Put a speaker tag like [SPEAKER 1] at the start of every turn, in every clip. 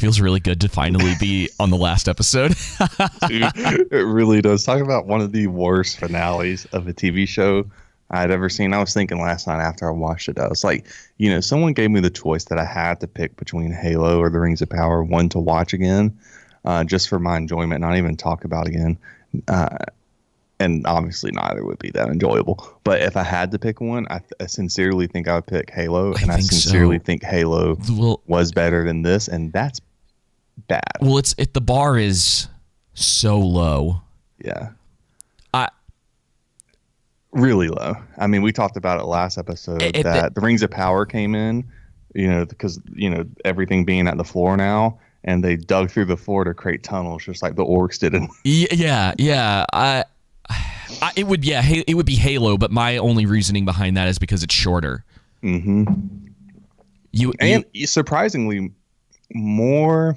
[SPEAKER 1] feels really good to finally be on the last episode.
[SPEAKER 2] Dude, it really does. Talk about one of the worst finales of a TV show I'd ever seen. I was thinking last night after I watched it, I was like, someone gave me the choice that I had to pick between Halo or The Rings of Power, one to watch again, just for my enjoyment, not even talk about again. And obviously neither would be that enjoyable. But if I had to pick one, I sincerely think I would pick Halo. And I sincerely think Halo was better than this. And that's bad.
[SPEAKER 1] Well, the bar is so low.
[SPEAKER 2] Yeah. Really low. I mean, we talked about it last episode that the Rings of Power came in, because, everything being at the floor now. And they dug through the floor to create tunnels just like the orcs did.
[SPEAKER 1] Yeah. It would be Halo, but my only reasoning behind that is because it's shorter.
[SPEAKER 2] Mm-hmm. And surprisingly more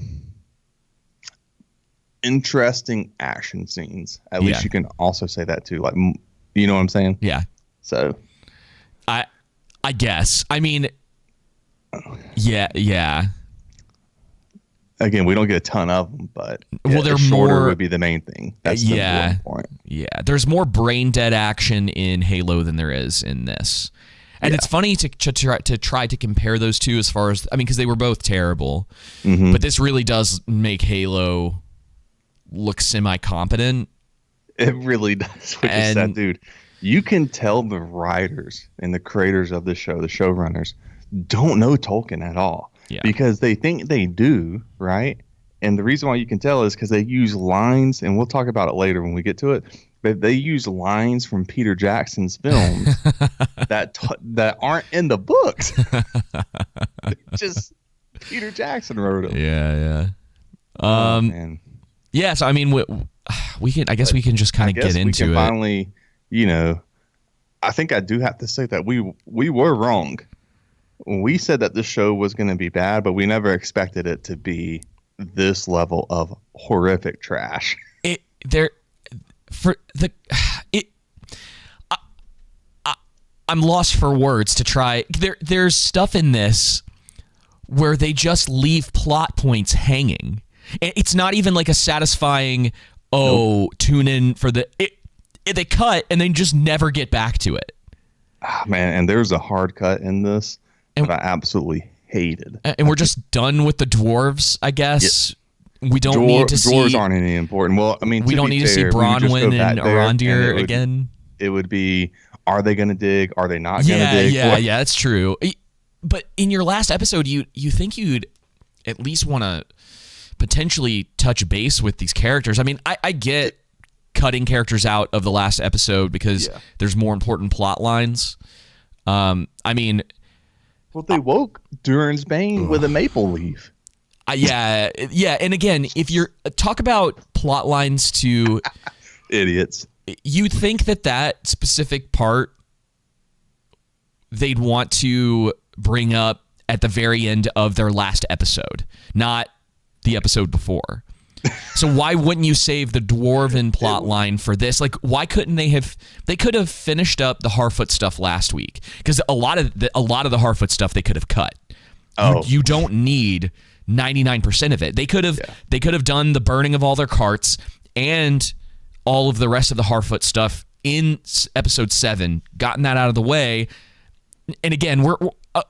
[SPEAKER 2] interesting action scenes. At least you can also say that too. Like, you know what I'm saying?
[SPEAKER 1] Yeah.
[SPEAKER 2] So,
[SPEAKER 1] I guess. I mean, yeah.
[SPEAKER 2] Again, we don't get a ton of them, but
[SPEAKER 1] they're
[SPEAKER 2] shorter would be the main thing. That's the important point.
[SPEAKER 1] Yeah, there's more brain dead action in Halo than there is in this, and it's funny to try to compare those two as far as because they were both terrible, but this really does make Halo look semi-competent.
[SPEAKER 2] It really does. What you said, dude. You can tell the writers and the creators of the show, the showrunners, don't know Tolkien at all.
[SPEAKER 1] Yeah.
[SPEAKER 2] Because they think they do, right? And the reason why you can tell is because they use lines, and we'll talk about it later when we get to it, but they use lines from Peter Jackson's films that aren't in the books. Just Peter Jackson wrote them.
[SPEAKER 1] Yeah.
[SPEAKER 2] Man.
[SPEAKER 1] Yeah, so I mean, we can. I guess we can just kind of get into it.
[SPEAKER 2] Finally, I think I do have to say that we were wrong. We said that this show was going to be bad, but we never expected it to be this level of horrific trash.
[SPEAKER 1] I'm lost for words to try. There's stuff in this where they just leave plot points hanging. It's not even like a satisfying, tune in for they cut and then just never get back to it.
[SPEAKER 2] Man, and there's a hard cut in this. And I absolutely hated.
[SPEAKER 1] And we're just done with the dwarves, I guess. Yeah. We don't need to see...
[SPEAKER 2] Dwarves aren't any important. Well, I mean,
[SPEAKER 1] we don't need to see Bronwyn and Arondir again.
[SPEAKER 2] It would be, are they going to dig? Are they not going to dig?
[SPEAKER 1] Yeah, that's true. But in your last episode, you think you'd at least want to potentially touch base with these characters. I mean, I get cutting characters out of the last episode because there's more important plot lines. I mean...
[SPEAKER 2] Well, they woke Durin's Bane with a maple leaf.
[SPEAKER 1] Yeah. And again, if you're talk about plot lines to
[SPEAKER 2] idiots,
[SPEAKER 1] you think that specific part they'd want to bring up at the very end of their last episode, not the episode before. So why wouldn't you save the dwarven plot line for this? Like, why couldn't they could have finished up the Harfoot stuff last week, because a lot of the Harfoot stuff they could have cut. You don't need 99% of it. They could have done the burning of all their carts and all of the rest of the Harfoot stuff in episode 7, gotten that out of the way. And again,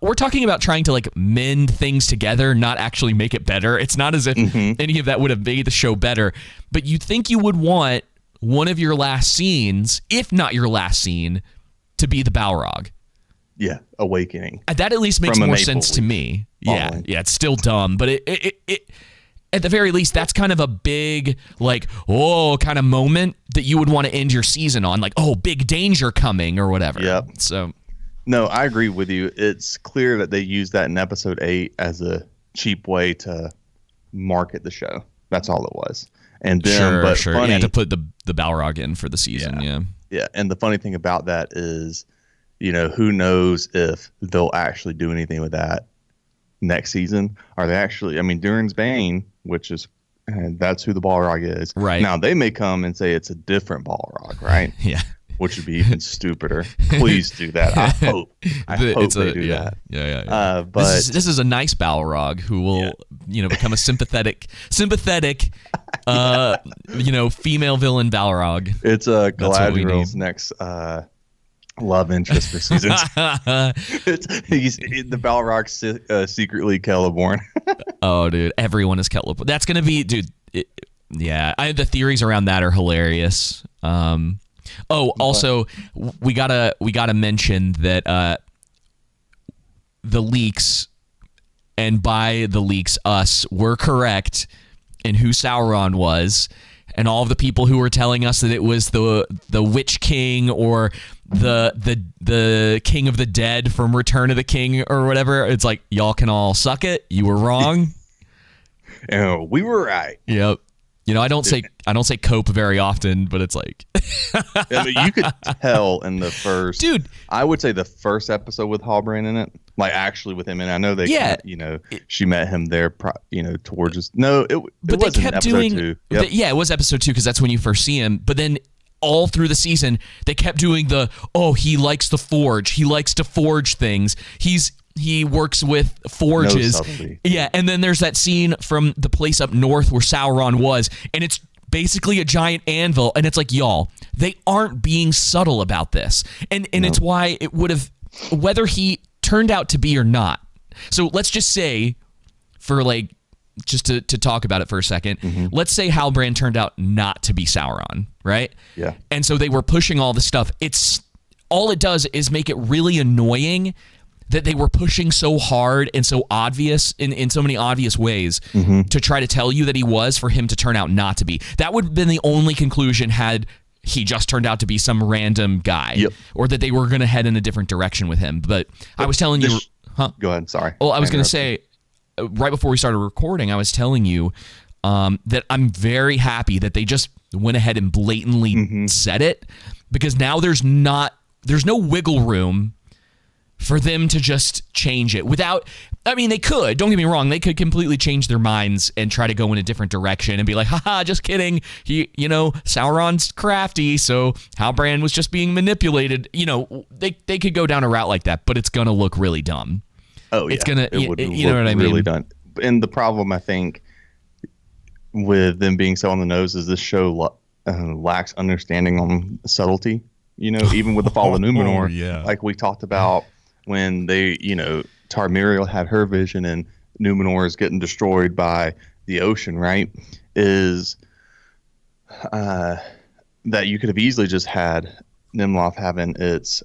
[SPEAKER 1] we're talking about trying to like mend things together, not actually make it better. It's not as if any of that would have made the show better, but you'd think you would want one of your last scenes, if not your last scene, to be the Balrog.
[SPEAKER 2] Yeah, awakening.
[SPEAKER 1] That at least makes more sense to me. Yeah, it's still dumb, but it at the very least, that's kind of a big, like, kind of moment that you would want to end your season on, like, big danger coming or whatever.
[SPEAKER 2] Yeah.
[SPEAKER 1] So...
[SPEAKER 2] No, I agree with you. It's clear that they used that in episode 8 as a cheap way to market the show. That's all it was. And then,
[SPEAKER 1] sure.
[SPEAKER 2] Funny,
[SPEAKER 1] to put the Balrog in for the season.
[SPEAKER 2] Yeah. And the funny thing about that is, who knows if they'll actually do anything with that next season? Are they actually? I mean, Durin's Bane, which is that's who the Balrog is.
[SPEAKER 1] Right
[SPEAKER 2] now, they may come and say it's a different Balrog, right?
[SPEAKER 1] Yeah.
[SPEAKER 2] which would be even stupider. Please do that. I hope they do that.
[SPEAKER 1] Yeah.
[SPEAKER 2] But
[SPEAKER 1] this is a nice Balrog who will, become a sympathetic, female villain Balrog.
[SPEAKER 2] It's Galadriel's next love interest for season. He's the Balrog secretly Celeborn.
[SPEAKER 1] Oh, dude, everyone is Celeborn. That's gonna be, dude. The theories around that are hilarious. Also, we gotta mention that the leaks, and by the leaks, us, were correct in who Sauron was, and all of the people who were telling us that it was the Witch King or the King of the Dead from Return of the King or whatever. It's like, y'all can all suck it. You were wrong.
[SPEAKER 2] And we were right.
[SPEAKER 1] Yep. I don't say cope very often, but it's like
[SPEAKER 2] I mean, you could tell in the first,
[SPEAKER 1] dude.
[SPEAKER 2] I would say the first episode with Halbrand in it, like actually with him, and I know they, she met him there, towards us. No, but
[SPEAKER 1] they kept doing,
[SPEAKER 2] 2. Yep.
[SPEAKER 1] It was episode 2 because that's when you first see him. But then all through the season, they kept doing he likes to forge, he likes to forge things. He works with forges. Yeah, and then there's that scene from the place up north where Sauron was, and it's basically a giant anvil, and it's like, y'all, they aren't being subtle about this. And it's why it would have, whether he turned out to be or not. So let's just say, for like, just to talk about it for a second, let's say Halbrand turned out not to be Sauron, right?
[SPEAKER 2] Yeah.
[SPEAKER 1] And so they were pushing all this stuff. All it does is make it really annoying that they were pushing so hard and so obvious in so many obvious ways to try to tell you that he was, for him to turn out not to be. That would have been the only conclusion had he just turned out to be some random guy, or that they were going to head in a different direction with him. But I was telling you,
[SPEAKER 2] Go ahead. Sorry.
[SPEAKER 1] Well, I was going to say, right before we started recording, I was telling you that I'm very happy that they just went ahead and blatantly said it, because now there's no wiggle room for them to just change it without, they could, don't get me wrong, they could completely change their minds and try to go in a different direction and be like, haha, just kidding. Sauron's crafty, so Halbrand was just being manipulated. They could go down a route like that, but it's going to look really dumb.
[SPEAKER 2] Oh, yeah.
[SPEAKER 1] It's going to,
[SPEAKER 2] know what I mean?
[SPEAKER 1] Really
[SPEAKER 2] done. And the problem, I think, with them being so on the nose is this show lacks understanding on subtlety. Even with the Fall of Numenor, like we talked about, when they, Tarmiriel had her vision and Numenor is getting destroyed by the ocean, right? Is that you could have easily just had Nimloth having its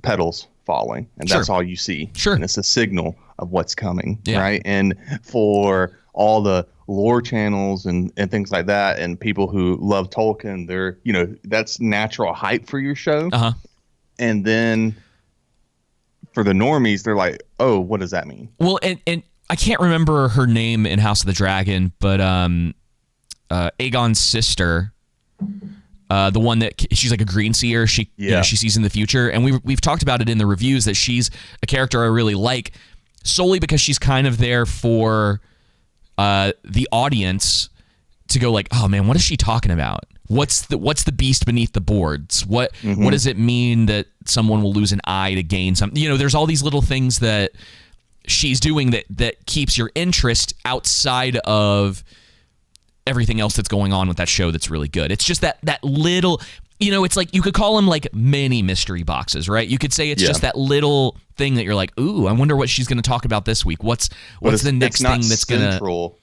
[SPEAKER 2] petals falling, and that's all you see.
[SPEAKER 1] Sure.
[SPEAKER 2] And it's a signal of what's coming, right? And for all the lore channels and things like that, and people who love Tolkien, they're, that's natural hype for your show. And then for the normies, they're like, oh, what does that mean?
[SPEAKER 1] Well, and I can't remember her name in House of the Dragon, but Aegon's sister, the one that she's like a green seer, she sees in the future, and we've talked about it in the reviews that she's a character I really like, solely because she's kind of there for the audience to go like, oh man, what is she talking about? What's the beast beneath the boards? What does it mean that someone will lose an eye to gain something? There's all these little things that she's doing that keeps your interest outside of everything else that's going on with that show that's really good. It's just that little, it's like you could call them like mini mystery boxes, right? You could say it's just that little thing that you're like, ooh, I wonder what she's going to talk about this week. What's the next thing that's going to
[SPEAKER 2] central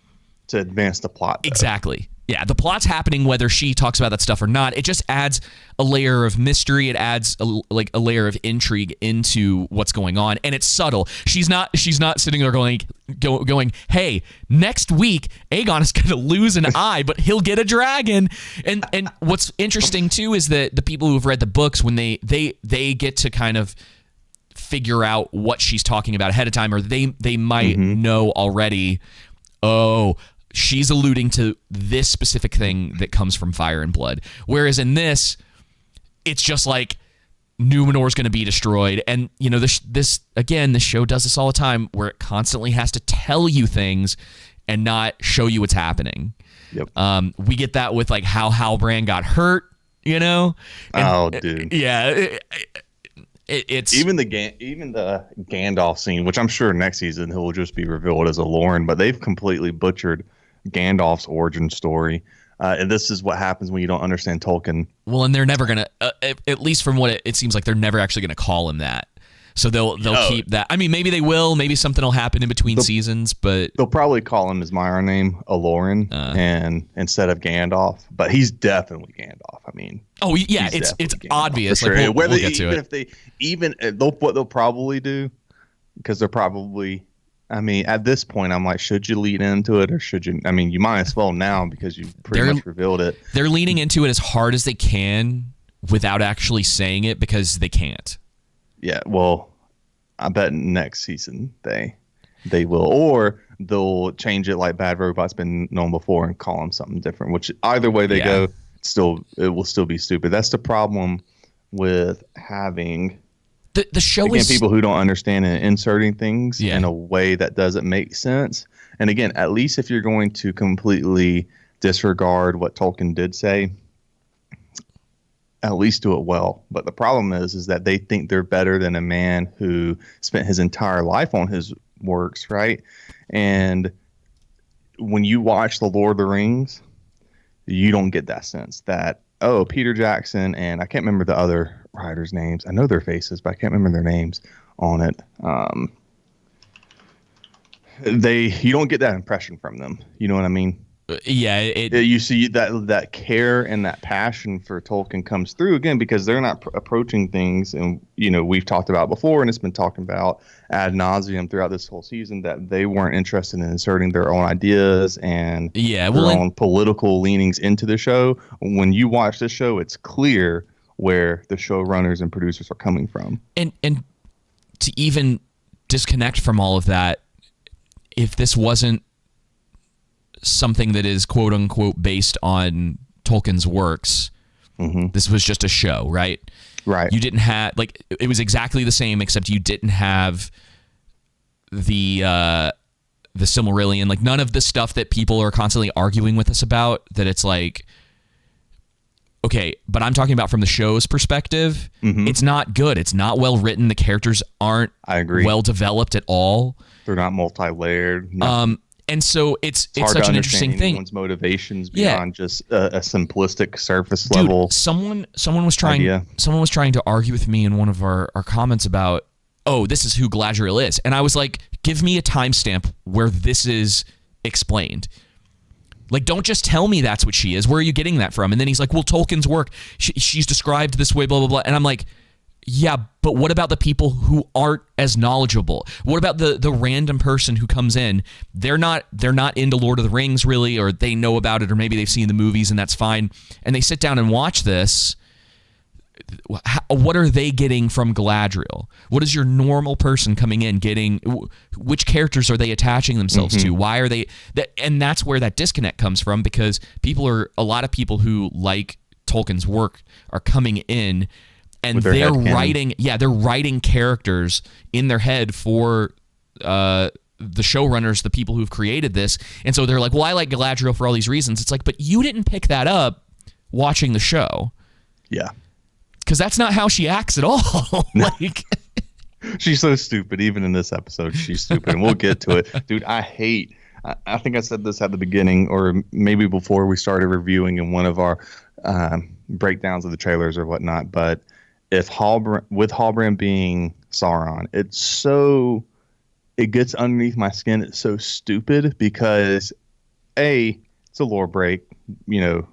[SPEAKER 2] to advance the plot, though.
[SPEAKER 1] Exactly. Yeah, the plot's happening whether she talks about that stuff or not. It just adds a layer of mystery. It adds a layer of intrigue into what's going on, and it's subtle. She's not sitting there going, hey, next week Aegon is going to lose an eye, but he'll get a dragon. And what's interesting too is that the people who have read the books, when they get to kind of figure out what she's talking about ahead of time, or they might know already. Oh, she's alluding to this specific thing that comes from Fire and Blood. Whereas in this, it's just like Numenor's going to be destroyed. And, this show does this all the time, where it constantly has to tell you things and not show you what's happening.
[SPEAKER 2] Yep.
[SPEAKER 1] We get that with like how Halbrand got hurt you know? And,
[SPEAKER 2] Oh, dude.
[SPEAKER 1] Yeah. It's
[SPEAKER 2] even the Gandalf scene, which I'm sure next season he'll just be revealed as a Lauren, but they've completely butchered Gandalf's origin story. And this is what happens when you don't understand Tolkien.
[SPEAKER 1] well, and they're never going to, at least from what it seems like, they're never actually going to call him that. So they'll keep that. I mean, maybe they will. Maybe something will happen in between seasons, but
[SPEAKER 2] they'll probably call him his Myra name, Aloran, and instead of Gandalf. But he's definitely Gandalf. I mean,
[SPEAKER 1] oh yeah, it's
[SPEAKER 2] Gandalf,
[SPEAKER 1] obvious.
[SPEAKER 2] Sure.
[SPEAKER 1] Like we'll get to
[SPEAKER 2] it. What they'll probably do, because they're probably. I mean, at this point, I'm like, should you lean into it or should you? I mean, you might as well now because you've pretty much revealed it.
[SPEAKER 1] They're leaning into it as hard as they can without actually saying it because they can't.
[SPEAKER 2] Yeah, well, I bet next season they will, or they'll change it like Bad Robot's been known before and call them something different. Which either way they go, it will still be stupid. That's the problem with having
[SPEAKER 1] the show is
[SPEAKER 2] people who don't understand and inserting things in a way that doesn't make sense. And again, at least if you're going to completely disregard what Tolkien did say, at least do it well. But the problem is that they think they're better than a man who spent his entire life on his works, right? And when you watch The Lord of the Rings, you don't get that sense that, oh, Peter Jackson and I can't remember the other writers' names. I know their faces, but I can't remember their names on it. You don't get that impression from them. You know what I mean?
[SPEAKER 1] Yeah,
[SPEAKER 2] you see that care and that passion for Tolkien comes through again because they're not approaching things, and we've talked about before, and it's been talked about ad nauseum throughout this whole season that they weren't interested in inserting their own ideas and their own political leanings into the show. When you watch the show, it's clear where the showrunners and producers are coming from,
[SPEAKER 1] and to even disconnect from all of that, if this wasn't something that is quote unquote based on Tolkien's works, this was just a show, right? You didn't have it was exactly the same except you didn't have the Silmarillion, like none of the stuff that people are constantly arguing with us about, that it's like, okay, but I'm talking about from the show's perspective. It's not good. It's not well written. The characters aren't well developed at all.
[SPEAKER 2] They're not multi-layered.
[SPEAKER 1] And so it's such an interesting thing.
[SPEAKER 2] One's motivations beyond just a simplistic surface level.
[SPEAKER 1] Someone was trying to argue with me in one of our comments about, oh, this is who Galadriel is, and I was like, give me a timestamp where this is explained. Like, don't just tell me that's what she is. Where are you getting that from? And then he's like, well, Tolkien's work, she's described this way, blah blah blah. And I'm like, yeah, but what about the people who aren't as knowledgeable? What about the random person who comes in? They're not into Lord of the Rings really, or they know about it, or maybe they've seen the movies and that's fine. And they sit down and watch this. What are they getting from Galadriel? What is your normal person coming in getting? Which characters are they attaching themselves to? Why are they that? And that's where that disconnect comes from, because a lot of people who like Tolkien's work are coming in. And they're writing characters in their head for the showrunners, the people who've created this. And so they're like, well, I like Galadriel for all these reasons. It's like, but you didn't pick that up watching the show.
[SPEAKER 2] Yeah.
[SPEAKER 1] Because that's not how she acts at all.
[SPEAKER 2] She's so stupid. Even in this episode, she's stupid. And we'll get to it. Dude, I think I said this at the beginning, or maybe before we started reviewing in one of our breakdowns of the trailers or whatnot, but with Halbrand being Sauron, it gets underneath my skin. It's so stupid because it's a lore break, Anatar,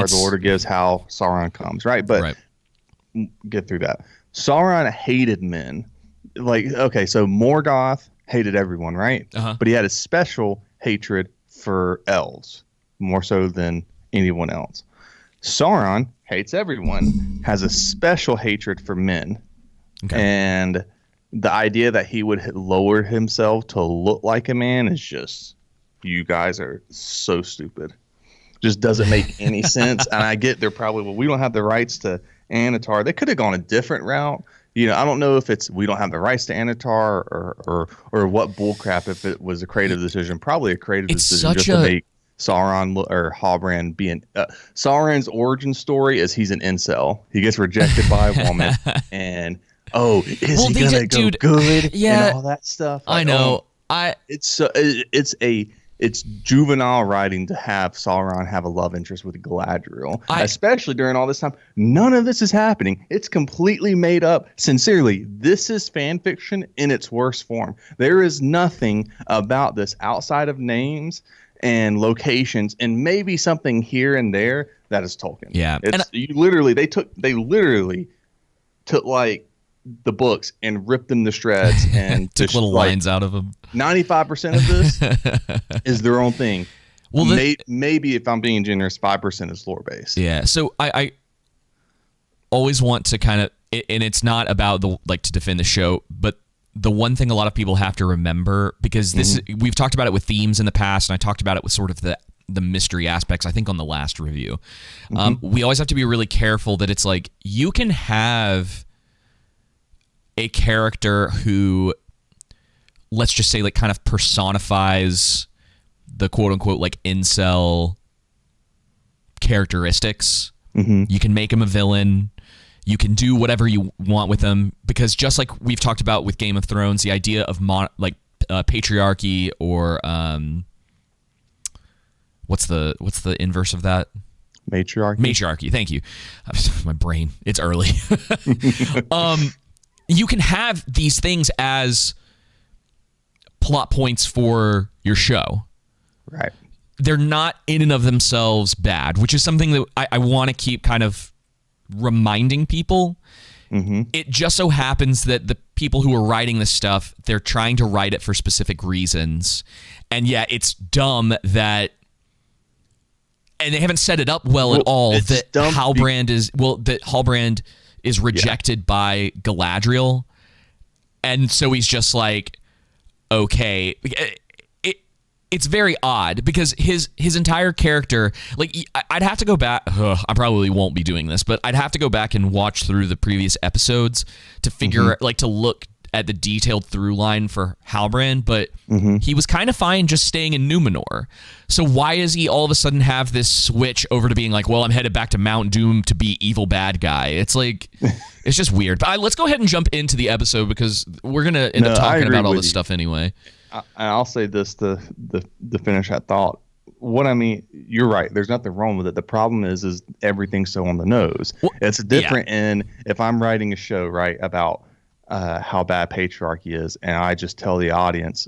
[SPEAKER 2] the order gives how Sauron comes, right? But get through that. Sauron hated men. Like, okay, so Morgoth hated everyone, right? But he had a special hatred for elves, more so than anyone else. Sauron hates everyone, has a special hatred for men. Okay. And the idea that he would lower himself to look like a man is just, you guys are so stupid. Just doesn't make any sense. And I get they're probably, well, we don't have the rights to Anatar. They could have gone a different route. I don't know if it's we don't have the rights to Anatar or what bullcrap if it was a creative decision. Probably a creative decision just to make Sauron or Halbrand being Sauron's origin story is he's an incel. He gets rejected by a woman, and is he gonna go good?
[SPEAKER 1] Yeah,
[SPEAKER 2] and all that stuff.
[SPEAKER 1] I know.
[SPEAKER 2] It's juvenile writing to have Sauron have a love interest with Galadriel, especially during all this time. None of this is happening. It's completely made up. Sincerely, this is fan fiction in its worst form. There is nothing about this outside of names and locations and maybe something here and there that is Tolkien.
[SPEAKER 1] Yeah,
[SPEAKER 2] they literally took like the books and ripped them to shreds and
[SPEAKER 1] took little lines out of them.
[SPEAKER 2] 95% of this is their own thing. Well, maybe if I'm being generous, 5% is lore based.
[SPEAKER 1] Yeah. So I always want to kind of, and it's not about to defend the show, but the one thing a lot of people have to remember, because we've talked about it with themes in the past, and I talked about it with sort of the mystery aspects, I think, on the last review. We always have to be really careful that it's like, you can have a character who, let's just say, like, kind of personifies the quote-unquote like incel characteristics. You can make him a villain. You can do whatever you want with them, because just like we've talked about with Game of Thrones, the idea of patriarchy, or what's the inverse of that? Matriarchy. Thank you. My brain. It's early. You can have these things as plot points for your show.
[SPEAKER 2] Right.
[SPEAKER 1] They're not in and of themselves bad, which is something that I want to keep kind of reminding people. It just so happens that the people who are writing this stuff, they're trying to write it for specific reasons. And yeah, it's dumb that, and they haven't set it up well at all, that Halbrand is rejected by Galadriel, and so he's just like, okay. It's very odd, because his entire character, like, I'd have to go back. I probably won't be doing this, but I'd have to go back and watch through the previous episodes to figure, to look at the detailed through line for Halbrand. But he was kind of fine just staying in Numenor. So why does he all of a sudden have this switch over to being like, well, I'm headed back to Mount Doom to be evil bad guy? It's like, it's just weird. But let's go ahead and jump into the episode, because we're gonna end up talking about all this stuff anyway.
[SPEAKER 2] I'll say this to finish that thought. What I mean, you're right. There's nothing wrong with it. The problem is everything's so on the nose. Well, it's different in, if I'm writing a show, right, about how bad patriarchy is, and I just tell the audience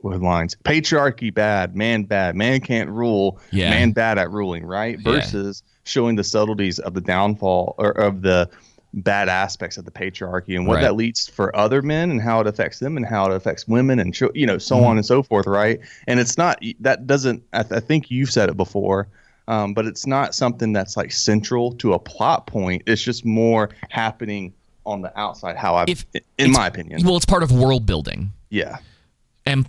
[SPEAKER 2] with lines, patriarchy bad, man can't rule, man bad at ruling, right? Versus showing the subtleties of the downfall, or of the bad aspects of the patriarchy, and what that leads for other men, and how it affects them, and how it affects women, and so on and so forth, right? And it's not, that doesn't, I think you've said it before, but it's not something that's like central to a plot point. It's just more happening on the outside, in my opinion. Well,
[SPEAKER 1] it's part of world building.
[SPEAKER 2] Yeah.
[SPEAKER 1] And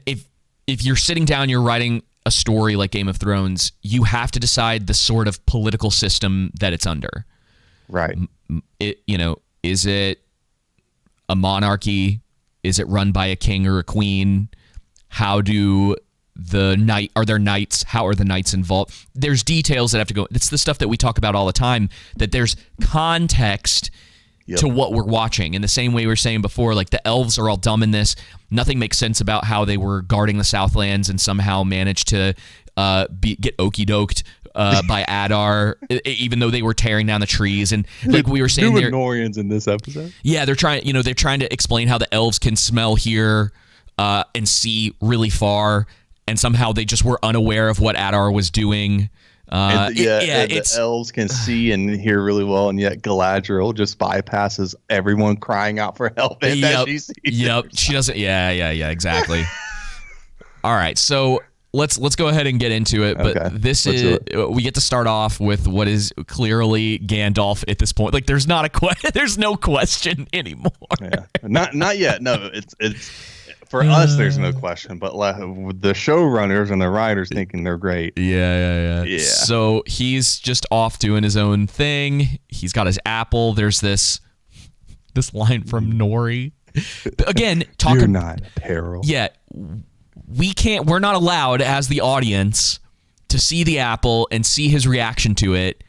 [SPEAKER 1] if you're sitting down, you're writing a story like Game of Thrones, you have to decide the sort of political system that it's under.
[SPEAKER 2] Right.
[SPEAKER 1] Is it a monarchy? Is it run by a king or a queen? Are there knights? How are the knights involved? There's details that have to go. It's the stuff that we talk about all the time, that there's context to what we're watching. In the same way we were saying before, like, the elves are all dumb in this. Nothing makes sense about how they were guarding the Southlands and somehow managed to get okey-doked by Adar, even though they were tearing down the trees. And like we were saying,
[SPEAKER 2] Numenorians in this episode.
[SPEAKER 1] Yeah, they're trying to explain how the elves can smell, hear, and see really far, and somehow they just were unaware of what Adar was doing.
[SPEAKER 2] The elves can see and hear really well, and yet Galadriel just bypasses everyone crying out for help. She
[SPEAKER 1] doesn't. Yeah, exactly. All right, so let's go ahead and get into it. But we get to start off with what is clearly Gandalf at this point. Like, there's no question anymore.
[SPEAKER 2] Yeah. Not yet. No, it's for us. There's no question, but the showrunners and the writers thinking they're great.
[SPEAKER 1] Yeah. So he's just off doing his own thing. He's got his apple. There's this line from Nori. Again,
[SPEAKER 2] you're not a peril.
[SPEAKER 1] Yeah. We're not allowed as the audience to see the apple and see his reaction to it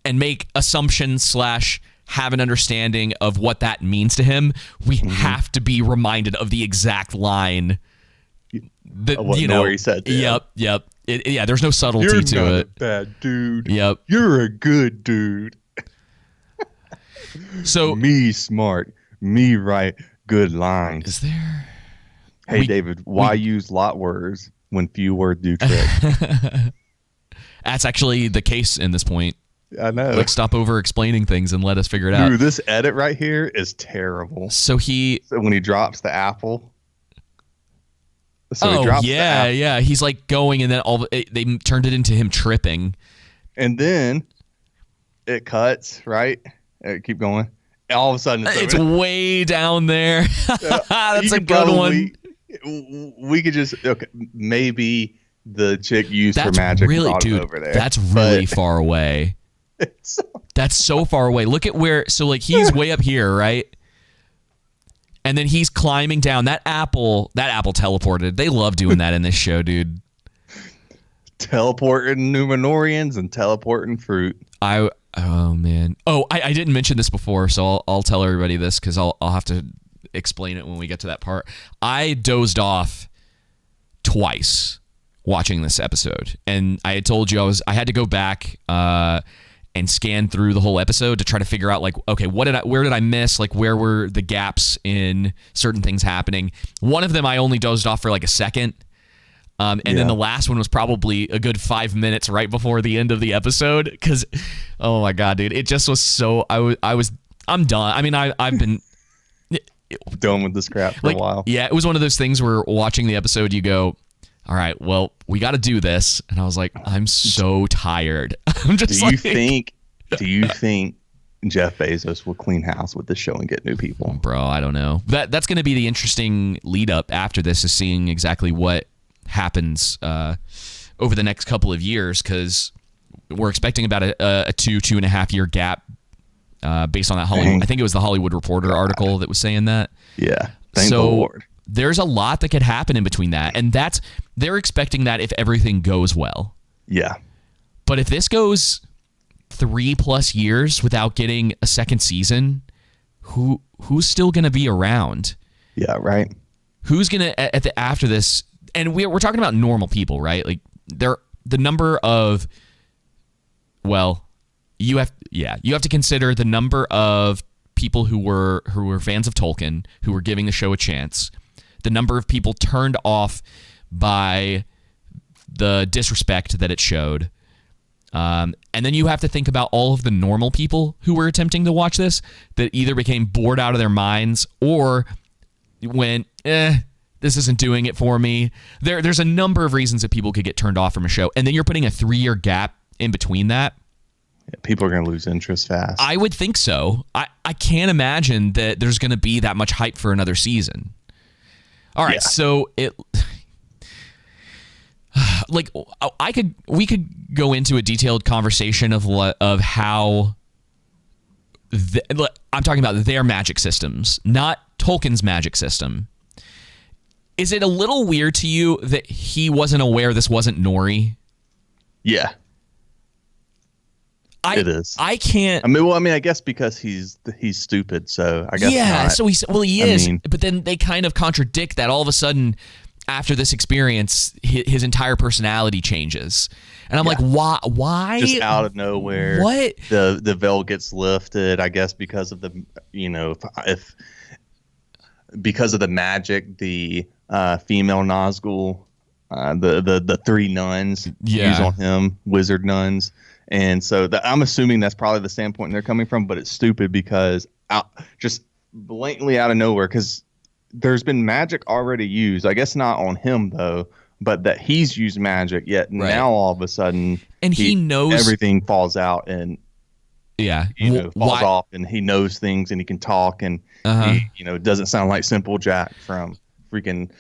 [SPEAKER 1] and make assumptions / have an understanding of what that means to him, we have to be reminded of the exact line that
[SPEAKER 2] what Nori said to him.
[SPEAKER 1] Yep. Yeah, there's no subtlety
[SPEAKER 2] You're
[SPEAKER 1] to
[SPEAKER 2] not
[SPEAKER 1] it.
[SPEAKER 2] a bad dude.
[SPEAKER 1] Yep.
[SPEAKER 2] You're a good dude.
[SPEAKER 1] So
[SPEAKER 2] me smart, me write good lines.
[SPEAKER 1] is there?
[SPEAKER 2] Hey, David, why use lot words when few words do trick?
[SPEAKER 1] That's actually the case in this point.
[SPEAKER 2] I know.
[SPEAKER 1] Like, stop over explaining things and let us figure it out.
[SPEAKER 2] Dude, this edit right here is terrible.
[SPEAKER 1] So when
[SPEAKER 2] he drops the apple.
[SPEAKER 1] He drops the apple. Yeah. He's like going, and then they turned it into him tripping.
[SPEAKER 2] And then it cuts, right? Keep going. All of a sudden,
[SPEAKER 1] it's way down there. That's a good one.
[SPEAKER 2] We could just maybe the chick used her magic
[SPEAKER 1] dude, over there. That's really far away. That's so far away. Look at where. So like he's way up here, right? And then he's climbing down. That apple teleported. They love doing that in this show, dude.
[SPEAKER 2] Teleporting Numenorians and teleporting fruit.
[SPEAKER 1] Oh man. Oh, I didn't mention this before, so I'll tell everybody this because I'll have to explain it when we get to that part. I dozed off twice watching this episode, and I had told you I had to go back and scan through the whole episode to try to figure out, like, okay, where did I miss? Like, where were the gaps in certain things happening? One of them I only dozed off for like a second. Then the last one was probably a good 5 minutes right before the end of the episode. Because, oh my God, dude, it just was so. I'm done. I mean, I've been
[SPEAKER 2] done with this crap for a while.
[SPEAKER 1] Yeah, it was one of those things where watching the episode, you go, all right, well, we got to do this. And I was like, I'm so tired. I'm just
[SPEAKER 2] Do you think Jeff Bezos will clean house with this show and get new people?
[SPEAKER 1] Bro, I don't know. That's going to be the interesting lead up after this, is seeing exactly what happens over the next couple of years, because we're expecting about a 2.5 year gap based on that Hollywood. I think it was the Hollywood Reporter article that was saying that.
[SPEAKER 2] Yeah. Thank the Lord.
[SPEAKER 1] There's a lot that could happen in between that, and they're expecting that if everything goes well.
[SPEAKER 2] Yeah.
[SPEAKER 1] But if this goes 3+ years without getting a second season, who's still going to be around?
[SPEAKER 2] Yeah, right.
[SPEAKER 1] Who's going to after this? And we're talking about normal people, right? Like the number of, well, you have to consider the number of people who were fans of Tolkien, who were giving the show a chance, the number of people turned off by the disrespect that it showed. And then you have to think about all of the normal people who were attempting to watch this that either became bored out of their minds or went, this isn't doing it for me. There's a number of reasons that people could get turned off from a show. And then you're putting a 3-year gap in between that.
[SPEAKER 2] Yeah, people are going to lose interest fast.
[SPEAKER 1] I would think so. I can't imagine that there's going to be that much hype for another season. All right, so we could go into a detailed conversation of how I'm talking about their magic systems, not Tolkien's magic system. Is it a little weird to you that he wasn't aware this wasn't Nori?
[SPEAKER 2] Yeah. It is.
[SPEAKER 1] I can't.
[SPEAKER 2] I guess because he's stupid, so I guess.
[SPEAKER 1] Yeah,
[SPEAKER 2] not.
[SPEAKER 1] so he is. But then they kind of contradict that. All of a sudden, after this experience, his entire personality changes, and I'm like, why?
[SPEAKER 2] Just out of nowhere.
[SPEAKER 1] What?
[SPEAKER 2] The veil gets lifted, I guess, because of the because of the magic, the female Nazgul, the 3 nuns use on him, wizard nuns. And so I'm assuming that's probably the standpoint they're coming from, but it's stupid because just blatantly out of nowhere, because there's been magic already used. I guess not on him, though, but that he's used magic, yet now all of a sudden
[SPEAKER 1] and he knows
[SPEAKER 2] everything falls out and falls off, and he knows things and he can talk, and he doesn't sound like Simple Jack from freaking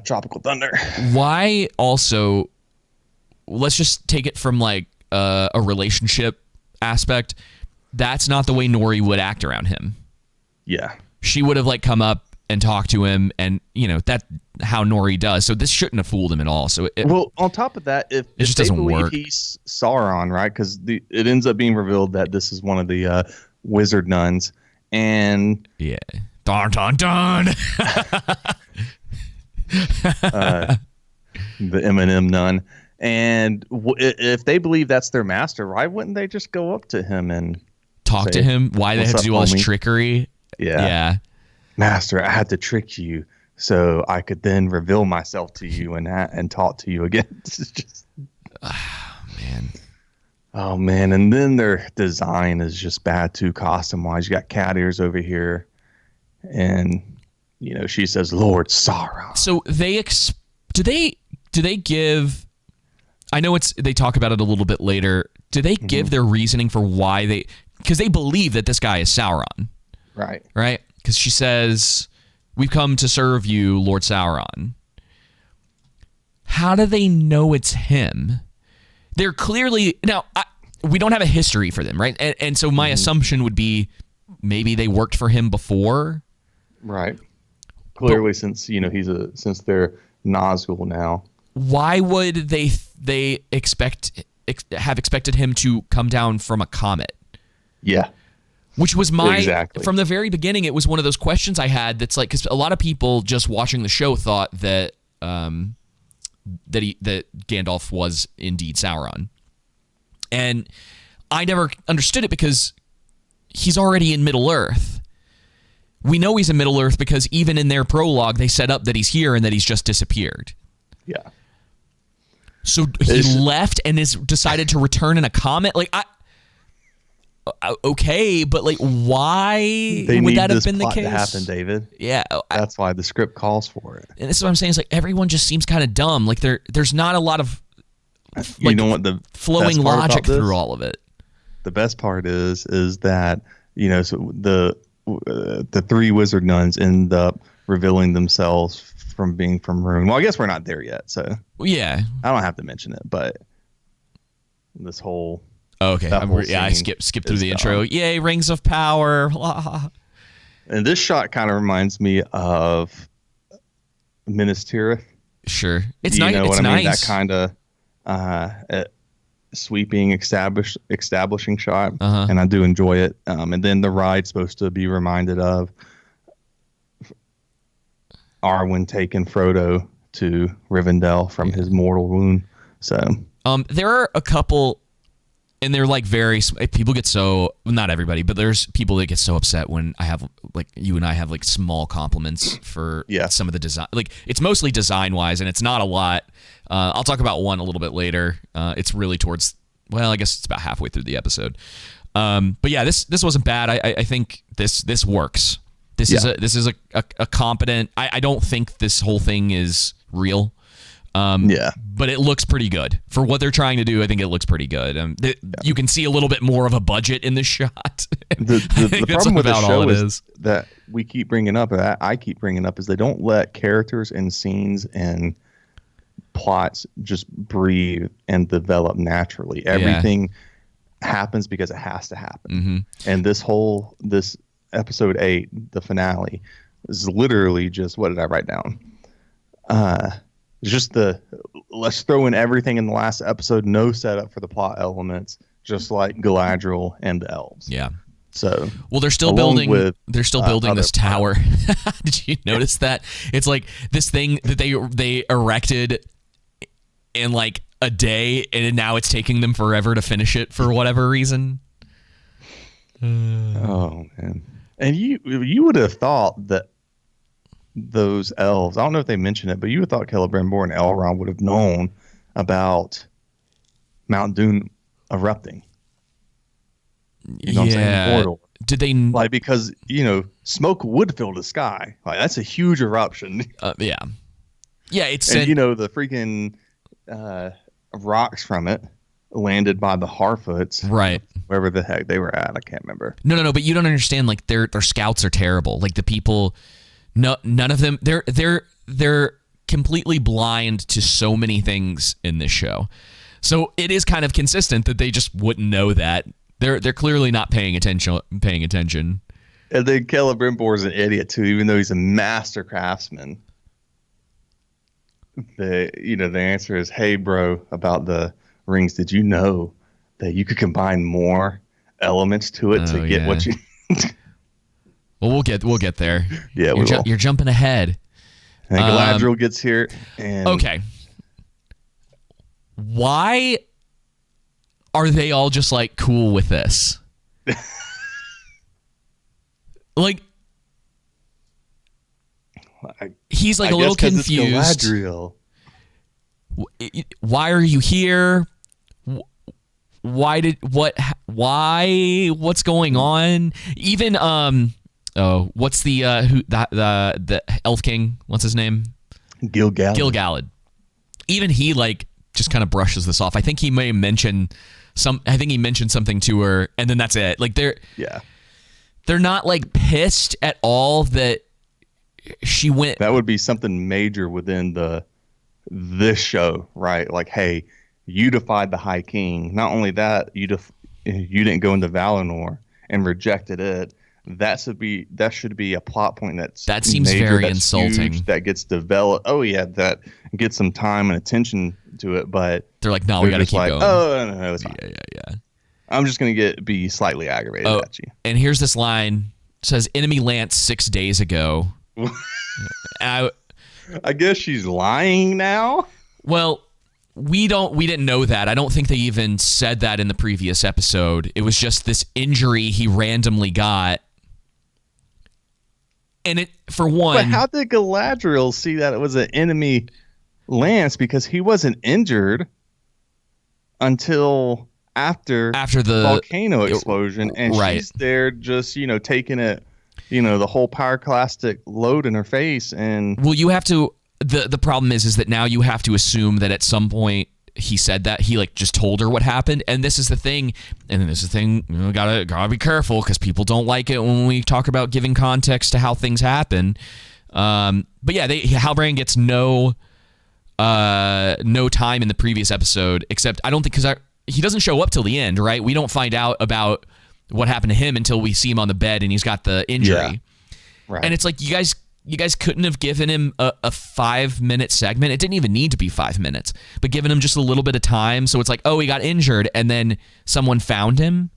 [SPEAKER 2] Tropical Thunder.
[SPEAKER 1] Why also, let's just take it from like a relationship aspect. That's not the way Nori would act around him.
[SPEAKER 2] Yeah.
[SPEAKER 1] She would have like come up and talk to him, and that's how Nori does. So this shouldn't have fooled him at all. So
[SPEAKER 2] well, on top of that, if
[SPEAKER 1] just
[SPEAKER 2] they
[SPEAKER 1] doesn't
[SPEAKER 2] believe
[SPEAKER 1] work.
[SPEAKER 2] he's Sauron, right? Because it ends up being revealed that this is one of the wizard nuns, and
[SPEAKER 1] yeah, dun dun dun.
[SPEAKER 2] the Eminem nun. And if they believe that's their master, why wouldn't they just go up to him and
[SPEAKER 1] talk to him? Why they have to do all this trickery?
[SPEAKER 2] Yeah. Master, I had to trick you so I could then reveal myself to you and talk to you again. It's just,
[SPEAKER 1] man.
[SPEAKER 2] Oh man, and then their design is just bad too, costume wise. You got cat ears over here, and she says Lord Sauron.
[SPEAKER 1] So do they give? I know they talk about it a little bit later. Do they give their reasoning for why because they believe that this guy is Sauron,
[SPEAKER 2] right?
[SPEAKER 1] Because she says, "We've come to serve you, Lord Sauron." How do they know it's him? They're clearly we don't have a history for them, right? And so my assumption would be maybe they worked for him before,
[SPEAKER 2] right? Clearly, since since they're Nazgul now.
[SPEAKER 1] Why would they have expected him to come down from a comet?
[SPEAKER 2] Yeah.
[SPEAKER 1] Which was
[SPEAKER 2] exactly.
[SPEAKER 1] From the very beginning, it was one of those questions I had that's like, because a lot of people just watching the show thought that that Gandalf was indeed Sauron. And I never understood it because he's already in Middle-earth. We know he's in Middle-earth because even in their prologue, they set up that he's here and that he's just disappeared.
[SPEAKER 2] Yeah.
[SPEAKER 1] So he left and decided to return in a comet? Like, okay, but like, why would that have been the case?
[SPEAKER 2] To happen, David.
[SPEAKER 1] Yeah,
[SPEAKER 2] that's why the script calls for it.
[SPEAKER 1] And this is what I'm saying. Is like everyone just seems kind of dumb. Like there's not a lot of
[SPEAKER 2] what the
[SPEAKER 1] flowing logic through all of it.
[SPEAKER 2] The best part is that so the three wizard nuns end up revealing themselves from being from Rune. Well, I guess we're not there yet, so
[SPEAKER 1] yeah,
[SPEAKER 2] I don't have to mention it, but this whole.
[SPEAKER 1] Okay. I skipped through the intro. Yay, Rings of Power.
[SPEAKER 2] And this shot kind of reminds me of Minas Tirith.
[SPEAKER 1] Sure. It's nice.
[SPEAKER 2] You know
[SPEAKER 1] it's
[SPEAKER 2] what I mean?
[SPEAKER 1] Nice.
[SPEAKER 2] That kind of sweeping, establishing shot. And I do enjoy it. And then the ride's supposed to be reminded of Arwen taking Frodo to Rivendell from his mortal wound. So
[SPEAKER 1] there are a couple... And they're like people get so, not everybody, but there's people that get so upset when I have, like, you and I have like small compliments for some of the design. Like, it's mostly design wise and it's not a lot. I'll talk about one a little bit later. It's really towards, well, I guess it's about halfway through the episode. But yeah, this wasn't bad. I think this works. This is a competent, I don't think this whole thing is real. But it looks pretty good for what they're trying to do. I think it looks pretty good. You can see a little bit more of a budget in this shot.
[SPEAKER 2] The problem with the show is that we keep bringing up, I keep bringing up, is they don't let characters and scenes and plots just breathe and develop naturally. Everything happens because it has to happen. And this episode 8, the finale, is literally just, what did I write down? Just let's throw in everything in the last episode, no setup for the plot elements, just like Galadriel and the elves.
[SPEAKER 1] Yeah.
[SPEAKER 2] So
[SPEAKER 1] they're still building this tower. Did you notice that? It's like this thing that they erected in like a day, and now it's taking them forever to finish it for whatever reason.
[SPEAKER 2] Oh man! And you would have thought that those elves, I don't know if they mentioned it, but you would have thought Celebrimbor and Elrond would have known about Mount Doom erupting. You know what I'm saying? Mordor.
[SPEAKER 1] Did they
[SPEAKER 2] because smoke would fill the sky. Like, that's a huge eruption.
[SPEAKER 1] Yeah, it's
[SPEAKER 2] and the freaking rocks from it landed by the Harfoots,
[SPEAKER 1] right?
[SPEAKER 2] Wherever the heck they were at, I can't remember.
[SPEAKER 1] No, but you don't understand. Like, their scouts are terrible. Like, the people. No, none of them. They're completely blind to so many things in this show. So it is kind of consistent that they just wouldn't know that. They're clearly not paying attention.
[SPEAKER 2] And then Celebrimbor's an idiot too, even though he's a master craftsman. The answer is, hey bro, about the rings, did you know that you could combine more elements to it to get what you
[SPEAKER 1] Well, we'll get there.
[SPEAKER 2] Yeah,
[SPEAKER 1] you're jumping ahead.
[SPEAKER 2] And Galadriel gets here and
[SPEAKER 1] okay. Why are they all just like cool with this? Like he's like a little confused.
[SPEAKER 2] It's Galadriel.
[SPEAKER 1] Why are you here? What's going on? Even what's the elf king? What's his name? Gil-galad. Even he like just kind of brushes this off. I think he may mention something to her, and then that's it. Like they're not like pissed at all that she went.
[SPEAKER 2] That would be something major within this show, right? Like, hey, you defied the High King. Not only that, you didn't go into Valinor and rejected it. That should be a plot point that
[SPEAKER 1] seems
[SPEAKER 2] major,
[SPEAKER 1] very
[SPEAKER 2] that's
[SPEAKER 1] insulting.
[SPEAKER 2] Huge, that gets developed. Oh yeah, that gets some time and attention to it, but
[SPEAKER 1] they're like, no, we got to keep going.
[SPEAKER 2] Oh no, it's fine.
[SPEAKER 1] Yeah.
[SPEAKER 2] I'm just gonna be slightly aggravated at you.
[SPEAKER 1] And here's this line: it says, "Enemy Lance 6 days ago."
[SPEAKER 2] I guess she's lying now.
[SPEAKER 1] Well, we didn't know that. I don't think they even said that in the previous episode. It was just this injury he randomly got. And it, for one...
[SPEAKER 2] But how did Galadriel see that it was an enemy lance? Because he wasn't injured until after the volcano explosion. And she's there just, taking it, the whole pyroclastic load in her face. And
[SPEAKER 1] well, you have to... The problem is that now you have to assume that at some point he said that he like just told her what happened, and this is the thing. Gotta be careful because people don't like it when we talk about giving context to how things happen. But yeah, Halbrand gets no time in the previous episode, except I don't think because he doesn't show up till the end, right? We don't find out about what happened to him until we see him on the bed and he's got the injury.
[SPEAKER 2] Yeah. Right.
[SPEAKER 1] And it's like you guys couldn't have given him a 5-minute segment. It didn't even need to be 5 minutes, but given him just a little bit of time. So it's like, oh, he got injured and then someone found him.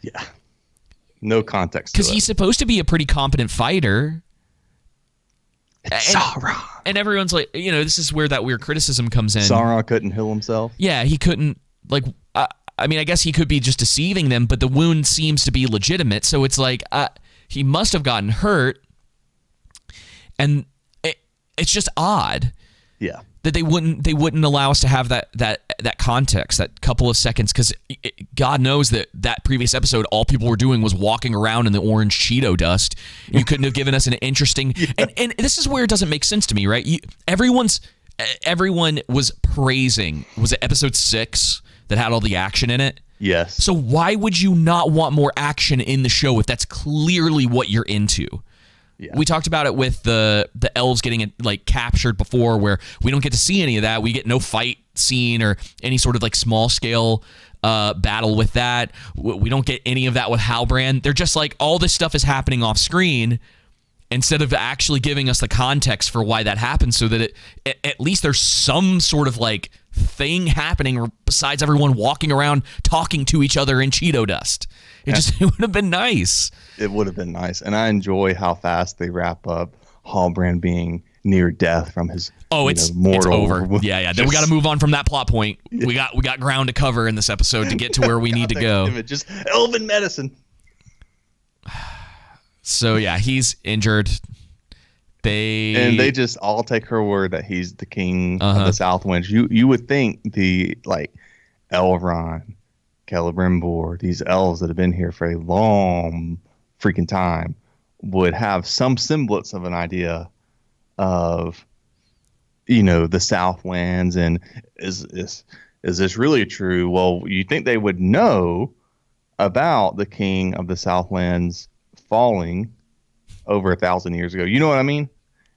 [SPEAKER 2] Yeah. No context.
[SPEAKER 1] Because he's supposed to be a pretty competent fighter.
[SPEAKER 2] It's Sauron.
[SPEAKER 1] And everyone's like, this is where that weird criticism comes in.
[SPEAKER 2] Sauron couldn't heal himself.
[SPEAKER 1] Yeah, he couldn't, like, I guess he could be just deceiving them, but the wound seems to be legitimate. So it's like, he must have gotten hurt. And it's just odd,
[SPEAKER 2] yeah,
[SPEAKER 1] that they wouldn't allow us to have that context, that couple of seconds, because God knows that previous episode, all people were doing was walking around in the orange Cheeto dust. You couldn't have given us an interesting, and this is where it doesn't make sense to me, right? Everyone was praising, was it episode 6 that had all the action in it?
[SPEAKER 2] Yes.
[SPEAKER 1] So why would you not want more action in the show if that's clearly what you're into? Yeah. We talked about it with the elves getting like captured before, where we don't get to see any of that. We get no fight scene or any sort of like small scale battle with that. We don't get any of that with Halbrand. They're just like, all this stuff is happening off screen instead of actually giving us the context for why that happened, so that at least there's some sort of like thing happening besides everyone walking around talking to each other in Cheeto dust. It would have been nice.
[SPEAKER 2] It would have been nice. And I enjoy how fast they wrap up Halbrand being near death from his mortal.
[SPEAKER 1] It's over. Yeah. Then we got to move on from that plot point. Yeah. We got ground to cover in this episode to get to where we need to go.
[SPEAKER 2] Just elven medicine.
[SPEAKER 1] So yeah, he's injured.
[SPEAKER 2] They just all take her word that he's the king of the South Winds. You would think the Elrond, Celebrimbor, these elves that have been here for a long freaking time would have some semblance of an idea of the Southlands, and is this really true? Well, you think they would know about the king of the Southlands falling over 1,000 years ago. You know what I mean?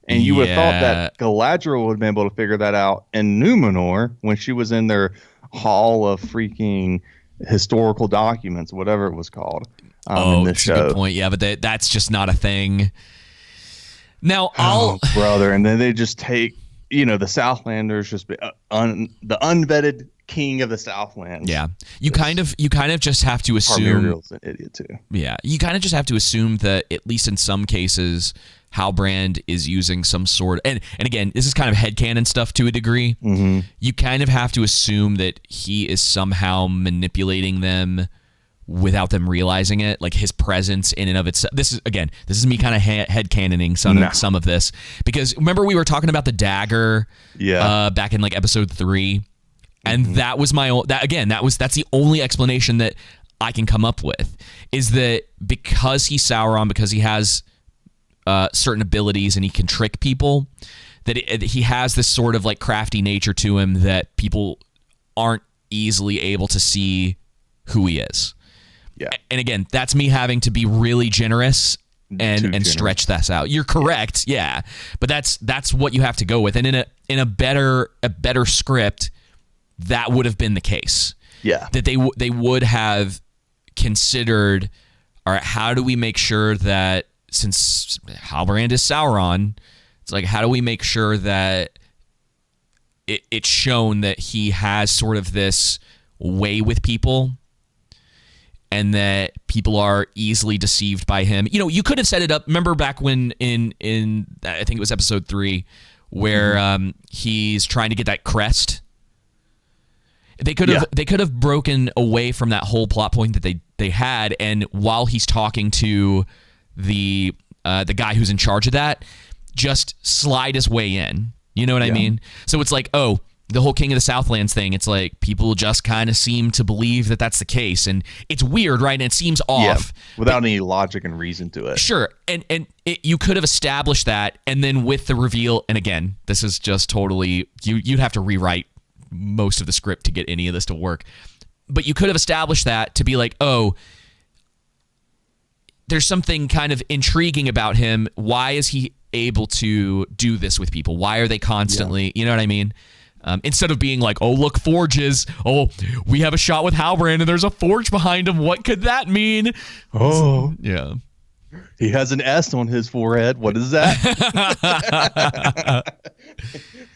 [SPEAKER 2] And you would have thought that Galadriel would have been able to figure that out in Numenor when she was in their hall of freaking historical documents, whatever it was called. in this
[SPEAKER 1] that's
[SPEAKER 2] show.
[SPEAKER 1] a good point. Yeah, but that's just not a thing. Now,
[SPEAKER 2] brother, and then they just take, the Southlanders just be the unvetted king of the Southlands.
[SPEAKER 1] Yeah, you kind of just have to assume.
[SPEAKER 2] Muriel's an idiot too.
[SPEAKER 1] Yeah, you kind of just have to assume that at least in some cases, Halbrand is using some sort and again, this is kind of headcanon stuff to a degree.
[SPEAKER 2] Mm-hmm.
[SPEAKER 1] You kind of have to assume that he is somehow manipulating them without them realizing it, like his presence in and of itself. This is me kind of headcanoning some of this, because remember we were talking about the dagger back in like episode 3, and that was that's the only explanation that I can come up with, is that because he's Sauron, because he has certain abilities and he can trick people, that he has this sort of like crafty nature to him that people aren't easily able to see who he is.
[SPEAKER 2] Yeah.
[SPEAKER 1] And again, that's me having to be really generous and stretch this out. You're correct, yeah. But that's what you have to go with. And in a better script, that would have been the case.
[SPEAKER 2] Yeah.
[SPEAKER 1] That they would have considered, all right, how do we make sure that, since Halbrand is Sauron, it's like, how do we make sure that it's shown that he has sort of this way with people, and that people are easily deceived by him. You could have set it up. Remember back when in I think it was episode 3, where he's trying to get that crest. They could have broken away from that whole plot point that they had, and while he's talking to the guy who's in charge of that, just slide his way in. You know what I mean? So it's like, the whole King of the Southlands thing, it's like people just kind of seem to believe that that's the case, and it's weird, right? And it seems off
[SPEAKER 2] without any logic and reason to it.
[SPEAKER 1] Sure, and you could have established that, and then with the reveal, and again, this is just totally you'd have to rewrite most of the script to get any of this to work, but you could have established that to be like, there's something kind of intriguing about him. Why is he able to do this with people? Why are they constantly, you know what I mean? Instead of being like, look, forges. We have a shot with Halbrand and there's a forge behind him. What could that mean? Yeah.
[SPEAKER 2] He has an S on his forehead. What is that?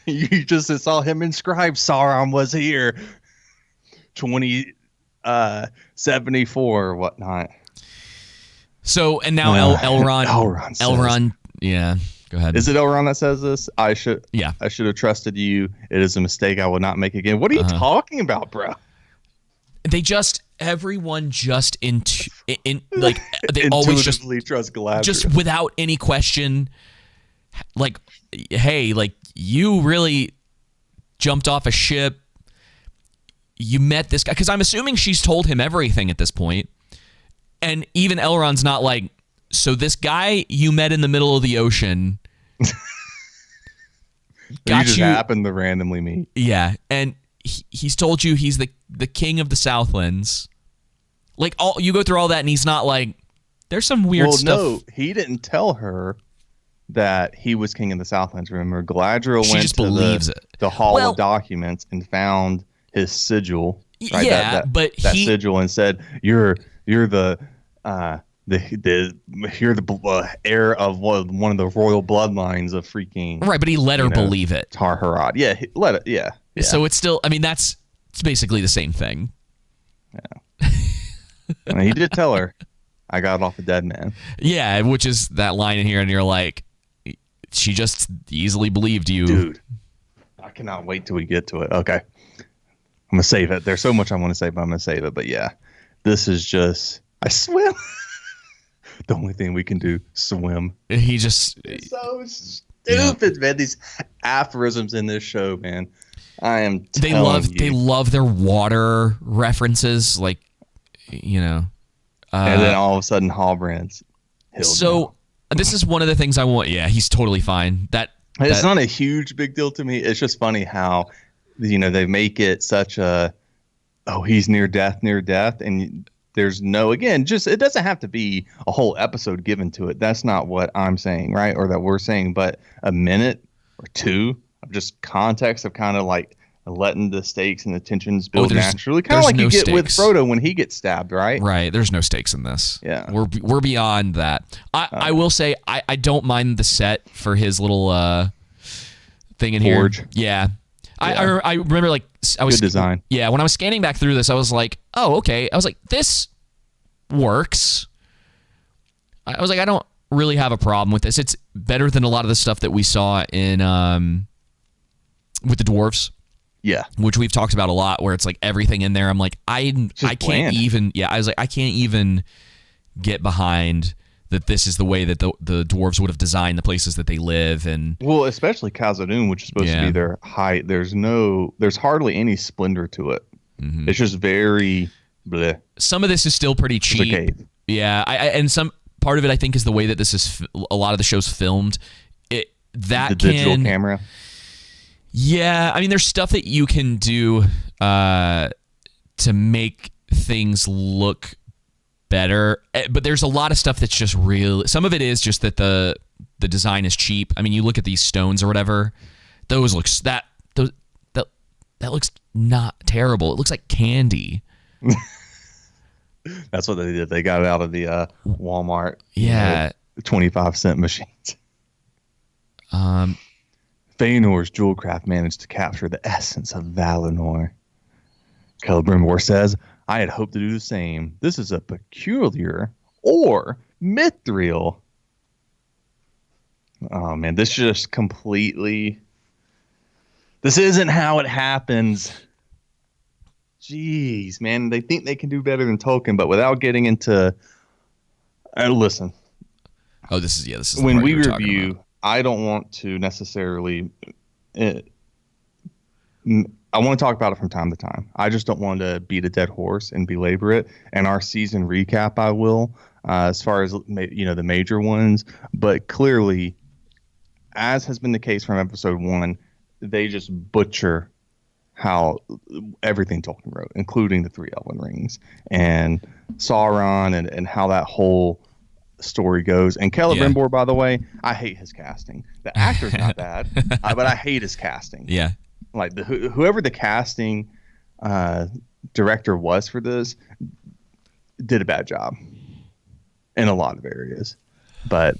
[SPEAKER 2] You just saw him inscribed Sauron was here. 2074 or whatnot.
[SPEAKER 1] So, and now Elrond. Yeah. Go ahead.
[SPEAKER 2] Is it Elrond that says this? I should have trusted you. It is a mistake I will not make again. What are you talking about, bro?
[SPEAKER 1] Everyone just they always just
[SPEAKER 2] trust Galadriel,
[SPEAKER 1] just without any question. Like, hey, like, you really jumped off a ship. You met this guy, because I'm assuming she's told him everything at this point. And even Elrond's not like, so this guy you met in the middle of the ocean
[SPEAKER 2] happened to randomly meet.
[SPEAKER 1] Yeah, and he's told you he's the king of the Southlands. Like, you go through all that, and he's not like, there's some weird stuff.
[SPEAKER 2] No, he didn't tell her that he was king of the Southlands. Remember, Galadriel went to the Hall of Documents and found his sigil. Right?
[SPEAKER 1] Yeah,
[SPEAKER 2] that sigil, and said, "You're the heir of one of the royal bloodlines of freaking."
[SPEAKER 1] Right, but he let her believe it.
[SPEAKER 2] Tar-Harad. Yeah, he let it. Yeah.
[SPEAKER 1] So it's still. I mean, it's basically the same thing.
[SPEAKER 2] Yeah. I mean, he did tell her, "I got off a dead man."
[SPEAKER 1] Yeah, which is that line in here, and you're like, she just easily believed you,
[SPEAKER 2] dude. I cannot wait till we get to it. Okay, I'm gonna save it. There's so much I want to say, but I'm gonna save it. But yeah, this is just. I swim. The only thing we can do, swim.
[SPEAKER 1] He just.
[SPEAKER 2] It's so stupid, man. These aphorisms in this show, man. I am. They
[SPEAKER 1] love their water references, like, and
[SPEAKER 2] then all of a sudden, Halbrand's.
[SPEAKER 1] So this is one of the things I want. Yeah, he's totally fine.
[SPEAKER 2] It's not a huge big deal to me. It's just funny how, they make it such a, he's near death, and there's it doesn't have to be a whole episode given to it. That's not what I'm saying, right? Or that we're saying, but a minute or two of just context of kind of like letting the stakes and the tensions build
[SPEAKER 1] there's-
[SPEAKER 2] naturally, kind of
[SPEAKER 1] there's
[SPEAKER 2] like you
[SPEAKER 1] no
[SPEAKER 2] get with
[SPEAKER 1] stakes.
[SPEAKER 2] Frodo when he gets stabbed, right?
[SPEAKER 1] Right. There's no stakes in this.
[SPEAKER 2] Yeah.
[SPEAKER 1] We're beyond that. I will say I don't mind the set for his little thing in
[SPEAKER 2] Forge.
[SPEAKER 1] here. Yeah. I remember like I was
[SPEAKER 2] Good design.
[SPEAKER 1] Yeah, when I was scanning back through this, I was like, oh, okay. I was like, this works. I was like, I don't really have a problem with this. It's better than a lot of the stuff that we saw in with the dwarves.
[SPEAKER 2] Yeah.
[SPEAKER 1] Which we've talked about a lot, where it's like everything in there. I'm like, I can't
[SPEAKER 2] bland.
[SPEAKER 1] even. Yeah, I was like, I can't even get behind that. This is the way that the dwarves would have designed the places that they live, and
[SPEAKER 2] Well, especially Khazad-dûm, which is supposed to be their height. There's hardly any splendor to it.
[SPEAKER 1] Mm-hmm.
[SPEAKER 2] It's just very bleh.
[SPEAKER 1] some of this is still pretty
[SPEAKER 2] It's a
[SPEAKER 1] cheap.
[SPEAKER 2] cave.
[SPEAKER 1] Yeah, and some part of it I think is the way that this is. A lot of the show's filmed. The
[SPEAKER 2] digital camera.
[SPEAKER 1] Yeah, I mean, there's stuff that you can do to make things look better, but there's a lot of stuff that's just real. Some of it is just that the design is cheap. I mean, you look at these stones or whatever; those looks that looks not terrible. It looks like candy.
[SPEAKER 2] That's what they did. They got it out of the Walmart.
[SPEAKER 1] Yeah,
[SPEAKER 2] 25-cent machines. Feanor's Jewelcraft managed to capture the essence of Valinor. Celebrimbor says, I had hoped to do the same. This is a peculiar or mithril. Oh, man, this just completely... This isn't how it happens. Jeez, man, they think they can do better than Tolkien, but without getting into... listen.
[SPEAKER 1] Oh, this is the
[SPEAKER 2] When
[SPEAKER 1] part
[SPEAKER 2] we
[SPEAKER 1] you were talking
[SPEAKER 2] review...
[SPEAKER 1] about.
[SPEAKER 2] I don't want to necessarily. I want to talk about it from time to time. I just don't want to beat a dead horse and belabor it. And our season recap, I will, as far as the major ones. But clearly, as has been the case from episode 1, they just butcher how everything Tolkien wrote, including the 3 Elven Rings and Sauron, and how that whole story goes. And Celebrimbor, by the way, I hate his casting. The actor's not bad, but I hate his casting.
[SPEAKER 1] Yeah.
[SPEAKER 2] Like whoever the casting director was for this did a bad job in a lot of areas. But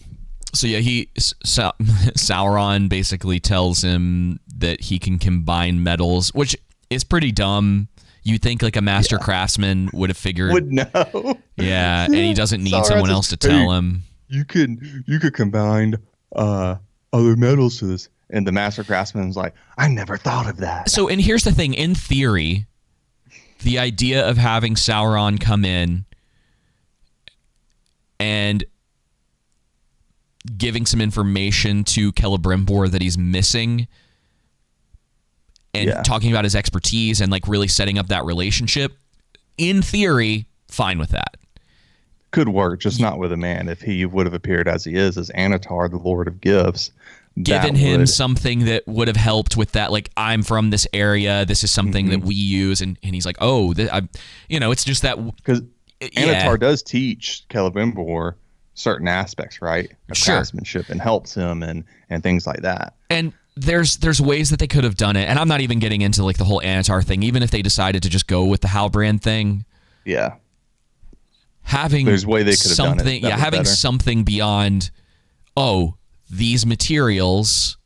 [SPEAKER 1] So yeah, Sauron basically tells him that he can combine metals, which is pretty dumb. You think like a master craftsman would have figured.
[SPEAKER 2] would know.
[SPEAKER 1] Yeah, and he doesn't need
[SPEAKER 2] Sauron
[SPEAKER 1] someone
[SPEAKER 2] says,
[SPEAKER 1] else to tell
[SPEAKER 2] "Hey,
[SPEAKER 1] him.
[SPEAKER 2] You could combine other metals to this. And the master craftsman's like, I never thought of that.
[SPEAKER 1] So, and here's the thing. In theory, the idea of having Sauron come in and giving some information to Celebrimbor that he's missing and talking about his expertise and like really setting up that relationship, in theory, fine with that.
[SPEAKER 2] Could work, just not with a man. If he would have appeared as he is, as Anatar, the Lord of Gifts,
[SPEAKER 1] given him something that would have helped with that, like, I'm from this area, this is something that we use, and he's like, oh, it's just that
[SPEAKER 2] because Anatar does teach Celebrimbor certain aspects, right, of craftsmanship, and helps him and things like that.
[SPEAKER 1] And there's ways that they could have done it, and I'm not even getting into like the whole Anatar thing. Even if they decided to just go with the Halbrand thing, having
[SPEAKER 2] there's a way they could have done it.
[SPEAKER 1] Having something beyond, these materials.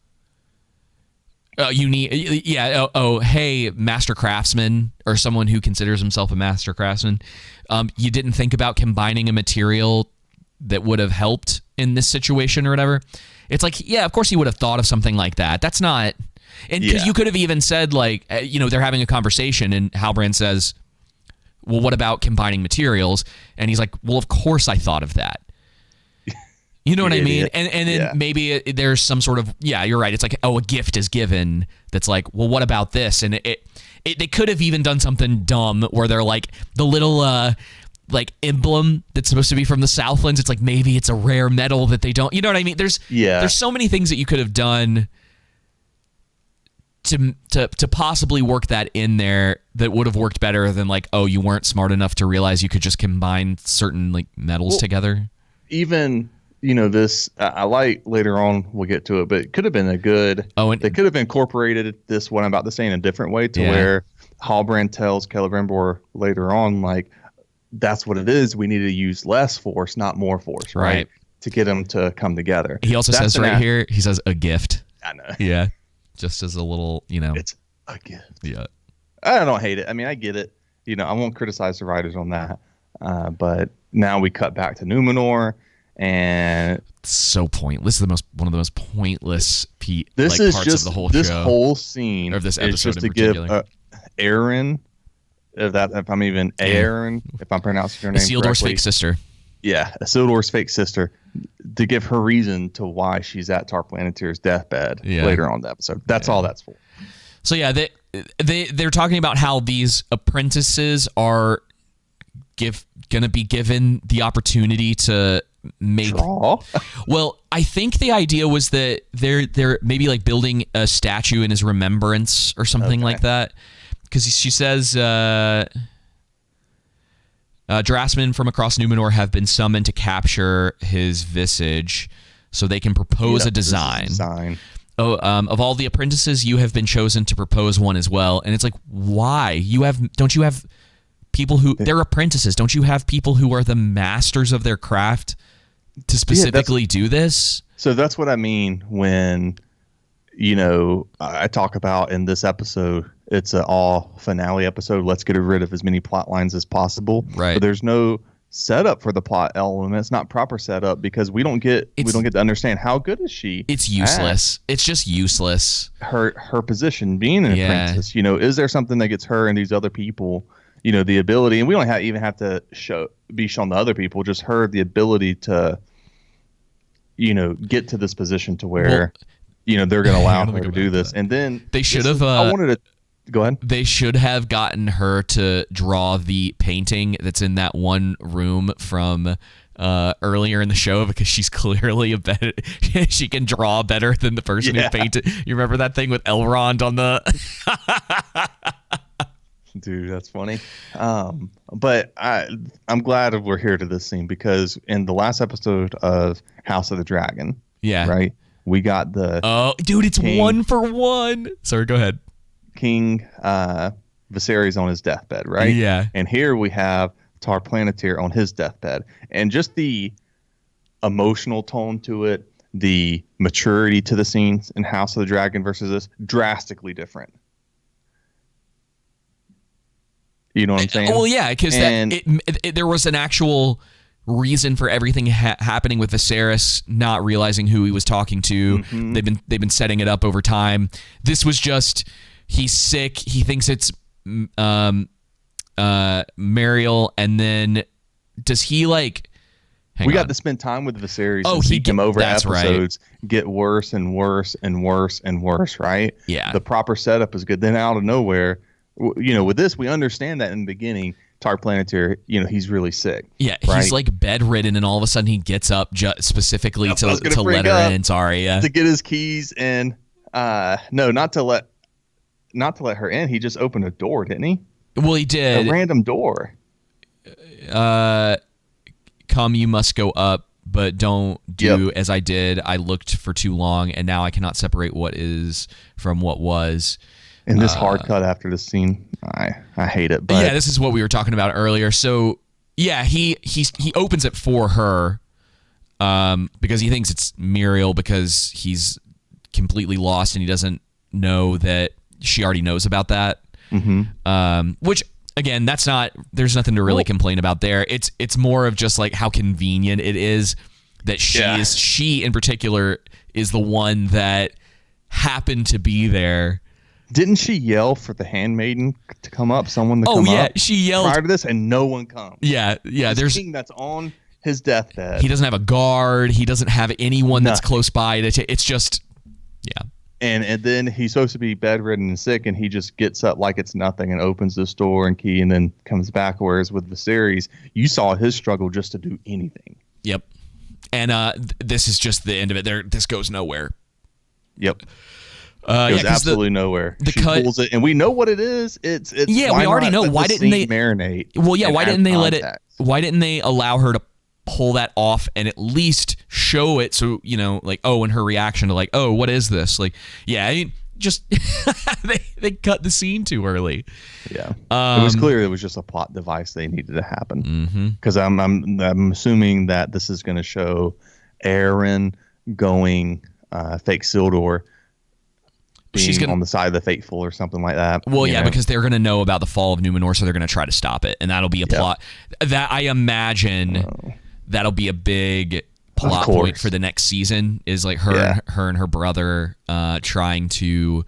[SPEAKER 1] You need, hey, master craftsman, or someone who considers himself a master craftsman. You didn't think about combining a material that would have helped in this situation or whatever. It's like, yeah, of course you would have thought of something like that. That's not, and because you could have even said like, they're having a conversation and Halbrand says, well, what about combining materials? And he's like, well, of course I thought of that. You know what I mean? And then maybe there's some sort of, you're right. It's like, a gift is given that's like, well, what about this? And they could have even done something dumb where they're like the little like emblem that's supposed to be from the Southlands. It's like, maybe it's a rare metal that they don't, you know what I mean? There's so many things that you could have done to possibly work that in there that would have worked better than like, oh, you weren't smart enough to realize you could just combine certain like metals together.
[SPEAKER 2] Even this I like later on. We'll get to it, but it could have been a good.
[SPEAKER 1] Oh, and
[SPEAKER 2] they could have incorporated this what I'm about to say in a different way to where Halbrand tells Celebrimbor later on, like, that's what it is. We need to use less force, not more force, right? To get them to come together.
[SPEAKER 1] He also says right here, he says a gift.
[SPEAKER 2] I know.
[SPEAKER 1] Yeah, just as a little,
[SPEAKER 2] it's a gift.
[SPEAKER 1] Yeah,
[SPEAKER 2] I don't hate it. I mean, I get it. I won't criticize the writers on that. But now we cut back to Numenor, and
[SPEAKER 1] it's so pointless. This is one of the most pointless
[SPEAKER 2] this is
[SPEAKER 1] parts
[SPEAKER 2] just
[SPEAKER 1] of the whole
[SPEAKER 2] this
[SPEAKER 1] show.
[SPEAKER 2] whole scene
[SPEAKER 1] of this episode
[SPEAKER 2] just
[SPEAKER 1] in
[SPEAKER 2] to
[SPEAKER 1] particular.
[SPEAKER 2] give Aaron, if I'm even Aaron, if I'm pronouncing her name
[SPEAKER 1] Isildur's
[SPEAKER 2] correctly.
[SPEAKER 1] fake sister.
[SPEAKER 2] Yeah, Isildur's fake sister, to give her reason to why she's at Tar Planeteer's deathbed later on in the episode. That's all that's for.
[SPEAKER 1] So yeah, they're talking about how these apprentices are going to be given the opportunity to make
[SPEAKER 2] Draw?
[SPEAKER 1] Well, I think the idea was that they're maybe like building a statue in his remembrance or something like that, because she says draftsmen from across Numenor have been summoned to capture his visage so they can propose a design. Of all the apprentices, you have been chosen to propose one as well. And it's like, why? Don't you have people who they're apprentices? Don't you have people who are the masters of their craft to specifically do this? So
[SPEAKER 2] that's what I mean when, I talk about in this episode, it's an all finale episode. Let's get rid of as many plot lines as possible.
[SPEAKER 1] Right.
[SPEAKER 2] But there's no setup for the plot element. It's not proper setup because we don't get to understand how good is she.
[SPEAKER 1] It's useless. It's just useless.
[SPEAKER 2] Her position being an apprentice. Is there something that gets her and these other people, the ability, and we don't even have to be shown the other people, just her the ability to, get to this position to where, they're going to allow her to do this. And then
[SPEAKER 1] they should have.
[SPEAKER 2] I wanted to. Go ahead.
[SPEAKER 1] They should have gotten her to draw the painting that's in that one room from earlier in the show, because she's clearly she can draw better than the person who painted. You remember that thing with Elrond on the
[SPEAKER 2] Dude, that's funny. But I'm glad we're here to this scene, because in the last episode of House of the Dragon, right, we got the
[SPEAKER 1] dude, it's King, 1-for-1. Sorry, go ahead.
[SPEAKER 2] King Viserys on his deathbed, right?
[SPEAKER 1] Yeah.
[SPEAKER 2] And here we have Tar Planeteer on his deathbed, and just the emotional tone to it, the maturity to the scenes in House of the Dragon versus this, drastically different. You know what I'm saying?
[SPEAKER 1] Well, yeah, because there was an actual reason for everything happening with Viserys not realizing who he was talking to. Mm-hmm. They've been setting it up over time. This was just, he's sick. He thinks it's Mariel, and then does he like?
[SPEAKER 2] We got to spend time with Viserys. And see him over episodes get worse and worse and worse and worse. Right?
[SPEAKER 1] Yeah.
[SPEAKER 2] The proper setup is good. Then out of nowhere, with this, we understand that in the beginning, Tar Planeteer, he's really sick. Yeah, right?
[SPEAKER 1] He's like bedridden, and all of a sudden he gets up specifically to let her in. Sorry,
[SPEAKER 2] to get his keys in. No, not to let her in. He just opened a door, didn't he?
[SPEAKER 1] Well, he did.
[SPEAKER 2] A random door.
[SPEAKER 1] Come, you must go up, but don't do as I did. I looked for too long, and now I cannot separate what is from what was.
[SPEAKER 2] And this hard cut after this scene, I hate it. But
[SPEAKER 1] yeah, this is what we were talking about earlier. So yeah, he opens it for her, because he thinks it's Muriel, because he's completely lost and he doesn't know that she already knows about that. Mm-hmm. Which again, there's nothing to really complain about there. It's more of just like how convenient it is that she in particular is the one that happened to be there.
[SPEAKER 2] Didn't she yell for the handmaiden to come up? Someone to come up?
[SPEAKER 1] Oh, yeah. She yelled
[SPEAKER 2] prior to this, and no one comes.
[SPEAKER 1] Yeah. There's
[SPEAKER 2] king that's on his deathbed.
[SPEAKER 1] He doesn't have a guard. He doesn't have anyone that's close by. It's just,
[SPEAKER 2] And then he's supposed to be bedridden and sick, and he just gets up like it's nothing and opens this door and key and then comes back. Whereas with Viserys, you saw his struggle just to do anything.
[SPEAKER 1] Yep. And this is just the end of it. This goes nowhere.
[SPEAKER 2] Yep. It goes absolutely nowhere. She pulls it, and we know what it is. It's
[SPEAKER 1] we already know. Why didn't they
[SPEAKER 2] marinate?
[SPEAKER 1] Well, why didn't they let it? Why didn't they allow her to pull that off and at least show it, so like, oh, and her reaction to like, oh, what is this? Like, yeah, I mean, just they cut the scene too early.
[SPEAKER 2] Yeah, it was clear it was just a plot device they needed to happen. Because I'm assuming that this is going to show Aaron going fake Sildor, being on the side of the faithful or something like that.
[SPEAKER 1] Well, yeah, because they're going to know about the fall of Numenor, so they're going to try to stop it, and that'll be a plot that I imagine that'll be a big plot point for the next season. Is like her and her brother trying to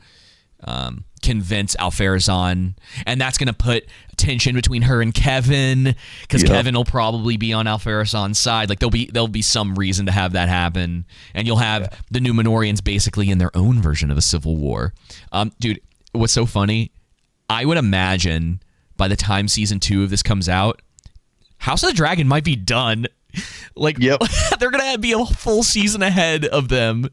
[SPEAKER 1] convince Alfarazon, and that's going to put tension between her and Kevin, because Kevin will probably be on Alfarazon's side. Like there'll be some reason to have that happen, and you'll have the Numenorians basically in their own version of a civil war. Dude, what's so funny? I would imagine by the time season 2 of this comes out, House of the Dragon might be done. Like they're gonna be a full season ahead of them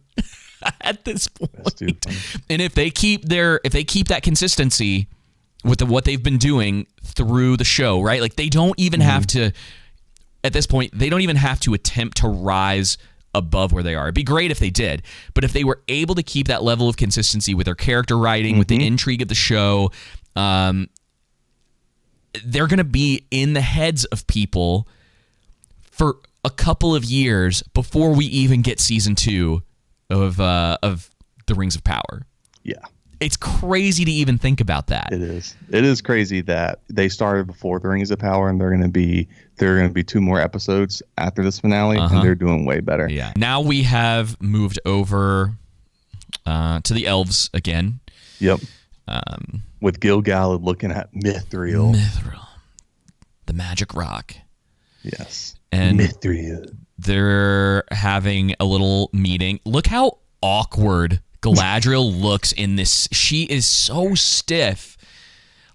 [SPEAKER 1] at this point. And if they keep that consistency with what they've been doing through the show, right? Like they don't even have to, at this point, they don't even have to attempt to rise above where they are. It'd be great if they did, but if they were able to keep that level of consistency with their character writing, with the intrigue of the show, they're going to be in the heads of people for a couple of years before we even get season 2 of The Rings of Power. Yeah. It's crazy to even think about that.
[SPEAKER 2] It is. It is crazy that they started before The Rings of Power, and there are going to be 2 more episodes after this finale, and they're doing way better.
[SPEAKER 1] Yeah. Now we have moved over to the elves again.
[SPEAKER 2] Yep. With Gil-galad looking at Mithril.
[SPEAKER 1] The magic rock.
[SPEAKER 2] Yes.
[SPEAKER 1] And
[SPEAKER 2] Mithril.
[SPEAKER 1] They're having a little meeting. Look how awkward Galadriel looks in this. She is so stiff.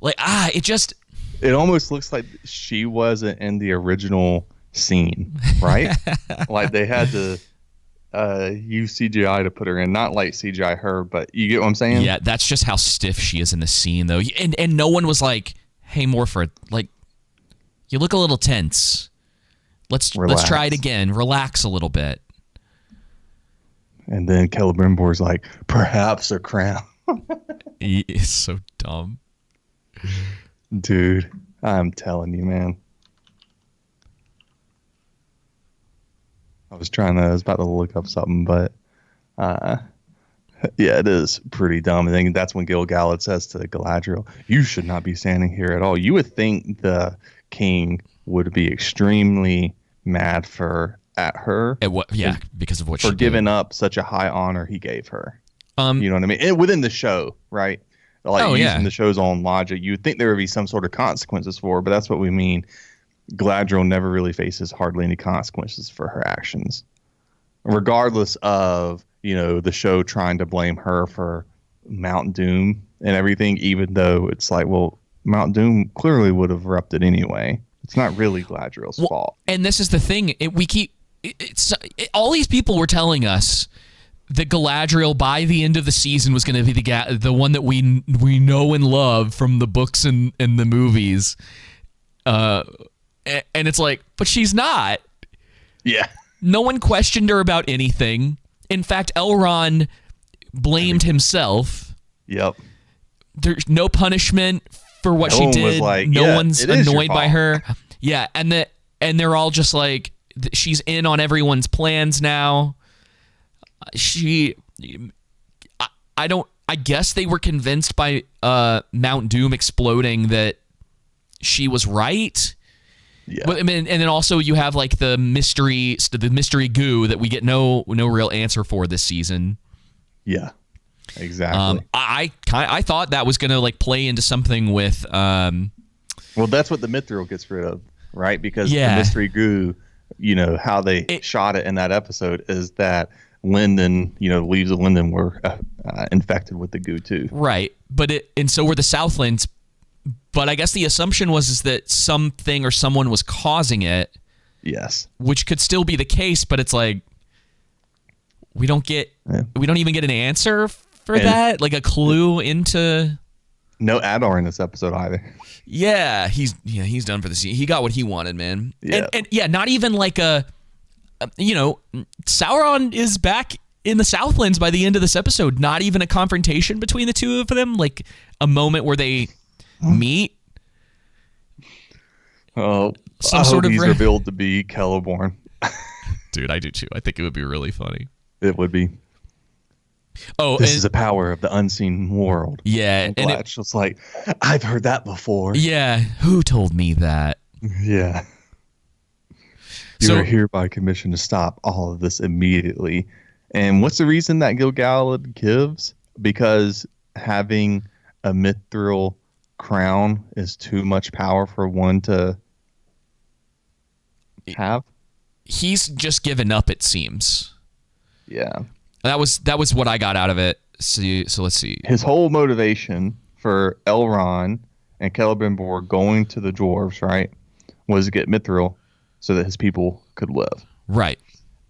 [SPEAKER 1] Like, it
[SPEAKER 2] almost looks like she wasn't in the original scene, right? Like they had to use CGI to put her in, not like CGI her, but you get what I'm saying?
[SPEAKER 1] Yeah, that's just how stiff she is in the scene, though. And no one was like, "Hey, Morford, like, you look a little tense. Let's try it again. Relax a little bit."
[SPEAKER 2] And then Celebrimbor's like, "Perhaps a crown."
[SPEAKER 1] He is so dumb.
[SPEAKER 2] Dude, I'm telling you, man. I was about to look up something, but yeah, it is pretty dumb. I think that's when Gil-galad says to Galadriel, "You should not be standing here at all." You would think the king would be extremely mad at her.
[SPEAKER 1] Because of what she did.
[SPEAKER 2] For giving up such a high honor he gave her. You know what I mean? And within the show, right? Like using the show's own logic, you would think there would be some sort of consequences for her, but that's what we mean. Galadriel never really faces hardly any consequences for her actions, regardless of the show trying to blame her for Mount Doom and everything. Even though it's like, well, Mount Doom clearly would have erupted anyway. It's not really Galadriel's fault.
[SPEAKER 1] And this is the thing. All these people were telling us that Galadriel by the end of the season was going to be the one that we know and love from the books and the movies. And it's like, but she's not.
[SPEAKER 2] Yeah.
[SPEAKER 1] No one questioned her about anything. In fact, Elrond blamed himself.
[SPEAKER 2] Yep.
[SPEAKER 1] There's no punishment for what she did. No one's annoyed by her. Yeah, and they're all just like, she's in on everyone's plans now. I guess they were convinced by Mount Doom exploding that she was right. Yeah. But, and then also you have like the mystery goo that we get no real answer for this season.
[SPEAKER 2] Yeah. Exactly.
[SPEAKER 1] I thought that was going to like play into something with
[SPEAKER 2] well, that's what the Mithril gets rid of, right? Because the mystery goo, how they shot it in that episode is that Linden, the leaves of Linden were infected with the goo too.
[SPEAKER 1] Right. And so were the Southlands. But I guess the assumption was that something or someone was causing it.
[SPEAKER 2] Yes.
[SPEAKER 1] Which could still be the case, but it's like we don't even get an answer for that, like a clue into.
[SPEAKER 2] No Adar in this episode either.
[SPEAKER 1] Yeah, he's done for the season. He got what he wanted, man.
[SPEAKER 2] Yeah.
[SPEAKER 1] And yeah, not even like Sauron is back in the Southlands by the end of this episode. Not even a confrontation between the two of them, like a moment where they meet.
[SPEAKER 2] Oh,
[SPEAKER 1] Some
[SPEAKER 2] I
[SPEAKER 1] sort
[SPEAKER 2] hope
[SPEAKER 1] of
[SPEAKER 2] he's revealed to be Celeborn.
[SPEAKER 1] Dude, I do too. I think it would be really funny.
[SPEAKER 2] It would be.
[SPEAKER 1] Oh,
[SPEAKER 2] This is the power of the unseen world.
[SPEAKER 1] Yeah,
[SPEAKER 2] and Blatch was like, I've heard that before.
[SPEAKER 1] Yeah, who told me that?
[SPEAKER 2] Yeah. You are hereby commissioned to stop all of this immediately. And what's the reason that Gil-galad gives? Because having a mithril crown is too much power for one to have. He's
[SPEAKER 1] just given up, it seems.
[SPEAKER 2] Yeah.
[SPEAKER 1] That was what I got out of it. So let's see.
[SPEAKER 2] His whole motivation for Elrond and Celebrimbor going to the dwarves, right, was to get mithril so that his people could live.
[SPEAKER 1] Right.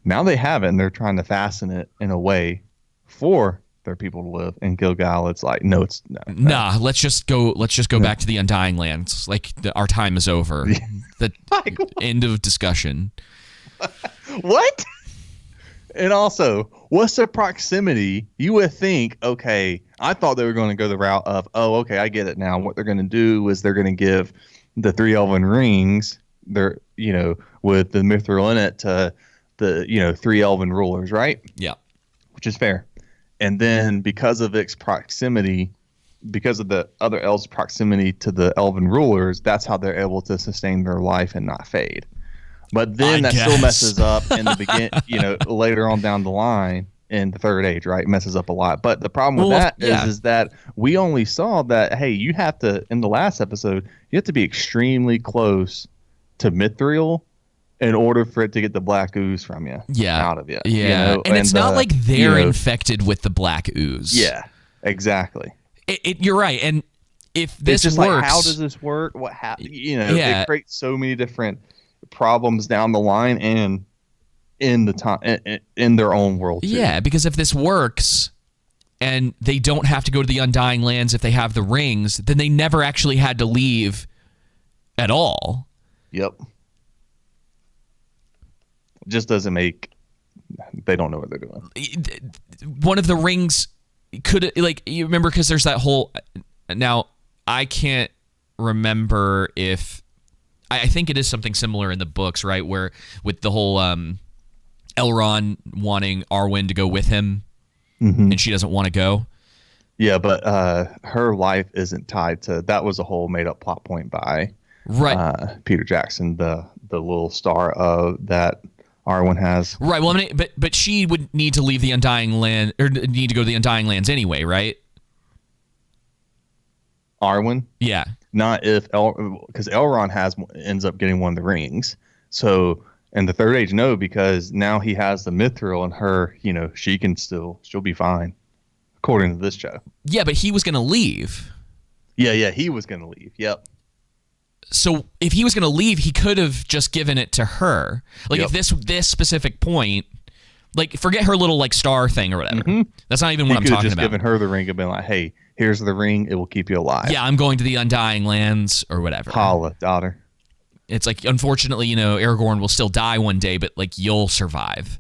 [SPEAKER 2] Now they have it, and they're trying to fasten it in a way for their people to live. And Gil-galad's like, no, it's no.
[SPEAKER 1] Nah. Let's just go back to the Undying Lands. Like our time is over. The end of discussion.
[SPEAKER 2] What? And also, what's the proximity? You would think, okay, I thought they were going to go the route of, oh, okay, I get it now. What they're going to do is they're going to give the 3 elven rings, they're, with the mithril in it, to the 3 elven rulers, right?
[SPEAKER 1] Yeah.
[SPEAKER 2] Which is fair. And then because of its proximity, because of the other elves' proximity to the elven rulers, that's how they're able to sustain their life and not fade. But then that still messes up in the begin, later on down the line in the Third Age, right? It messes up a lot. But the problem with that is that we only saw that, hey, you have to, in the last episode, you have to be extremely close to mithril in order for it to get the black ooze from you.
[SPEAKER 1] Yeah.
[SPEAKER 2] Out of you.
[SPEAKER 1] Yeah. And it's not like they're infected with the black ooze.
[SPEAKER 2] Yeah, exactly.
[SPEAKER 1] You're right. And if this
[SPEAKER 2] it's just
[SPEAKER 1] works.
[SPEAKER 2] Like, how does this work? What happens? It creates so many different problems down the line and in the time in their own world too.
[SPEAKER 1] Yeah, because if this works and they don't have to go to the Undying Lands if they have the rings, then they never actually had to leave at all.
[SPEAKER 2] Yep. It just doesn't make. They don't know what they're doing.
[SPEAKER 1] One of the rings could, you remember, because there's that whole. Now I can't remember if. I think it is something similar in the books, right? Where with the whole Elrond wanting Arwen to go with him, and she doesn't want to go.
[SPEAKER 2] Yeah, but her life isn't tied to. That was a whole made-up plot point by Peter Jackson, the little star of that Arwen has.
[SPEAKER 1] Right. Well, but she would need to leave the Undying Land, or need to go to the Undying Lands anyway, right?
[SPEAKER 2] Arwen?
[SPEAKER 1] Yeah.
[SPEAKER 2] Not if because Elrond ends up getting one of the rings. So in the Third Age, no, because now he has the mithril, and her, she'll be fine, according to this show.
[SPEAKER 1] Yeah, but he was going to leave.
[SPEAKER 2] Yeah, he was going to leave. Yep.
[SPEAKER 1] So if he was going to leave, he could have just given it to her. If this specific point, forget her little star thing or whatever. That's not even what I'm talking about. He could have just
[SPEAKER 2] given her the ring and been like, hey, here's the ring. It will keep you alive.
[SPEAKER 1] Yeah, I'm going to the Undying Lands or whatever.
[SPEAKER 2] Holla, daughter.
[SPEAKER 1] It's unfortunately, Aragorn will still die one day, but you'll survive.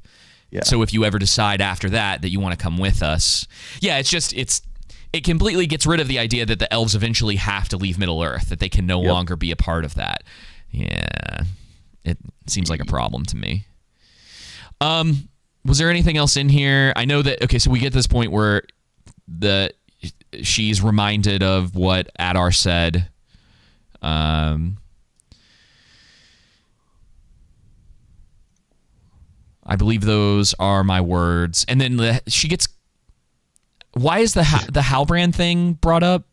[SPEAKER 1] Yeah. So if you ever decide after that you want to come with us, yeah, it completely gets rid of the idea that the elves eventually have to leave Middle Earth, that they can no longer be a part of that. Yeah, it seems like a problem to me. Was there anything else in here? I know that, okay, so we get to this point where she's reminded of what Adar said. I believe those are my words. And then she gets... Why is the Halbrand thing brought up?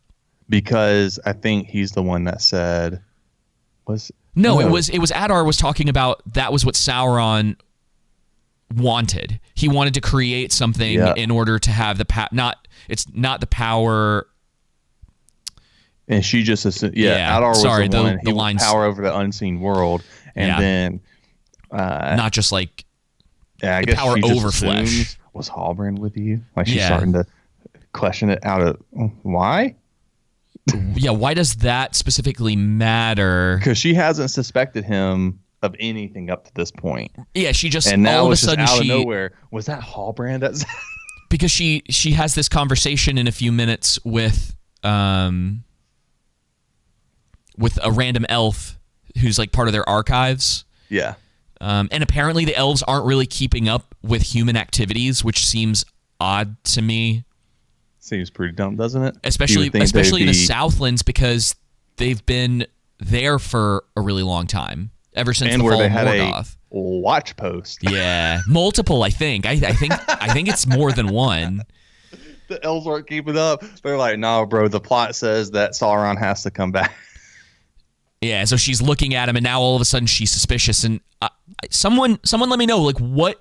[SPEAKER 1] Because
[SPEAKER 2] I think he's the one that said...
[SPEAKER 1] No, it was Adar was talking about that was what Sauron wanted. He wanted to create something in order to have the it's not the power.
[SPEAKER 2] And she just assumed, Adar was the one. He wanted power over the unseen world, and then
[SPEAKER 1] not just
[SPEAKER 2] I guess
[SPEAKER 1] power over flesh.
[SPEAKER 2] Was Halbrand with you? She's starting to question it out of why?
[SPEAKER 1] Yeah, why does that specifically matter?
[SPEAKER 2] Because she hasn't suspected him of anything up to this point.
[SPEAKER 1] Yeah, she just
[SPEAKER 2] And now
[SPEAKER 1] all of a
[SPEAKER 2] it's just
[SPEAKER 1] sudden
[SPEAKER 2] out of nowhere. Was that Hallbrand? That's
[SPEAKER 1] because she has this conversation in a few minutes with a random elf who's like part of their archives.
[SPEAKER 2] yeah.
[SPEAKER 1] And apparently the elves aren't really keeping up with human activities, which seems odd to me.
[SPEAKER 2] Seems pretty dumb, doesn't it?
[SPEAKER 1] Especially in the Southlands, because they've been there for a really long time, ever since the fall of Morgoth.
[SPEAKER 2] A watch post.
[SPEAKER 1] Yeah, multiple. I think it's more than one.
[SPEAKER 2] The elves aren't keeping up. They're like, no, bro. The plot says that Sauron has to come back.
[SPEAKER 1] Yeah, so she's looking at him, and now all of a sudden she's suspicious. And someone let me know, like what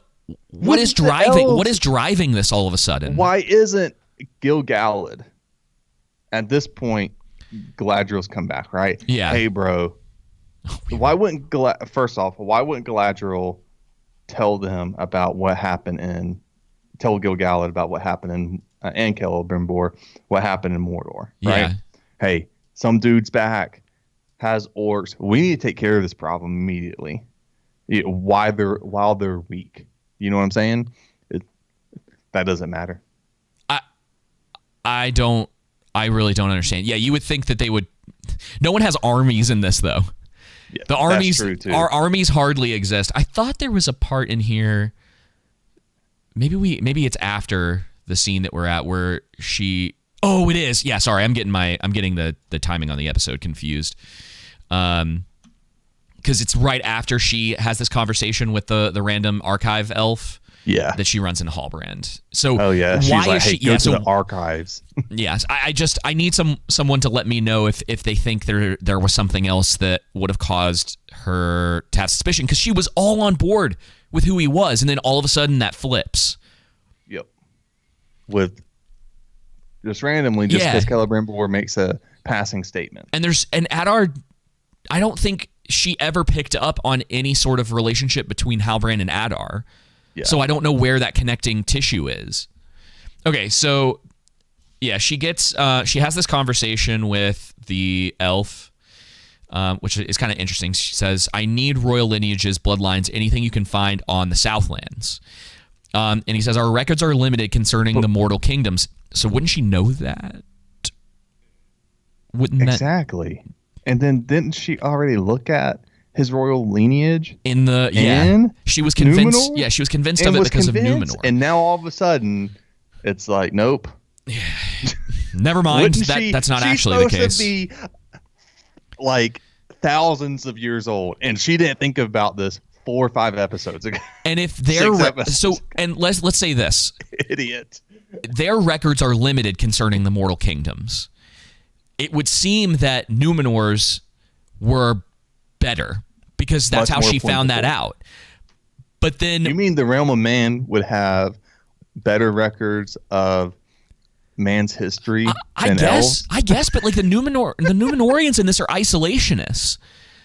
[SPEAKER 1] is driving this all of a sudden?
[SPEAKER 2] Why isn't Gil-galad at this point? Galadriel's come back, right?
[SPEAKER 1] Yeah.
[SPEAKER 2] Hey, bro. Why wouldn't Galadriel tell them about what happened tell Gil-galad about what happened in and Celebrimbor, what happened in Mordor, right?
[SPEAKER 1] Yeah.
[SPEAKER 2] Hey, some dude's back, has orcs. We need to take care of this problem immediately. While they're weak. You know what I'm saying? That doesn't matter.
[SPEAKER 1] I really don't understand. Yeah, you would think that they would. No one has armies in this, though.
[SPEAKER 2] Yeah,
[SPEAKER 1] the armies,
[SPEAKER 2] that's true too.
[SPEAKER 1] Our armies hardly exist. I thought there was a part in here. Maybe it's after the scene that we're at where she. Oh, it is. Yeah, sorry, I'm getting the timing on the episode confused. Because it's right after she has this conversation with the random archive elf.
[SPEAKER 2] Yeah.
[SPEAKER 1] That she runs in Hallbrand. So
[SPEAKER 2] oh yeah, she's like, hey, go to the archives.
[SPEAKER 1] Yes, I need someone to let me know if they think there was something else that would have caused her to have suspicion, because she was all on board with who he was, and then all of a sudden that flips.
[SPEAKER 2] Yep. With just randomly, just because Celebrimbor makes a passing statement.
[SPEAKER 1] And Adar, I don't think she ever picked up on any sort of relationship between Halbrand and Adar. Yeah. So I don't know where that connecting tissue is. Okay, so yeah, she has this conversation with the elf, which is kind of interesting. She says, "I need royal lineages, bloodlines, anything you can find on the Southlands." And he says, "Our records are limited concerning the mortal kingdoms." So wouldn't she know that? Wouldn't that
[SPEAKER 2] exactly? And then didn't she already look at his royal lineage
[SPEAKER 1] she was convinced.
[SPEAKER 2] Numenor?
[SPEAKER 1] Yeah, she was convinced of it because of Numenor.
[SPEAKER 2] And now all of a sudden, it's like, nope.
[SPEAKER 1] Never mind. That's not actually the case.
[SPEAKER 2] She's supposed to be like thousands of years old, and she didn't think about this 4 or 5 episodes ago.
[SPEAKER 1] And if they're let's say this,
[SPEAKER 2] idiot,
[SPEAKER 1] their records are limited concerning the mortal kingdoms. It would seem that Numenor's were better, because that's how she found that out. But then
[SPEAKER 2] you mean the realm of man would have better records of man's history than elves?
[SPEAKER 1] I guess, but like the Numenorians in this are isolationists.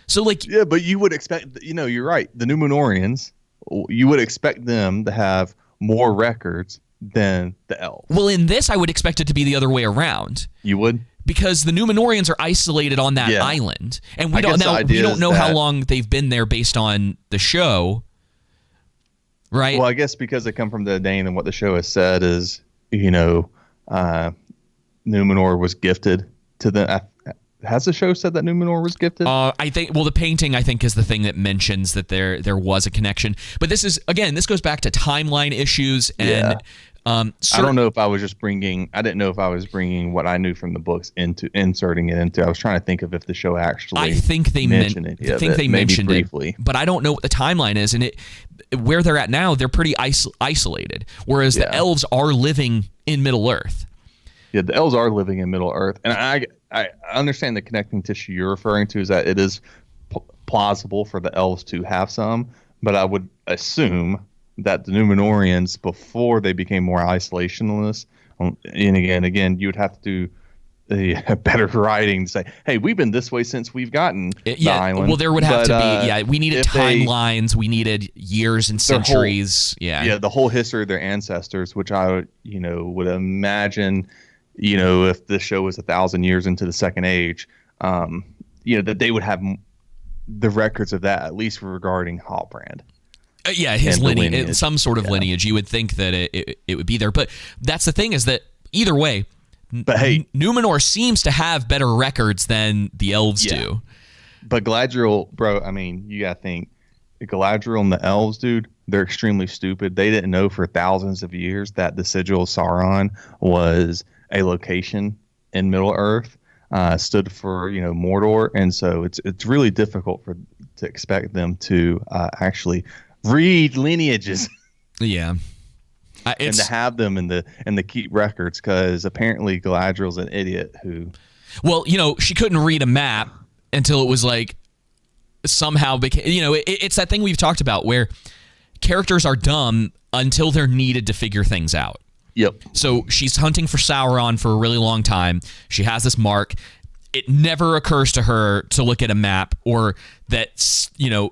[SPEAKER 1] So like
[SPEAKER 2] yeah, but you would expect, you're right. The Numenorians, you would expect them to have more records than the elves.
[SPEAKER 1] Well, in this, I would expect it to be the other way around.
[SPEAKER 2] You would?
[SPEAKER 1] Because the Numenorians are isolated on that island, and we don't know how long they've been there based on the show, right?
[SPEAKER 2] Well, I guess because they come from the Dane, and what the show has said is, Numenor was gifted to them. Has the show said that Numenor was gifted?
[SPEAKER 1] I think. Well, the painting, I think, is the thing that mentions that there was a connection. But this goes back to timeline issues and. I
[SPEAKER 2] don't know if I was just I didn't know if I was bringing what I knew from the books into inserting it into. I was trying to think of if the show actually.
[SPEAKER 1] I think they mentioned it. I think they mentioned
[SPEAKER 2] briefly.
[SPEAKER 1] It, but I don't know what the timeline is, and where they're at now, they're pretty isolated. Whereas the elves are living in Middle Earth.
[SPEAKER 2] Yeah, the elves are living in Middle Earth, and I understand the connecting tissue you're referring to is that it is plausible for the elves to have some, but I would assume that the Numenorians, before they became more isolationist, and again, you would have to do a better writing to say, hey, we've been this way since we've gotten the island.
[SPEAKER 1] Well, there would have to be, we needed timelines, we needed years and centuries.
[SPEAKER 2] The whole history of their ancestors, which I would imagine if the show was 1,000 years into the Second Age, that they would have the records of that, at least regarding Halbrand.
[SPEAKER 1] Yeah, his
[SPEAKER 2] And the
[SPEAKER 1] lineage, some sort of lineage. You would think that it would be there. But that's the thing, is that either way,
[SPEAKER 2] But hey,
[SPEAKER 1] Numenor seems to have better records than the elves do.
[SPEAKER 2] but Galadriel, bro, I mean, you got to think, Galadriel and the elves, dude, they're extremely stupid. They didn't know for thousands of years that the sigil of Sauron was a location in Middle-earth, stood for, Mordor. And so it's really difficult to expect them to actually read lineages.
[SPEAKER 1] Yeah.
[SPEAKER 2] And to have them and to keep records, because apparently Galadriel's an idiot who.
[SPEAKER 1] Well, she couldn't read a map until it was like somehow became. It's that thing we've talked about where characters are dumb until they're needed to figure things out.
[SPEAKER 2] Yep.
[SPEAKER 1] So she's hunting for Sauron for a really long time. She has this mark. It never occurs to her to look at a map or that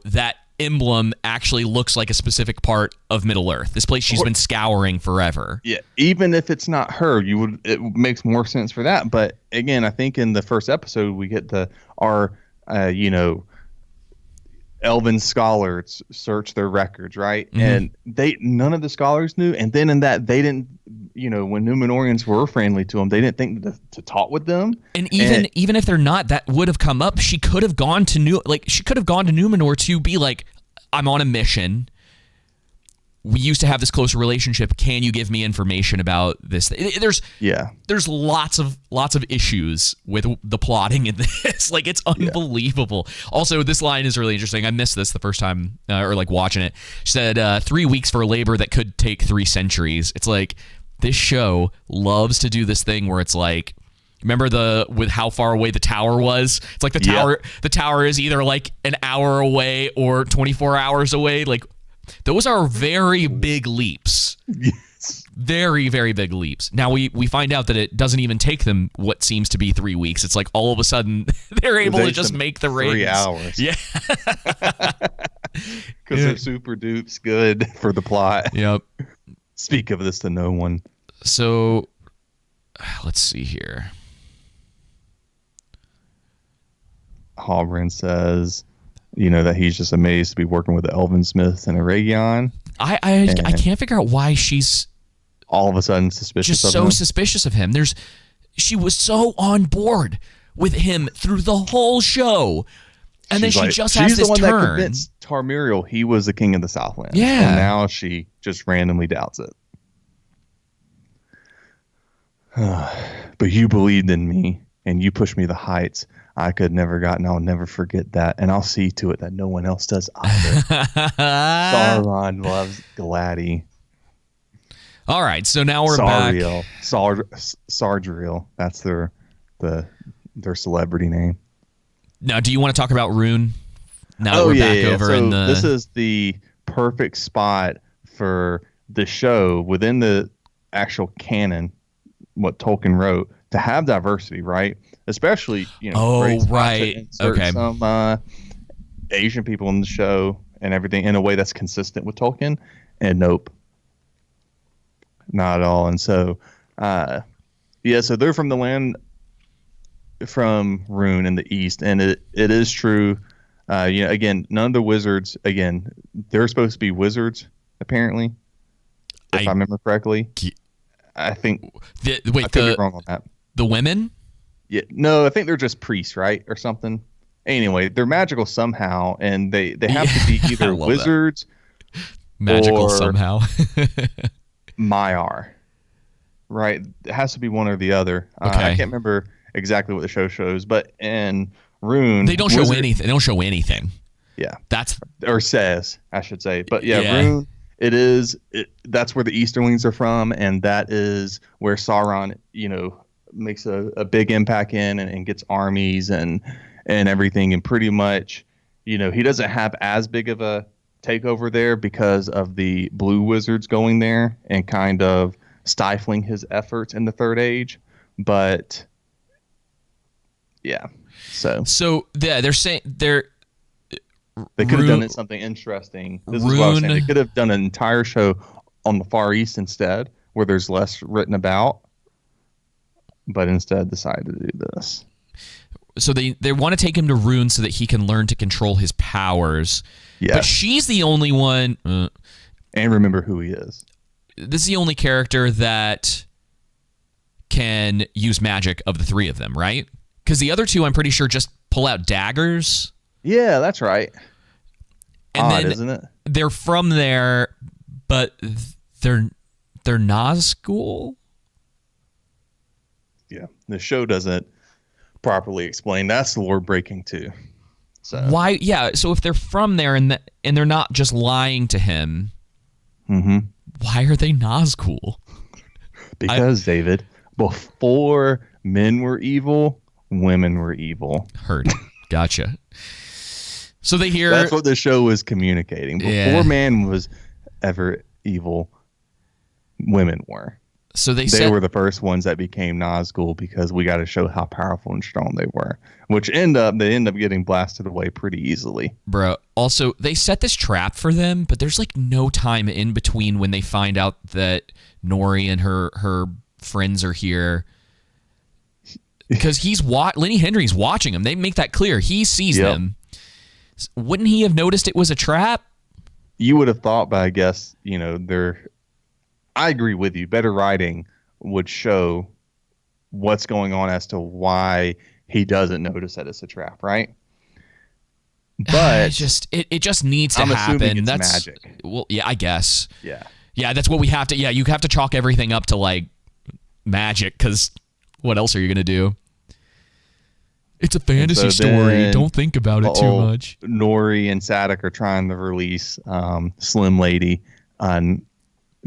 [SPEAKER 1] that emblem actually looks like a specific part of Middle-earth. This place she's been scouring forever.
[SPEAKER 2] Yeah, even if it's not her, it makes more sense for that. But again, I think in the first episode we get our elven scholars search their records, right? Mm-hmm. And none of the scholars knew. And then in that, they didn't, when Numenorians were friendly to them, they didn't think to talk with them.
[SPEAKER 1] And even if they're not, that would have come up. She could have gone to Numenor to be like, I'm on a mission. We used to have this close relationship. Can you give me information about this? There's lots of issues with the plotting in this. Like, it's unbelievable. Yeah. Also, this line is really interesting. I missed this the first time watching it. She said 3 weeks for labor that could take 3 centuries. It's like, this show loves to do this thing where it's like, remember with how far away the tower was? It's like the tower is either like an hour away or 24 hours away. Like, those are very big leaps.
[SPEAKER 2] Yes.
[SPEAKER 1] Very, very big leaps. Now we find out that it doesn't even take them what seems to be 3 weeks. It's like all of a sudden they're able to just make the rings.
[SPEAKER 2] 3 hours.
[SPEAKER 1] Yeah.
[SPEAKER 2] Because they're super dupes good for the plot.
[SPEAKER 1] Yep.
[SPEAKER 2] Speak of this to no one.
[SPEAKER 1] So let's see here.
[SPEAKER 2] Halbrand says, that he's just amazed to be working with the Elven Smiths and Aragion.
[SPEAKER 1] I can't figure out why she's
[SPEAKER 2] all of a sudden suspicious of him.
[SPEAKER 1] Suspicious of him. She was so on board with him through the whole show. And then she just has this turn. She's the one that convinced
[SPEAKER 2] Tarmiriel he was the king of the Southlands.
[SPEAKER 1] Yeah.
[SPEAKER 2] And now she just randomly doubts it. But you believed in me, and you pushed me to the heights I could never gotten. I'll never forget that, and I'll see to it that no one else does either. Sauron loves Galaddy.
[SPEAKER 1] All right, so now we're back.
[SPEAKER 2] Sardriel. That's their celebrity name.
[SPEAKER 1] Now, do you want to talk about Rune? Now that we're back over in the.
[SPEAKER 2] This is the perfect spot for the show within the actual canon, what Tolkien wrote, to have diversity, right? Especially,
[SPEAKER 1] right. Okay.
[SPEAKER 2] Some Asian people in the show and everything in a way that's consistent with Tolkien. And nope, not at all. And so, so they're from the land from Rune in the east, and it is true. Again, none of the wizards. Again, they're supposed to be wizards, apparently, if I remember correctly. I think. I could be wrong on that.
[SPEAKER 1] The women?
[SPEAKER 2] Yeah, no, I think they're just priests, right, or something. Anyway, they're magical somehow, and they have to be either wizards,
[SPEAKER 1] magical
[SPEAKER 2] or
[SPEAKER 1] somehow,
[SPEAKER 2] Maiar, right? It has to be one or the other.
[SPEAKER 1] Okay.
[SPEAKER 2] I can't remember exactly what the show shows, but in Rune,
[SPEAKER 1] they don't show anything. They don't show anything.
[SPEAKER 2] Yeah,
[SPEAKER 1] or
[SPEAKER 2] says, I should say, but Rune. That's where the Easterlings are from, and that is where Sauron, makes a big impact in and gets armies and everything. And pretty much, he doesn't have as big of a takeover there because of the blue wizards going there and kind of stifling his efforts in the Third Age. But yeah, so
[SPEAKER 1] they're saying they
[SPEAKER 2] could have done something interesting. This is what I was saying. They could have done an entire show on the Far East instead, where there's less written about. but instead decided to do this.
[SPEAKER 1] So they want to take him to Rune so that he can learn to control his powers.
[SPEAKER 2] Yeah.
[SPEAKER 1] But she's the only one.
[SPEAKER 2] And remember who he is.
[SPEAKER 1] This is the only character that can use magic of the three of them, right? Because the other two, I'm pretty sure, just pull out daggers.
[SPEAKER 2] Yeah, that's right.
[SPEAKER 1] And
[SPEAKER 2] odd,
[SPEAKER 1] then
[SPEAKER 2] isn't it?
[SPEAKER 1] they're from there, but they're Nazgul.
[SPEAKER 2] Yeah, the show doesn't properly explain. That's lore breaking too. So
[SPEAKER 1] Why? Yeah. So if they're from there and they're not just lying to him, why are they Nazgul?
[SPEAKER 2] Because David, before men were evil, women were evil.
[SPEAKER 1] Heard. Gotcha. So they hear.
[SPEAKER 2] That's what the show is communicating. Before man was ever evil, women were.
[SPEAKER 1] So they
[SPEAKER 2] were the first ones that became Nazgul because we got to show how powerful and strong they were, which they end up getting blasted away pretty easily.
[SPEAKER 1] Bro, also, they set this trap for them, but there's like no time in between when they find out that Nori and her friends are here. Because Lenny Henry's watching them. They make that clear. He sees them. Wouldn't he have noticed it was a trap?
[SPEAKER 2] You would have thought, but I guess, I agree with you. Better writing would show what's going on as to why he doesn't notice that it's a trap, right? But
[SPEAKER 1] it just needs to
[SPEAKER 2] I'm
[SPEAKER 1] happen.
[SPEAKER 2] assuming it's
[SPEAKER 1] That's
[SPEAKER 2] magic.
[SPEAKER 1] Well, yeah, I guess.
[SPEAKER 2] Yeah,
[SPEAKER 1] that's what we have to. Yeah, you have to chalk everything up to like magic, because what else are you gonna do? It's a fantasy story. Don't think about it too much.
[SPEAKER 2] Nori and Sadek are trying to release Slim Lady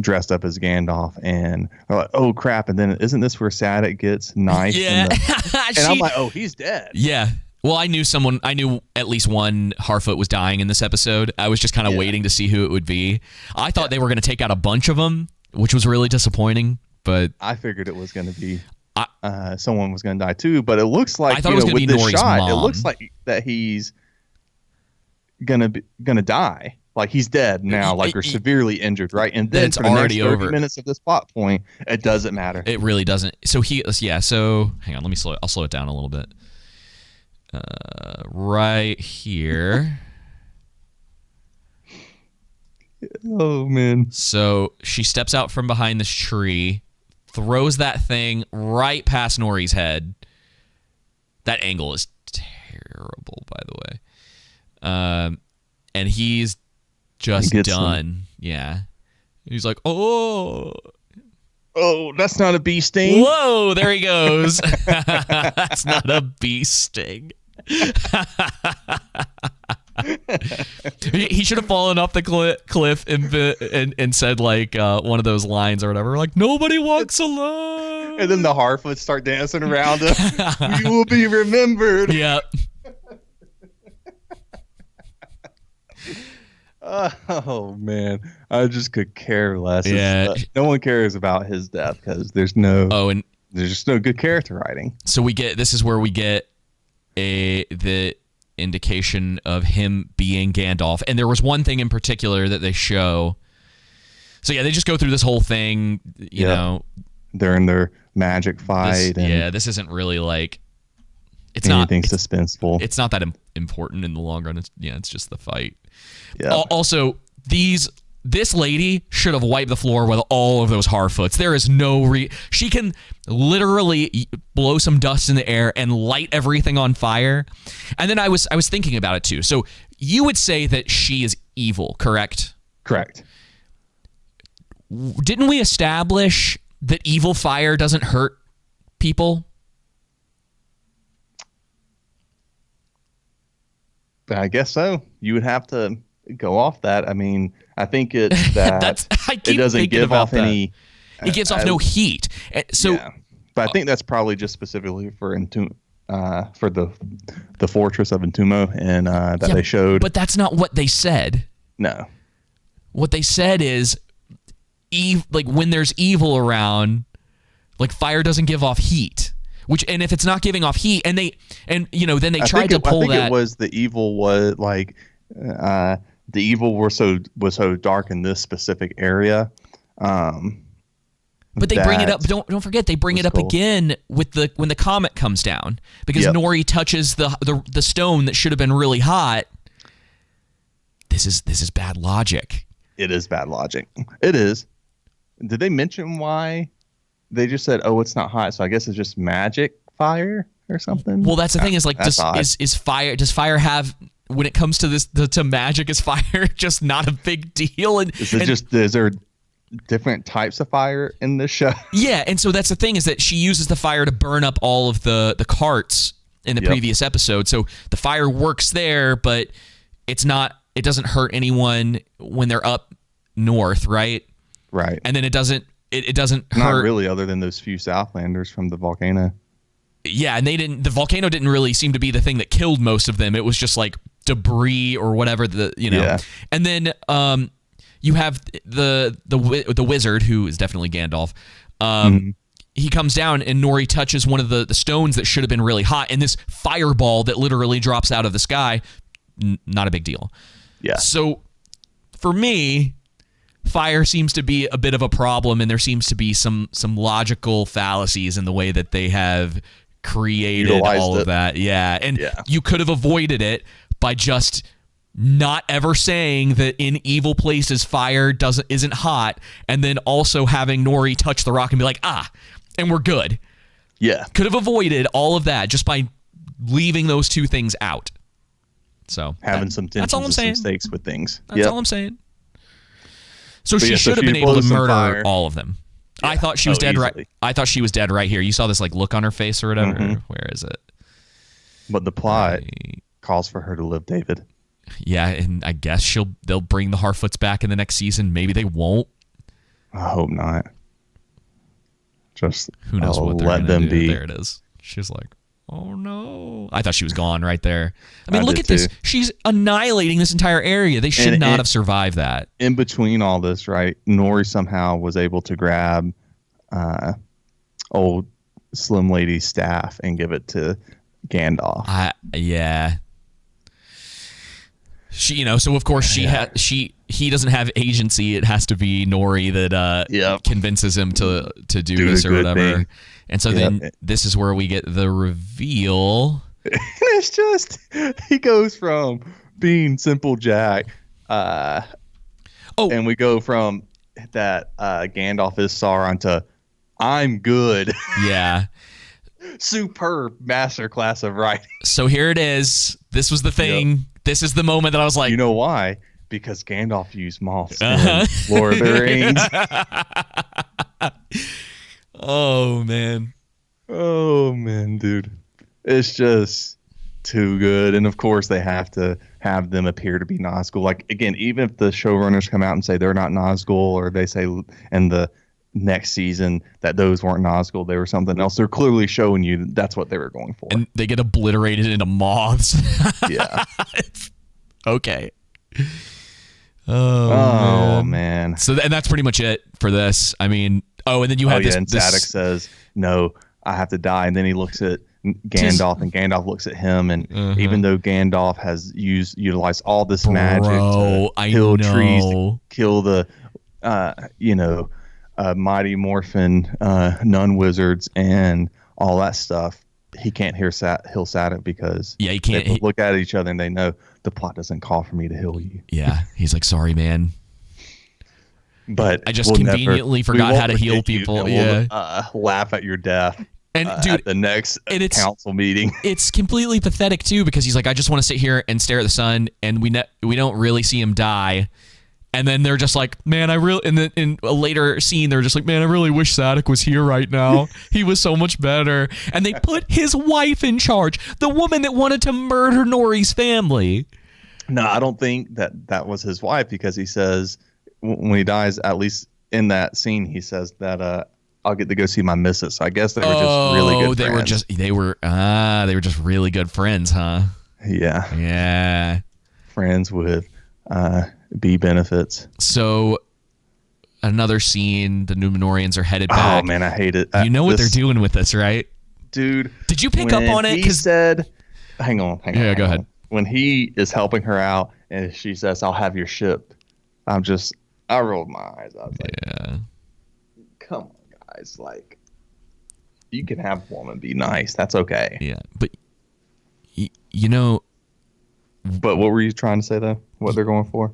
[SPEAKER 2] dressed up as Gandalf, and they're like, oh crap, and then isn't this where Sadek gets knifed?
[SPEAKER 1] Yeah.
[SPEAKER 2] And I'm like, oh, he's dead.
[SPEAKER 1] Yeah. Well, I knew at least one Harfoot was dying in this episode. I was just kind of waiting to see who it would be. I thought they were going to take out a bunch of them, which was really disappointing, but
[SPEAKER 2] I figured it was going to be someone was going to die too, but it looks like,
[SPEAKER 1] I thought it was going to be Nori's mom.
[SPEAKER 2] It looks like that he's going to die. Like he's dead now, or severely injured, right? And then
[SPEAKER 1] it's
[SPEAKER 2] for the
[SPEAKER 1] already
[SPEAKER 2] next 30
[SPEAKER 1] over.
[SPEAKER 2] minutes of this plot point, it doesn't matter.
[SPEAKER 1] It really doesn't. So so hang on, I'll slow it down a little bit. Right here.
[SPEAKER 2] Oh man.
[SPEAKER 1] So she steps out from behind this tree, throws that thing right past Nori's head. That angle is terrible, by the way. And he's just done. Yeah. He's like, oh,
[SPEAKER 2] that's not a bee sting.
[SPEAKER 1] Whoa, there he goes. That's not a bee sting. He should have fallen off the cliff and said like one of those lines or whatever, like nobody walks alone.
[SPEAKER 2] And then the Harfoots start dancing around him. You will be remembered.
[SPEAKER 1] Yeah.
[SPEAKER 2] Oh man, I just could care less.
[SPEAKER 1] Yeah,
[SPEAKER 2] no one cares about his death because there's just no good character writing.
[SPEAKER 1] So this is where we get the indication of him being Gandalf, and there was one thing in particular that they show. So yeah, they just go through this whole thing. You know,
[SPEAKER 2] they're in their magic fight.
[SPEAKER 1] This isn't really like
[SPEAKER 2] anything suspenseful.
[SPEAKER 1] It's not that important in the long run. It's just the fight.
[SPEAKER 2] Yeah.
[SPEAKER 1] Also, this lady should have wiped the floor with all of those Harfoots. There is no she can literally blow some dust in the air and light everything on fire. And then I was thinking about it too. So you would say that she is evil, correct?
[SPEAKER 2] Correct.
[SPEAKER 1] Didn't we establish that evil fire doesn't hurt people?
[SPEAKER 2] I guess so. You would have to go off that. I mean, I think it's that it doesn't give off any.
[SPEAKER 1] It gives off no heat. So,
[SPEAKER 2] but I think that's probably just specifically for for the fortress of Entumo and that they showed.
[SPEAKER 1] But that's not what they said.
[SPEAKER 2] No.
[SPEAKER 1] What they said is, like when there's evil around, like fire doesn't give off heat. And if it's not giving off heat, then they tried to pull that.
[SPEAKER 2] I think it was the evil was like the evil was so dark in this specific area
[SPEAKER 1] But they bring it up.
[SPEAKER 2] That
[SPEAKER 1] Don't forget they bring it up
[SPEAKER 2] cool.
[SPEAKER 1] again with when the comet comes down because
[SPEAKER 2] Yep.
[SPEAKER 1] Nori touches the stone that should have been really hot. This is bad logic.
[SPEAKER 2] It is bad logic. It is. Did they mention why? They just said, "Oh, it's not hot," so I guess it's just magic fire or something.
[SPEAKER 1] Well, that's the thing is like,
[SPEAKER 2] That's odd.
[SPEAKER 1] does fire have when it comes to this to magic? Is fire just not a big deal? And
[SPEAKER 2] is there different types of fire in this show?
[SPEAKER 1] Yeah, and so that's the thing is that she uses the fire to burn up all of the carts in the previous episode. So the fire works there, but it doesn't hurt anyone when they're up north, right?
[SPEAKER 2] Right.
[SPEAKER 1] And then it doesn't hurt.
[SPEAKER 2] Not really, other than those few Southlanders from the volcano.
[SPEAKER 1] Yeah, and the volcano didn't really seem to be the thing that killed most of them. It was just like debris or whatever
[SPEAKER 2] Yeah.
[SPEAKER 1] And then you have the wizard who is definitely Gandalf. He comes down and Nori touches one of the stones that should have been really hot, and this fireball that literally drops out of the sky, not a big deal.
[SPEAKER 2] Yeah.
[SPEAKER 1] So for me, fire seems to be a bit of a problem, and there seems to be some logical fallacies in the way that they have created
[SPEAKER 2] Utilized
[SPEAKER 1] all
[SPEAKER 2] it.
[SPEAKER 1] of that. Yeah, and you could have avoided it by just not ever saying that in evil places fire isn't hot, and then also having Nori touch the rock and be like, and we're good.
[SPEAKER 2] Yeah.
[SPEAKER 1] Could have avoided all of that just by leaving those two things out. So
[SPEAKER 2] Having some
[SPEAKER 1] that's all I'm
[SPEAKER 2] tensions
[SPEAKER 1] saying.
[SPEAKER 2] and some stakes with things.
[SPEAKER 1] That's all I'm saying. So
[SPEAKER 2] But
[SPEAKER 1] she
[SPEAKER 2] yeah,
[SPEAKER 1] should
[SPEAKER 2] so
[SPEAKER 1] have been
[SPEAKER 2] she
[SPEAKER 1] able to
[SPEAKER 2] blows some
[SPEAKER 1] murder
[SPEAKER 2] fire.
[SPEAKER 1] all of them.
[SPEAKER 2] Yeah.
[SPEAKER 1] I thought she was dead
[SPEAKER 2] easily.
[SPEAKER 1] right. I thought she was dead right here. You saw this like look on her face or whatever. Where is it?
[SPEAKER 2] But the plot
[SPEAKER 1] Right.
[SPEAKER 2] calls for her to live, David.
[SPEAKER 1] Yeah, and I guess they'll bring the Harfoots back in the next season. Maybe they won't.
[SPEAKER 2] I hope not. Just
[SPEAKER 1] Who knows what they're
[SPEAKER 2] let
[SPEAKER 1] gonna
[SPEAKER 2] them
[SPEAKER 1] do.
[SPEAKER 2] be.
[SPEAKER 1] There it is. She's like, oh no. I thought she was gone right there. I mean,
[SPEAKER 2] I
[SPEAKER 1] look
[SPEAKER 2] did
[SPEAKER 1] at this.
[SPEAKER 2] too.
[SPEAKER 1] She's annihilating this entire area. They should
[SPEAKER 2] And
[SPEAKER 1] not have survived that.
[SPEAKER 2] In between all this, right, Nori somehow was able to grab old Slim Lady's staff and give it to Gandalf.
[SPEAKER 1] Yeah. She, so of course he doesn't have agency. It has to be Nori that convinces him to do this or
[SPEAKER 2] good
[SPEAKER 1] whatever.
[SPEAKER 2] thing.
[SPEAKER 1] And so then this is where we get the reveal.
[SPEAKER 2] It's just he goes from being simple Jack, and we go from that Gandalf is Sauron to I'm good.
[SPEAKER 1] Yeah.
[SPEAKER 2] Superb masterclass of writing.
[SPEAKER 1] So here it is. This was the thing. Yep. This is the moment that I was like,
[SPEAKER 2] you know why? Because Gandalf used moths in Lord of the Rings.
[SPEAKER 1] Oh man,
[SPEAKER 2] dude, it's just too good. And of course, they have to have them appear to be Nazgul. Like again, even if the showrunners come out and say they're not Nazgul, or they say in the next season that those weren't Nazgul, they were something else, they're clearly showing you that's what they were going for.
[SPEAKER 1] And they get obliterated into moths.
[SPEAKER 2] Yeah.
[SPEAKER 1] Okay.
[SPEAKER 2] Oh man.
[SPEAKER 1] So and that's pretty much it for this. I mean, and then you have this.
[SPEAKER 2] And Sadok says, "No, I have to die." And then he looks at Gandalf, and Gandalf looks at him, and even though Gandalf has utilized all this magic to kill trees, to kill the, mighty morphin nun wizards and all that stuff, he can't heal Sadok because
[SPEAKER 1] he can't.
[SPEAKER 2] They look at each other and they know the plot doesn't call for me to heal you.
[SPEAKER 1] Yeah, he's like, "Sorry, man."
[SPEAKER 2] But
[SPEAKER 1] I just conveniently forgot how to heal people.
[SPEAKER 2] We'll, laugh at your death.
[SPEAKER 1] And dude,
[SPEAKER 2] at the next council meeting.
[SPEAKER 1] It's completely pathetic too, because he's like, I just want to sit here and stare at the sun, and we don't really see him die. And then they're just like, man, and then in a later scene, they're just like, man, I really wish Sadok was here right now. He was so much better. And they put his wife in charge, the woman that wanted to murder Nori's family.
[SPEAKER 2] No, I don't think that was his wife, because he says when he dies, at least in that scene, he says that I'll get to go see my missus. So I guess they were just really good friends.
[SPEAKER 1] They were just really good friends, huh?
[SPEAKER 2] Yeah.
[SPEAKER 1] Yeah.
[SPEAKER 2] Friends with B benefits.
[SPEAKER 1] So another scene, the Numenorians are headed back.
[SPEAKER 2] Oh man, I hate it.
[SPEAKER 1] You know what they're doing with this, right?
[SPEAKER 2] Dude.
[SPEAKER 1] Did you pick up on it?
[SPEAKER 2] He said, hang on.
[SPEAKER 1] Yeah, go ahead.
[SPEAKER 2] When he is helping her out and she says, I'll have your ship, I rolled my eyes. I was like,
[SPEAKER 1] yeah.
[SPEAKER 2] Come on, guys. Like, you can have a woman be nice. That's okay.
[SPEAKER 1] Yeah, but you know,
[SPEAKER 2] But what were you trying to say though? What they're going for?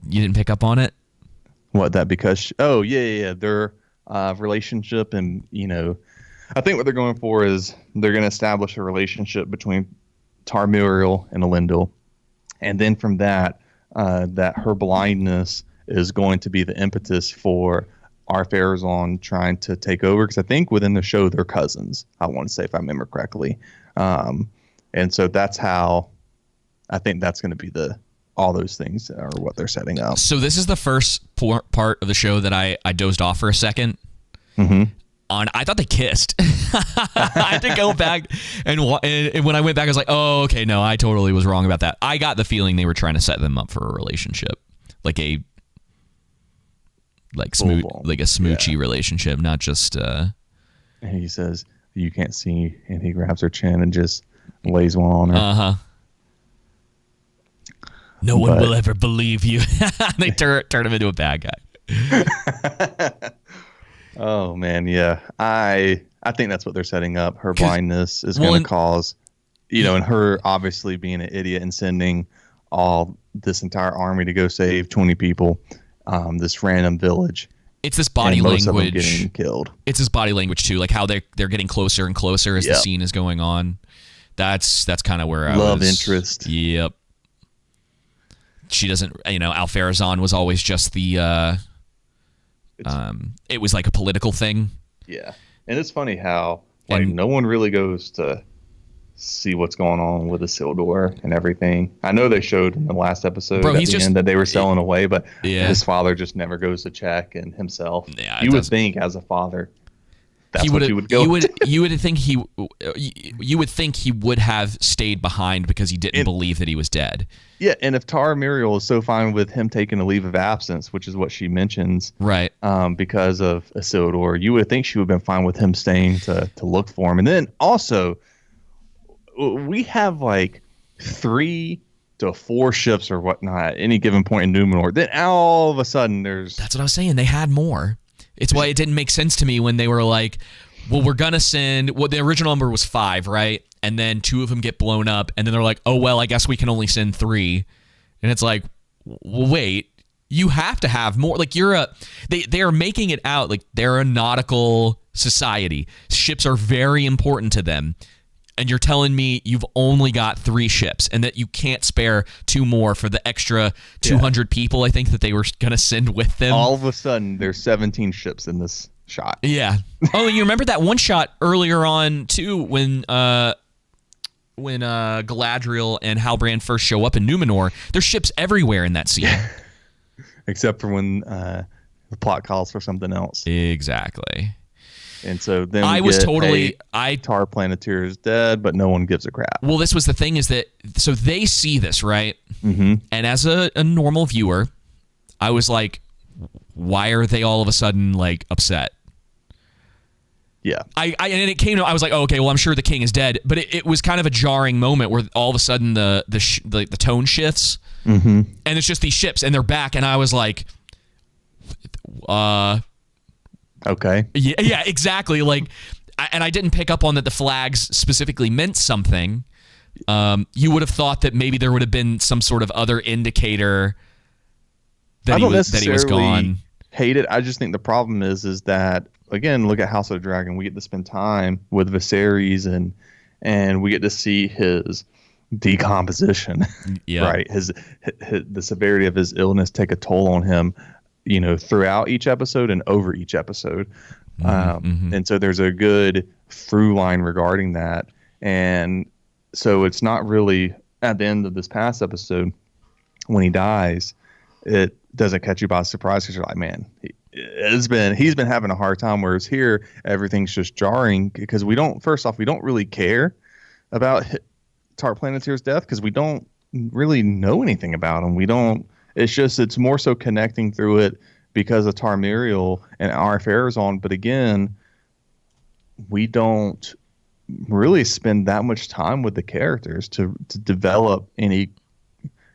[SPEAKER 1] you didn't pick up on it.
[SPEAKER 2] What that because? Oh yeah. Their relationship, and I think what they're going for is they're going to establish a relationship between Tarmuriel and Elendil, and then from that, that her blindness is going to be the impetus for Ar-Pharazôn trying to take over. Because I think within the show they're cousins. I want to say, if I remember correctly, and so that's how I think that's going to be all those things are what they're setting up.
[SPEAKER 1] So this is the first part of the show that I dozed off for a second.
[SPEAKER 2] Mm-hmm.
[SPEAKER 1] I thought they kissed. I had to go back and when I went back, I was like, oh, okay, no, I totally was wrong about that. I got the feeling they were trying to set them up for a relationship, like a smoochy relationship, not just.
[SPEAKER 2] And he says, "You can't see," and he grabs her chin and just lays one on her.
[SPEAKER 1] Uh-huh. No one will ever believe you. They turn him into a bad guy.
[SPEAKER 2] Oh man, yeah. I think that's what they're setting up. Her blindness is going to cause, and her obviously being an idiot and sending this entire army to go save 20 people, this random village.
[SPEAKER 1] It's this body
[SPEAKER 2] language. Most of them
[SPEAKER 1] language
[SPEAKER 2] getting killed.
[SPEAKER 1] It's this body language too, like how they're getting closer and closer as the scene is going on. That's kind of where I
[SPEAKER 2] love interest.
[SPEAKER 1] Yep. She doesn't, Al-Pharazôn was always just the. It was like a political thing.
[SPEAKER 2] Yeah, and it's funny how no one really goes to see what's going on with Isildur and everything. I know they showed in the last episode at the end that they were selling away, but his father just never goes to check, and himself. Yeah, you would think as a father, that's what you would go.
[SPEAKER 1] You would think he would have stayed behind because he didn't believe that he was dead.
[SPEAKER 2] Yeah, and if Tara Muriel is so fine with him taking a leave of absence, which is what she mentions,
[SPEAKER 1] right?
[SPEAKER 2] Because of Isildur, you would think she would have been fine with him staying to look for him. And then also, we have like 3 to 4 ships or whatnot at any given point in Numenor. Then all of a sudden, that's
[SPEAKER 1] what I was saying. They had more. It's why it didn't make sense to me when they were like, well, we're going to send, the original number was 5, right? And then 2 of them get blown up. And then they're like, oh, well, I guess we can only send 3. And it's like, well, wait, you have to have more. Like they are making it out like they're a nautical society. Ships are very important to them. And you're telling me you've only got 3 ships and that you can't spare 2 more for the extra 200 people, I think, that they were going to send with them.
[SPEAKER 2] All of a sudden, there's 17 ships in this shot.
[SPEAKER 1] Yeah. Oh, you remember that one shot earlier on, too, when Galadriel and Halbrand first show up in Numenor? There's ships everywhere in that scene.
[SPEAKER 2] Except for when the plot calls for something else.
[SPEAKER 1] Exactly.
[SPEAKER 2] And so then Tar Planeteer is dead, but no one gives a crap.
[SPEAKER 1] Well, this was the thing is that, so they see this, right?
[SPEAKER 2] Mm-hmm.
[SPEAKER 1] And as a normal viewer, I was like, why are they all of a sudden like upset?
[SPEAKER 2] Yeah.
[SPEAKER 1] And it came to, I was like, oh, okay, well, I'm sure the king is dead. But it was kind of a jarring moment where all of a sudden the tone shifts.
[SPEAKER 2] Mm-hmm.
[SPEAKER 1] And it's just these ships and they're back. And I was like,
[SPEAKER 2] okay.
[SPEAKER 1] Yeah, exactly. Like, and I didn't pick up on that the flags specifically meant something. You would have thought that maybe there would have been some sort of other indicator that he was gone.
[SPEAKER 2] Hate it. I just think the problem is that, again, look at House of the Dragon. We get to spend time with Viserys and we get to see his decomposition.
[SPEAKER 1] Yeah.
[SPEAKER 2] Right. The severity of his illness take a toll on him, throughout each episode and over each episode. And so there's a good through line regarding that. And so it's not really at the end of this past episode when he dies, it doesn't catch you by surprise because you're like, man, he's been having a hard time. Whereas here, everything's just jarring because we don't really care about Tar Planeteer's death because we don't really know anything about him. It's more so connecting through it because of Tarmuriel and Ar-Pharazôn. But again, we don't really spend that much time with the characters to develop any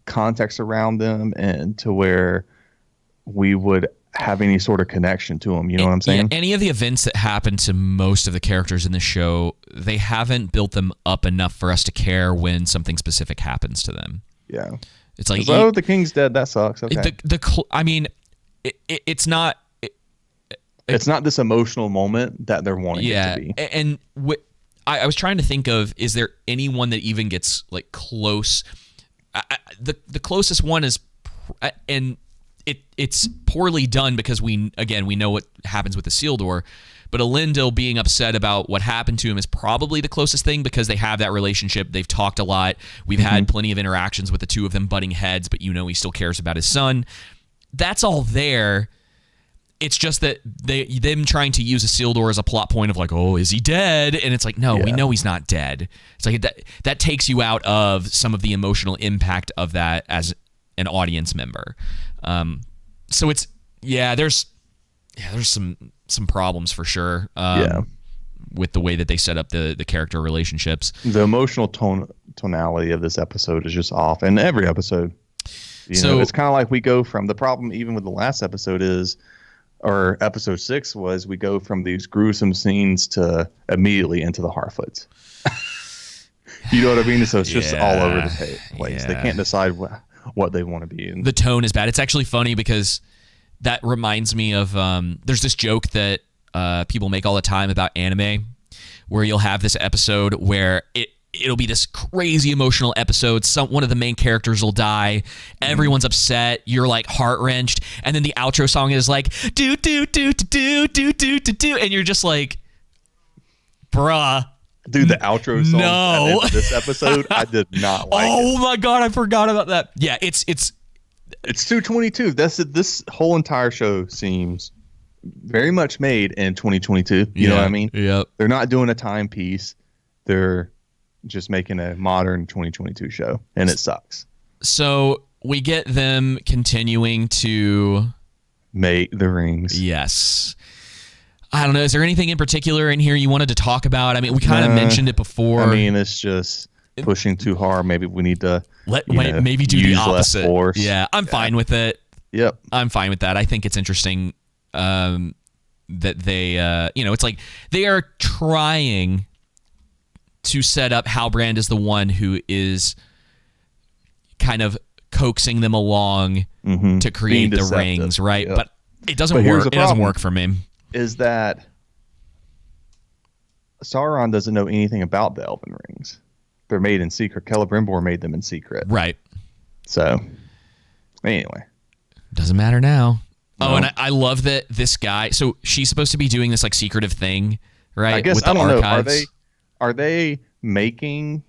[SPEAKER 2] context around them and to where we would have any sort of connection to them. You know what I'm saying?
[SPEAKER 1] Any of the events that happen to most of the characters in the show, they haven't built them up enough for us to care when something specific happens to them.
[SPEAKER 2] Yeah.
[SPEAKER 1] It's like,
[SPEAKER 2] oh, the king's dead. That sucks. Okay.
[SPEAKER 1] I mean, it's not.
[SPEAKER 2] It's not this emotional moment that they're wanting it to be.
[SPEAKER 1] And I was trying to think of, is there anyone that even gets like close? The closest one is, and it's poorly done because we know what happens with the seal door, but Elendil being upset about what happened to him is probably the closest thing because they have that relationship. They've talked a lot. We've had plenty of interactions with the two of them butting heads, but he still cares about his son. That's all there. It's just that them trying to use a seal door as a plot point of like, oh, is he dead? And it's like, no, we know he's not dead. It's like that takes you out of some of the emotional impact of that as an audience member. So it's there's some problems for sure. With the way that they set up the character relationships.
[SPEAKER 2] The emotional tonality of this episode is just off, and every episode. It's kind of like we go from the problem even with the last episode is. Or episode 6 was we go from these gruesome scenes to immediately into the Harfoots. You know what I mean? So it's just all over the place. They can't decide what they want to be in.
[SPEAKER 1] The tone is bad. It's actually funny because that reminds me of there's this joke that people make all the time about anime where you'll have this episode where it'll be this crazy emotional episode. One of the main characters will die. Everyone's upset. You're like heart-wrenched. And then the outro song is like, do, do, do, do, do, do, do, do. And you're just like, bruh.
[SPEAKER 2] Dude, the outro song
[SPEAKER 1] at
[SPEAKER 2] the end of this episode, I did not like
[SPEAKER 1] Oh my God, I forgot about that. Yeah, it's
[SPEAKER 2] 222. This whole entire show seems very much made in 2022. You know what I mean?
[SPEAKER 1] Yep.
[SPEAKER 2] They're not doing a timepiece. They're just making a modern 2022 show, and it sucks.
[SPEAKER 1] So we get them continuing to
[SPEAKER 2] make the rings.
[SPEAKER 1] Yes. I don't know. Is there anything in particular in here you wanted to talk about? I mean, we kind of mentioned it before.
[SPEAKER 2] I mean, it's just pushing too hard. Maybe we need to
[SPEAKER 1] maybe do the opposite.
[SPEAKER 2] Less force.
[SPEAKER 1] Yeah, I'm fine with it.
[SPEAKER 2] Yep.
[SPEAKER 1] I'm fine with that. I think it's interesting that they, it's like they are trying to set up Halbrand as the one who is kind of coaxing them along to create the rings, right? Yep. But it doesn't work. It doesn't work for me.
[SPEAKER 2] Is that Sauron doesn't know anything about the Elven rings. They're made in secret. Celebrimbor made them in secret.
[SPEAKER 1] Right.
[SPEAKER 2] So, anyway.
[SPEAKER 1] Doesn't matter now. No. Oh, and I love that this guy... So, she's supposed to be doing this, like, secretive thing, right?
[SPEAKER 2] I guess,
[SPEAKER 1] with the
[SPEAKER 2] I don't
[SPEAKER 1] archives.
[SPEAKER 2] know. Are they making...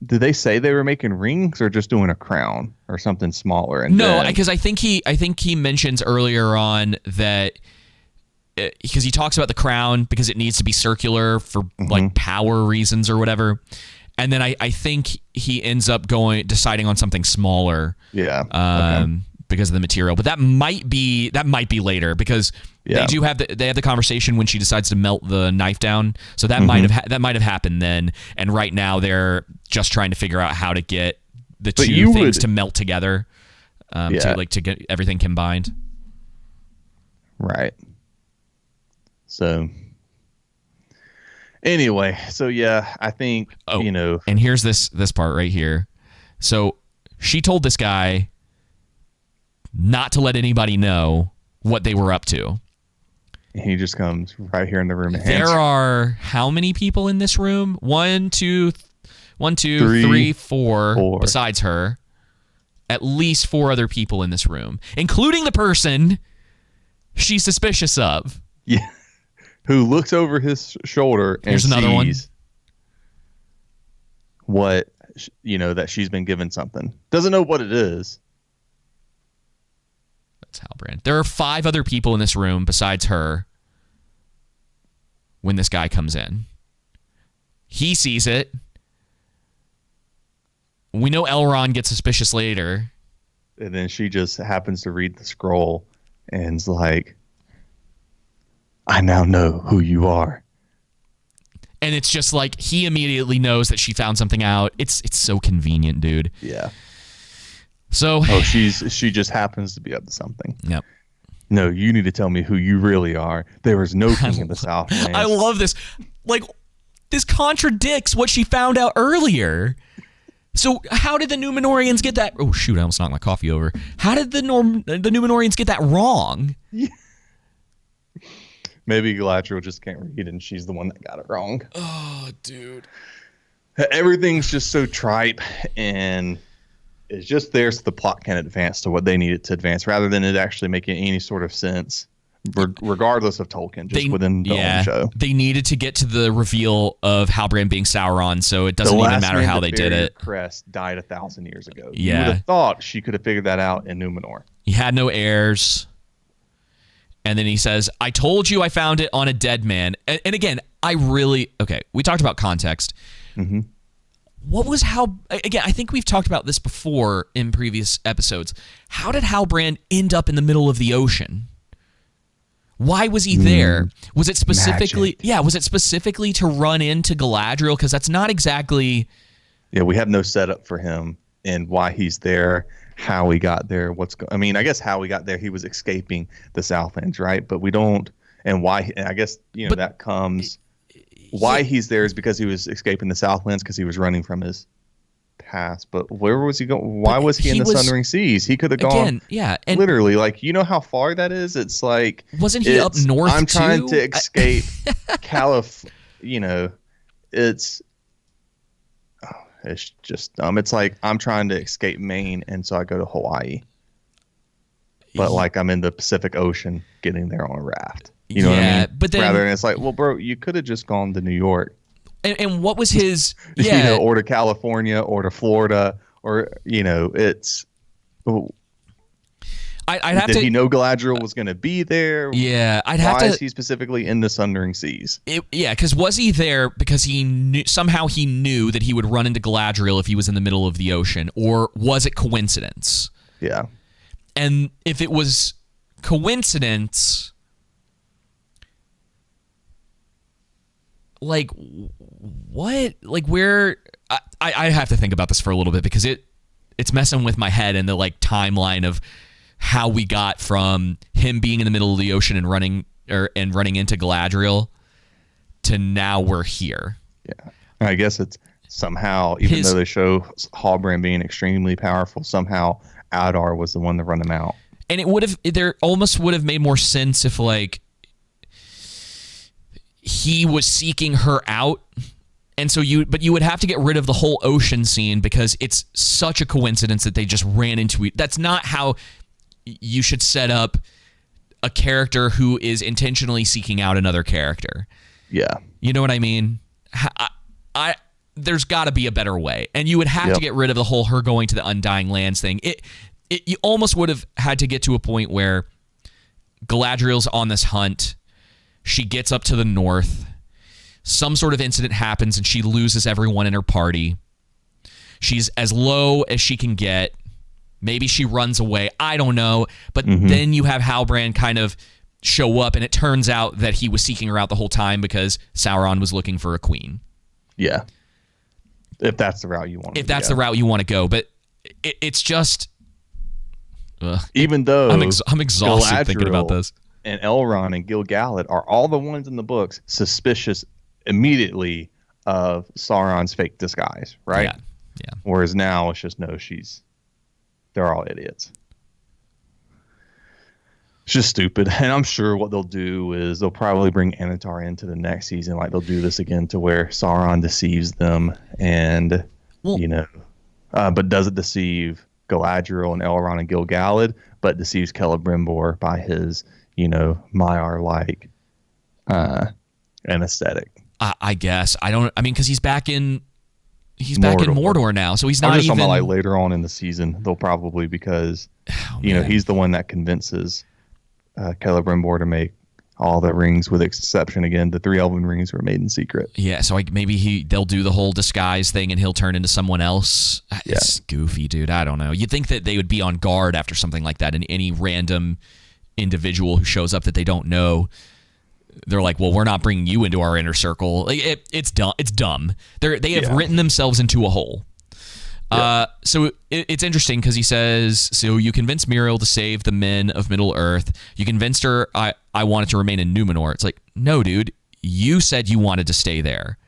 [SPEAKER 2] Did they say they were making rings or just doing a crown or something smaller? And
[SPEAKER 1] no, because I think he mentions earlier on that... Because he talks about the crown because it needs to be circular for like power reasons or whatever, and then I think he ends up deciding on something smaller.
[SPEAKER 2] Yeah.
[SPEAKER 1] Because of the material, but that might be later because they have the conversation when she decides to melt the knife down. So that might have happened then, and right now they're just trying to figure out how to get the two things to melt together, to get everything combined.
[SPEAKER 2] Right. So anyway, I think,
[SPEAKER 1] And here's this part right here. So she told this guy not to let anybody know what they were up to.
[SPEAKER 2] He just comes right here in the room.
[SPEAKER 1] There are how many people in this room? 1, 2, 3, 4. Besides her, at least 4 other people in this room, including the person she's suspicious of.
[SPEAKER 2] Yeah. Who looks over his shoulder and
[SPEAKER 1] Here's another one.
[SPEAKER 2] sees what, that she's been given something. Doesn't know what it is.
[SPEAKER 1] That's Halbrand. There are 5 other people in this room besides her when this guy comes in. He sees it. We know Elrond gets suspicious later.
[SPEAKER 2] And then she just happens to read the scroll and is like, I now know who you are.
[SPEAKER 1] And it's just like he immediately knows that she found something out. It's so convenient, dude.
[SPEAKER 2] Yeah.
[SPEAKER 1] So
[SPEAKER 2] she just happens to be up to something.
[SPEAKER 1] Yep.
[SPEAKER 2] No, you need to tell me who you really are. There is no king in the Southlands.
[SPEAKER 1] I love this. Like, this contradicts what she found out earlier. So how did the Numenorians get that? Oh, shoot, I almost knocked my coffee over. How did the Numenorians get that wrong?
[SPEAKER 2] Yeah. Maybe Galadriel just can't read, and she's the one that got it wrong.
[SPEAKER 1] Oh, dude.
[SPEAKER 2] Everything's just so trite, and it's just there so the plot can advance to what they need it to advance, rather than it actually making any sort of sense, regardless of Tolkien, just within the own show.
[SPEAKER 1] They needed to get to the reveal of Halbrand being Sauron, so it doesn't even matter how they did it.
[SPEAKER 2] Crest died 1,000 years ago.
[SPEAKER 1] Yeah.
[SPEAKER 2] You would have thought she could have figured that out in Numenor.
[SPEAKER 1] He had no heirs. And then he says, I told you I found it on a dead man. And again, we talked about context.
[SPEAKER 2] Mm-hmm.
[SPEAKER 1] Again, I think we've talked about this before in previous episodes. How did Halbrand end up in the middle of the ocean? Why was he there? Was it specifically,
[SPEAKER 2] magic.
[SPEAKER 1] Was it specifically to run into Galadriel? Because that's not exactly...
[SPEAKER 2] Yeah, we have no setup for him and why he's there, how he got there, I guess how he got there, he was escaping the Southlands, right? But we don't, and why, I guess, that comes, why he's there is because he was escaping the Southlands because he was running from his past. But where was he going? Why was he in the Sundering Seas? He could have gone,
[SPEAKER 1] and
[SPEAKER 2] literally, like, you know how far that is? It's like,
[SPEAKER 1] wasn't he up north
[SPEAKER 2] I'm trying
[SPEAKER 1] too?
[SPEAKER 2] to escape it's just dumb. It's like I'm trying to escape Maine, and so I go to Hawaii. But like I'm in the Pacific Ocean getting there on a raft. You know what I mean?
[SPEAKER 1] But then,
[SPEAKER 2] rather than it's like, well, bro, you could have just gone to New York.
[SPEAKER 1] And what was his
[SPEAKER 2] or to California or to Florida or it's Did he know Galadriel was going to be there?
[SPEAKER 1] Yeah,
[SPEAKER 2] Why is he specifically in the Sundering Seas?
[SPEAKER 1] Because was he there because he knew that he would run into Galadriel if he was in the middle of the ocean, or was it coincidence?
[SPEAKER 2] Yeah.
[SPEAKER 1] And if it was coincidence, like what? Like where? I have to think about this for a little bit because it's messing with my head and the like timeline of how we got from him being in the middle of the ocean and running into Galadriel to now we're here.
[SPEAKER 2] Yeah. I guess it's somehow, even though they show Halbrand being extremely powerful, somehow Adar was the one to run him out.
[SPEAKER 1] And there almost would have made more sense if like he was seeking her out. And so you would have to get rid of the whole ocean scene because it's such a coincidence that they just ran into it. That's not how you should set up a character who is intentionally seeking out another character.
[SPEAKER 2] Yeah.
[SPEAKER 1] You know what I mean? There's got to be a better way. And you would have to get rid of the whole her going to the Undying Lands thing. You almost would have had to get to a point where Galadriel's on this hunt. She gets up to the north. Some sort of incident happens and she loses everyone in her party. She's as low as she can get. Maybe she runs away. I don't know. But then you have Halbrand kind of show up, and it turns out that he was seeking her out the whole time because Sauron was looking for a queen.
[SPEAKER 2] Yeah. If that's the route you want to go.
[SPEAKER 1] If that's the route you want to go. But it's just...
[SPEAKER 2] Even though...
[SPEAKER 1] I'm exhausted thinking about this.
[SPEAKER 2] And Elrond and Gil-galad are all the ones in the books suspicious immediately of Sauron's fake disguise, right?
[SPEAKER 1] Yeah.
[SPEAKER 2] Whereas now it's just, they're all idiots. It's just stupid. And I'm sure what they'll do is they'll probably bring Anatar into the next season. Like they'll do this again to where Sauron deceives them and, but doesn't deceive Galadriel and Elrond and Gil-galad, but deceives Celebrimbor by his, Maiar-like anesthetic.
[SPEAKER 1] I guess. Because he's back in Mordor now, so he's not even...
[SPEAKER 2] talking about later on in the season, they'll probably, because, he's the one that convinces Celebrimbor to make all the rings, with exception, again, the 3 elven rings were made in secret.
[SPEAKER 1] Yeah, so maybe they'll do the whole disguise thing and he'll turn into someone else. Yeah. It's goofy, dude. I don't know. You'd think that they would be on guard after something like that, and any random individual who shows up that they don't know, they're like, well, we're not bringing you into our inner circle. It's dumb. They have written themselves into a hole. So it's interesting because he says, so you convinced Muriel to save the men of Middle Earth. You convinced her I wanted to remain in Numenor. It's like, no, dude, you said you wanted to stay there.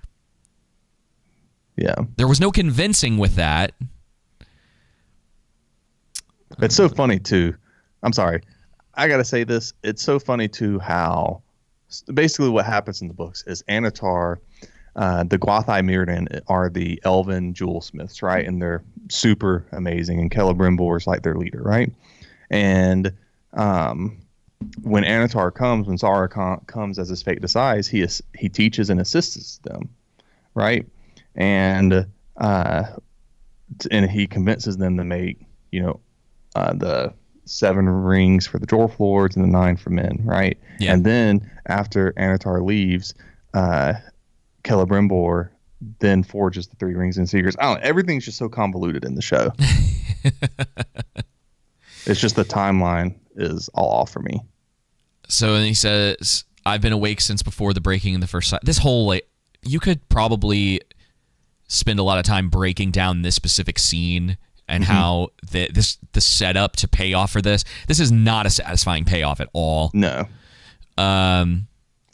[SPEAKER 2] Yeah.
[SPEAKER 1] There was no convincing with that.
[SPEAKER 2] It's so funny, too. I'm sorry. I got to say this. It's so funny, too, how basically what happens in the books is Anatar, the Gwathai Mirrodin are the elven jewelsmiths, right? And they're super amazing. And Celebrimbor is like their leader, right? And when Anatar comes, when Sauron comes as his fate decides, he teaches and assists them, right? And he convinces them to make, the 7 rings for the dwarf lords and the 9 for men, right?
[SPEAKER 1] Yeah.
[SPEAKER 2] And then after Anatar leaves, Celebrimbor then forges the 3 rings and secrets. I don't know, everything's just so convoluted in the show. It's just the timeline is all off for me.
[SPEAKER 1] So then he says, I've been awake since before the breaking in the first. This whole, you could probably spend a lot of time breaking down this specific scene and how the setup to pay off for this. This is not a satisfying payoff at all.
[SPEAKER 2] No.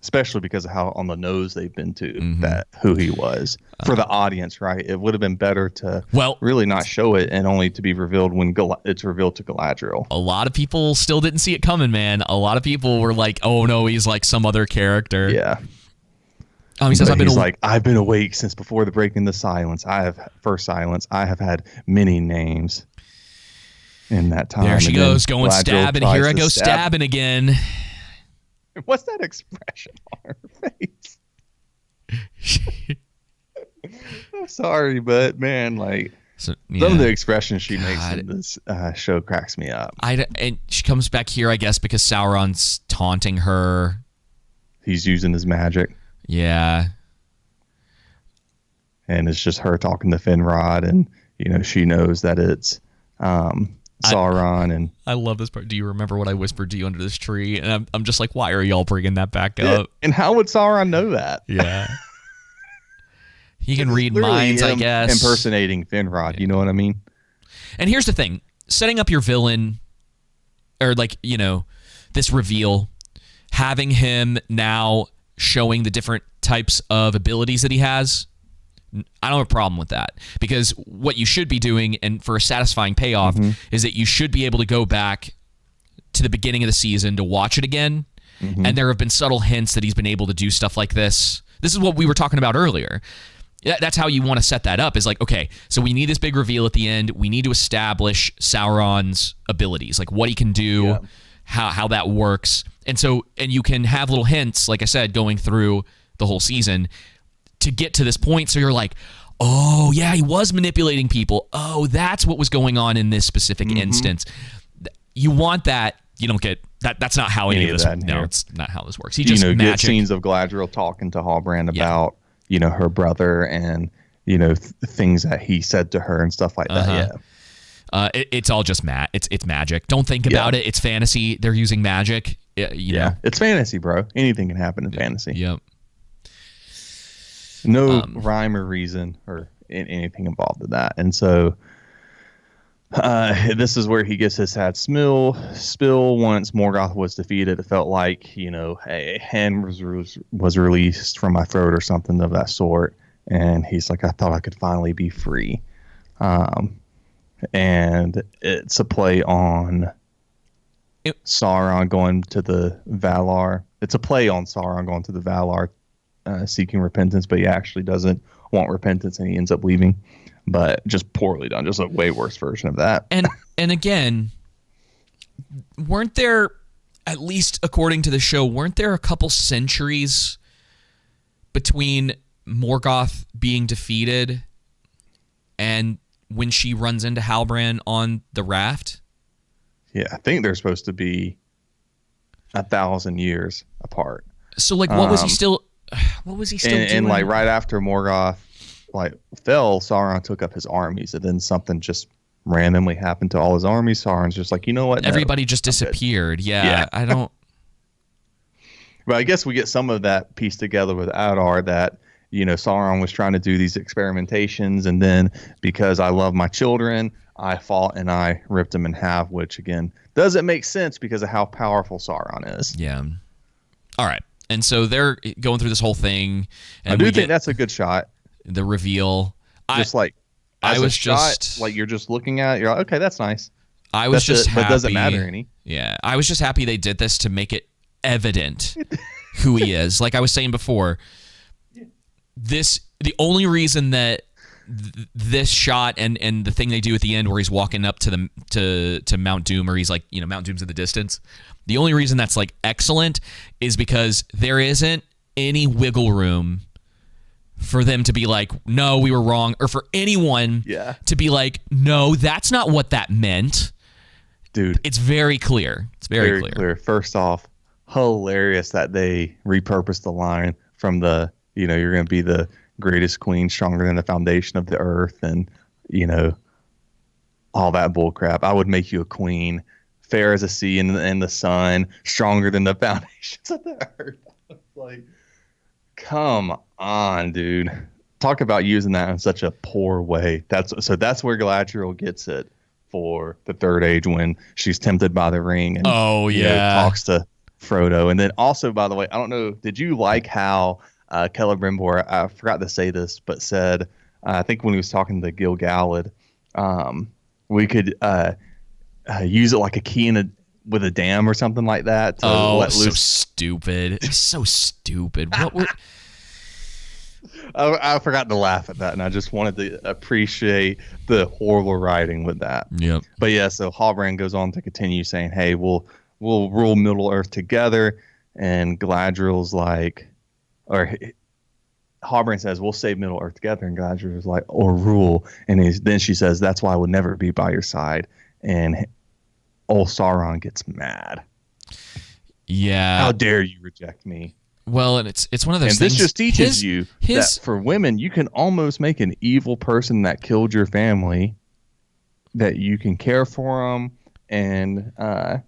[SPEAKER 2] Especially because of how on the nose they've been to that who he was for the audience, right? It would have been better to really not show it and only to be revealed when it's revealed to Galadriel.
[SPEAKER 1] A lot of people still didn't see it coming, man. A lot of people were like, "Oh no, he's like some other character."
[SPEAKER 2] Yeah.
[SPEAKER 1] He says,
[SPEAKER 2] I've been awake since before the breaking the silence. I have had many names in that time.
[SPEAKER 1] There she goes, going stabbing. Here I go stabbing again.
[SPEAKER 2] What's that expression on her face? I'm sorry, but man, some of the expressions she makes in this show cracks me up.
[SPEAKER 1] And she comes back here, I guess, because Sauron's taunting her.
[SPEAKER 2] He's using his magic.
[SPEAKER 1] Yeah.
[SPEAKER 2] And it's just her talking to Finrod, and she knows that it's Sauron. And
[SPEAKER 1] I love this part. Do you remember what I whispered to you under this tree? And I'm just like, why are y'all bringing that back up?
[SPEAKER 2] And how would Sauron know that?
[SPEAKER 1] Yeah. He can read minds, I guess.
[SPEAKER 2] Impersonating Finrod, you know what I mean?
[SPEAKER 1] And here's the thing. Setting up your villain, or this reveal, having him now showing the different types of abilities that he has, I don't have a problem with that, because what you should be doing, and for a satisfying payoff, is that you should be able to go back to the beginning of the season to watch it again, and there have been subtle hints that he's been able to do stuff like this. This is what we were talking about earlier. That's how you want to set that up, is like, okay, so we need this big reveal at the end. We need to establish Sauron's abilities, like what he can do, how that works. And you can have little hints, like I said, going through the whole season to get to this point. So you're like, oh, yeah, he was manipulating people. Oh, that's what was going on in this specific instance. You want that. You don't get that. That's not how any of this. No, it's not how this works. He just
[SPEAKER 2] get scenes of Galadriel talking to Halbrand about, her brother and, things that he said to her and stuff like that. Yeah.
[SPEAKER 1] It's all just it's magic. Don't think about it. It's fantasy. They're using magic. You know.
[SPEAKER 2] It's fantasy, bro. Anything can happen in fantasy.
[SPEAKER 1] Yep.
[SPEAKER 2] No rhyme or reason or anything involved in that. And so this is where he gets his sad spill. Once Morgoth was defeated, it felt like, a hand was released from my throat or something of that sort. And he's like, I thought I could finally be free. And it's a play on Sauron going to the Valar. It's a play on Sauron going to the Valar, seeking repentance, but he actually doesn't want repentance, and he ends up leaving. But just poorly done, just a way worse version of that.
[SPEAKER 1] And again, weren't there, at least according to the show, weren't there a couple centuries between Morgoth being defeated and when she runs into Halbrand on the raft?
[SPEAKER 2] Yeah, I think they're supposed to be 1,000 years apart.
[SPEAKER 1] So, what was he still? What was he still doing?
[SPEAKER 2] And right after Morgoth fell, Sauron took up his armies, and then something just randomly happened to all his armies. Sauron's just like, you know what?
[SPEAKER 1] Everybody just disappeared. Yeah, I don't.
[SPEAKER 2] But I guess we get some of that pieced together with Adar, that Sauron was trying to do these experimentations, and then because I love my children, I fought and I ripped them in half, which again doesn't make sense because of how powerful Sauron is.
[SPEAKER 1] Yeah. All right. And so they're going through this whole thing. And
[SPEAKER 2] I do think that's a good shot.
[SPEAKER 1] The reveal.
[SPEAKER 2] Just like you're just looking at it, you're like, okay, that's nice.
[SPEAKER 1] I was just happy.
[SPEAKER 2] But it doesn't matter any.
[SPEAKER 1] Yeah. I was just happy they did this to make it evident who he is. Like I was saying before, the only reason that this shot and the thing they do at the end where he's walking up to Mount Doom, or he's like, Mount Doom's in the distance. The only reason that's like excellent is because there isn't any wiggle room for them to be like, no, we were wrong, or for anyone to be like, no, that's not what that meant.
[SPEAKER 2] Dude,
[SPEAKER 1] it's very clear. It's very clear.
[SPEAKER 2] First off, hilarious that they repurposed the line from the, you're going to be the greatest queen, stronger than the foundation of the earth, and all that bull crap. I would make you a queen, fair as a sea in the sun, stronger than the foundations of the earth. Like, come on, dude. Talk about using that in such a poor way. That's where Galadriel gets it for the Third Age, when she's tempted by the ring and talks to Frodo. And then also, by the way, I don't know, did you like how Celebrimbor, I forgot to say this, but said, I think when he was talking to Gil-galad, we could use it like a key with a dam or something like that to let loose.
[SPEAKER 1] So stupid. It's so stupid. What were...
[SPEAKER 2] I forgot to laugh at that, and I just wanted to appreciate the horrible writing with that.
[SPEAKER 1] Yep.
[SPEAKER 2] But yeah, so Halbrand goes on to continue saying, hey, we'll rule Middle Earth together, and Galadriel's like, or Halbrand says, we'll save Middle Earth together, and Galadriel's like, or rule, and then she says, that's why I would never be by your side, and old Sauron gets mad.
[SPEAKER 1] Yeah.
[SPEAKER 2] How dare you reject me?
[SPEAKER 1] Well, and it's one of those things.
[SPEAKER 2] And this just teaches you that for women, you can almost make an evil person that killed your family, that you can care for them, and where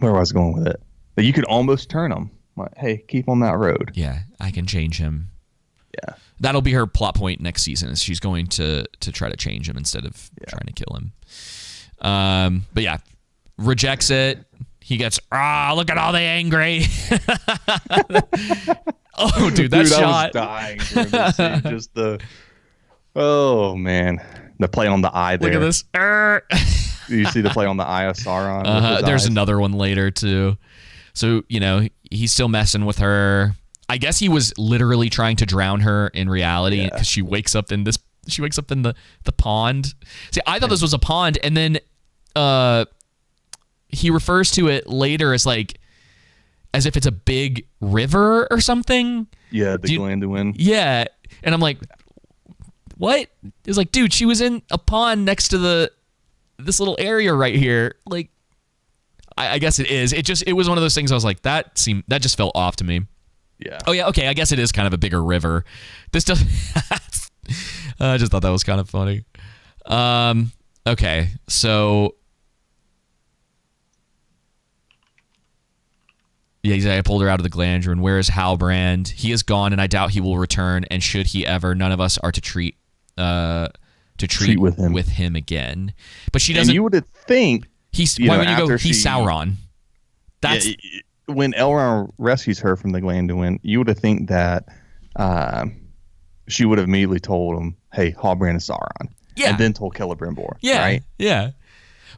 [SPEAKER 2] was I going with it? That you could almost turn them. Like, hey, keep on that road.
[SPEAKER 1] Yeah, I can change him.
[SPEAKER 2] Yeah.
[SPEAKER 1] That'll be her plot point next season, is she's going to try to change him instead of trying to kill him. But yeah, rejects it. He gets, look at all the angry. Oh, dude, that shot.
[SPEAKER 2] I was dying during this scene. Just oh, man. The play on the eye there.
[SPEAKER 1] Look at this.
[SPEAKER 2] You see the play on the eye of Sauron?
[SPEAKER 1] There's another one later, too. So, he's still messing with her. I guess he was literally trying to drown her in reality, because she wakes up in the pond. See, I thought this was a pond, and then he refers to it later as if it's a big river or something.
[SPEAKER 2] Yeah, the Glanduin.
[SPEAKER 1] Yeah, and I'm like, what? It's like, dude, she was in a pond next to this little area right here. Like, I guess it is. It was one of those things I was like, that just felt off to me.
[SPEAKER 2] Yeah.
[SPEAKER 1] Oh yeah, okay, I guess it is kind of a bigger river. This does. I just thought that was kind of funny. Okay, so. Yeah, I pulled her out of the Glandrin. Where is Halbrand? He is gone, and I doubt he will return. And should he ever, none of us are to treat with him again. But she doesn't.
[SPEAKER 2] And you would think
[SPEAKER 1] he's Sauron. That's
[SPEAKER 2] when Elrond rescues her from the Glanduin. You would have think that she would have immediately told him, "Hey, Halbrand is Sauron," and then told Celebrimbor.
[SPEAKER 1] Yeah,
[SPEAKER 2] right?
[SPEAKER 1] Yeah.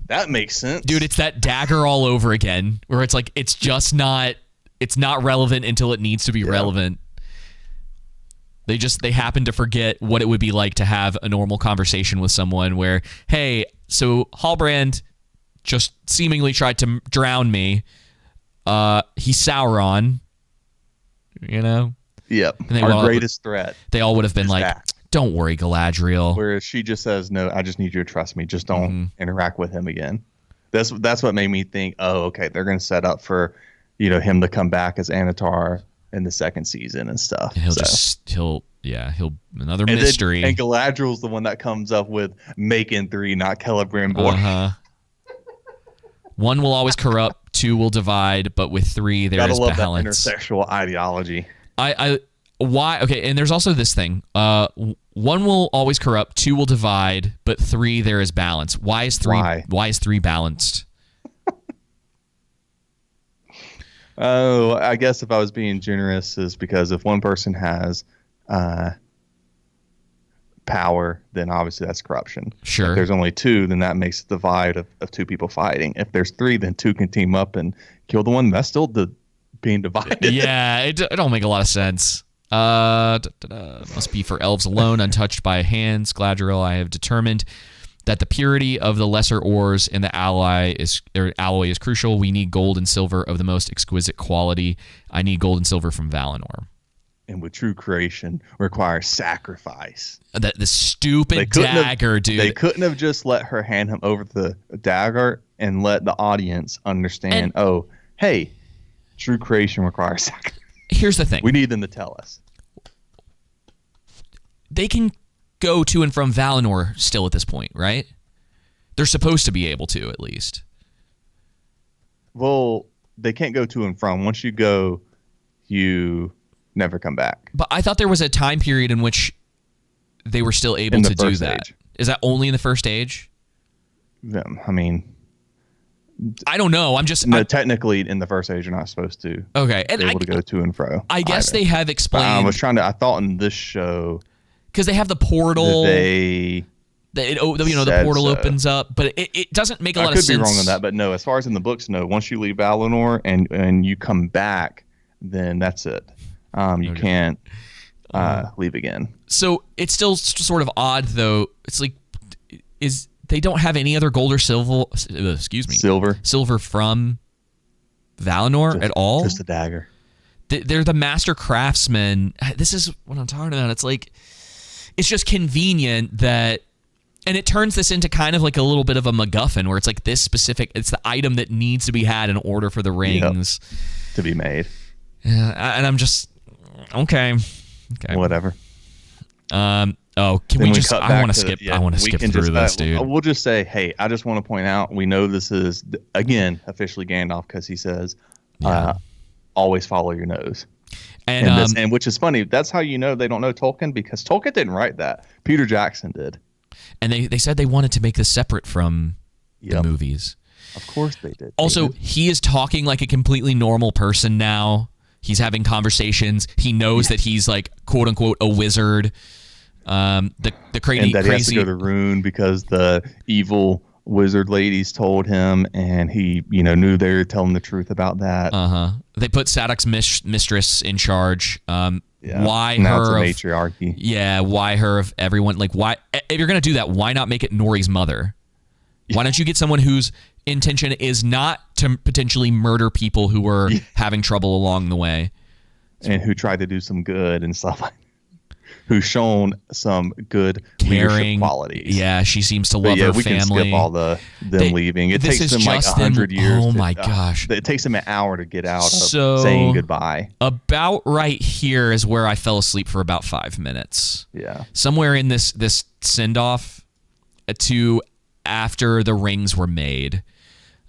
[SPEAKER 2] That makes sense.
[SPEAKER 1] Dude, it's that dagger all over again, where it's like, it's not relevant until it needs to be relevant. They happen to forget what it would be like to have a normal conversation with someone where, hey, so Halbrand just seemingly tried to drown me. He's Sauron,
[SPEAKER 2] Yep. Our greatest threat.
[SPEAKER 1] They all would have been like, that. Don't worry, Galadriel.
[SPEAKER 2] Whereas she just says, no, I just need you to trust me. Just don't interact with him again. That's what made me think, oh, okay, they're going to set up for, him to come back as Anatar in the second season and stuff.
[SPEAKER 1] And he'll another mystery.
[SPEAKER 2] And Galadriel's the one that comes up with Macon 3, not Celebrimbor.
[SPEAKER 1] Uh-huh. One will always corrupt, two will divide, but with three there is balance.
[SPEAKER 2] That intersexual ideology.
[SPEAKER 1] Why? Okay, and there's also this thing. One will always corrupt, two will divide, but three there is balance. Why is three? Why is three balanced?
[SPEAKER 2] Oh, I guess if I was being generous, is because if one person has power, then obviously that's corruption.
[SPEAKER 1] Sure.
[SPEAKER 2] If there's only two, then that makes the divide of two people fighting. If there's three, then two can team up and kill the one. That's still being divided.
[SPEAKER 1] Yeah, it don't make a lot of sense. Must be for elves alone, untouched by hands. Gladriel, I have determined that the purity of the lesser ores in the alloy is crucial. We need gold and silver of the most exquisite quality. I need gold and silver from Valinor.
[SPEAKER 2] And with true creation requires sacrifice.
[SPEAKER 1] The stupid dagger, dude.
[SPEAKER 2] They couldn't have just let her hand him over the dagger and let the audience understand, hey, true creation requires sacrifice.
[SPEAKER 1] Here's the thing.
[SPEAKER 2] We need them to tell us.
[SPEAKER 1] They can go to and from Valinor still at this point, right? They're supposed to be able to, at least.
[SPEAKER 2] Well, they can't go to and from. Once you go, you never come back.
[SPEAKER 1] But I thought there was a time period in which they were still able to do that. Is that only in the first age?
[SPEAKER 2] I mean,
[SPEAKER 1] I don't know.
[SPEAKER 2] Technically, in the first age, you're not supposed to.
[SPEAKER 1] Okay,
[SPEAKER 2] and be able to go to and fro.
[SPEAKER 1] I guess they have explained.
[SPEAKER 2] I thought in this show,
[SPEAKER 1] because they have the portal.
[SPEAKER 2] The
[SPEAKER 1] portal opens up, but it doesn't make a lot of sense.
[SPEAKER 2] I could be wrong on that, but no. As far as in the books, no. Once you leave Valinor and you come back, then that's it. You can't leave again. So
[SPEAKER 1] it's still sort of odd, though. It's like, they don't have any other gold or silver from Valinor at all?
[SPEAKER 2] Just the dagger.
[SPEAKER 1] They're the master craftsmen. This is what I'm talking about. It's like, it's just convenient that, and it turns this into kind of like a little bit of a MacGuffin where it's like this specific, it's the item that needs to be had in order for the rings
[SPEAKER 2] to be made.
[SPEAKER 1] And I'm just, okay.
[SPEAKER 2] Whatever.
[SPEAKER 1] Can we just? I want to skip. I want to skip through this, dude.
[SPEAKER 2] We'll just say, hey, I just want to point out, we know this is again officially Gandalf because he says, always follow your nose, and which is funny. That's how you know they don't know Tolkien, because Tolkien didn't write that. Peter Jackson did,
[SPEAKER 1] and they said they wanted to make this separate from the movies.
[SPEAKER 2] Of course they did.
[SPEAKER 1] Also, he is talking like a completely normal person now. He's having conversations. He knows that he's like, quote unquote, a wizard. The crazy,
[SPEAKER 2] and that he has to go to Rune because the evil wizard ladies told him, and he, knew they were telling the truth about that.
[SPEAKER 1] They put Sadoc's mistress in charge. Why
[SPEAKER 2] now
[SPEAKER 1] her?
[SPEAKER 2] It's a matriarchy.
[SPEAKER 1] Yeah, why her of everyone? Like, why? If you're gonna do that, why not make it Nori's mother? Why don't you get someone whose intention is not to potentially murder people who were having trouble along the way,
[SPEAKER 2] and who tried to do some good and stuff like that? Who's shown some good leadership qualities.
[SPEAKER 1] Yeah, she seems to love her family.
[SPEAKER 2] Can skip all them leaving. It takes them like 100 years.
[SPEAKER 1] Oh my gosh.
[SPEAKER 2] It takes them an hour to get out of saying goodbye.
[SPEAKER 1] About right here is where I fell asleep for about 5 minutes.
[SPEAKER 2] Yeah.
[SPEAKER 1] Somewhere in this send-off to after the rings were made.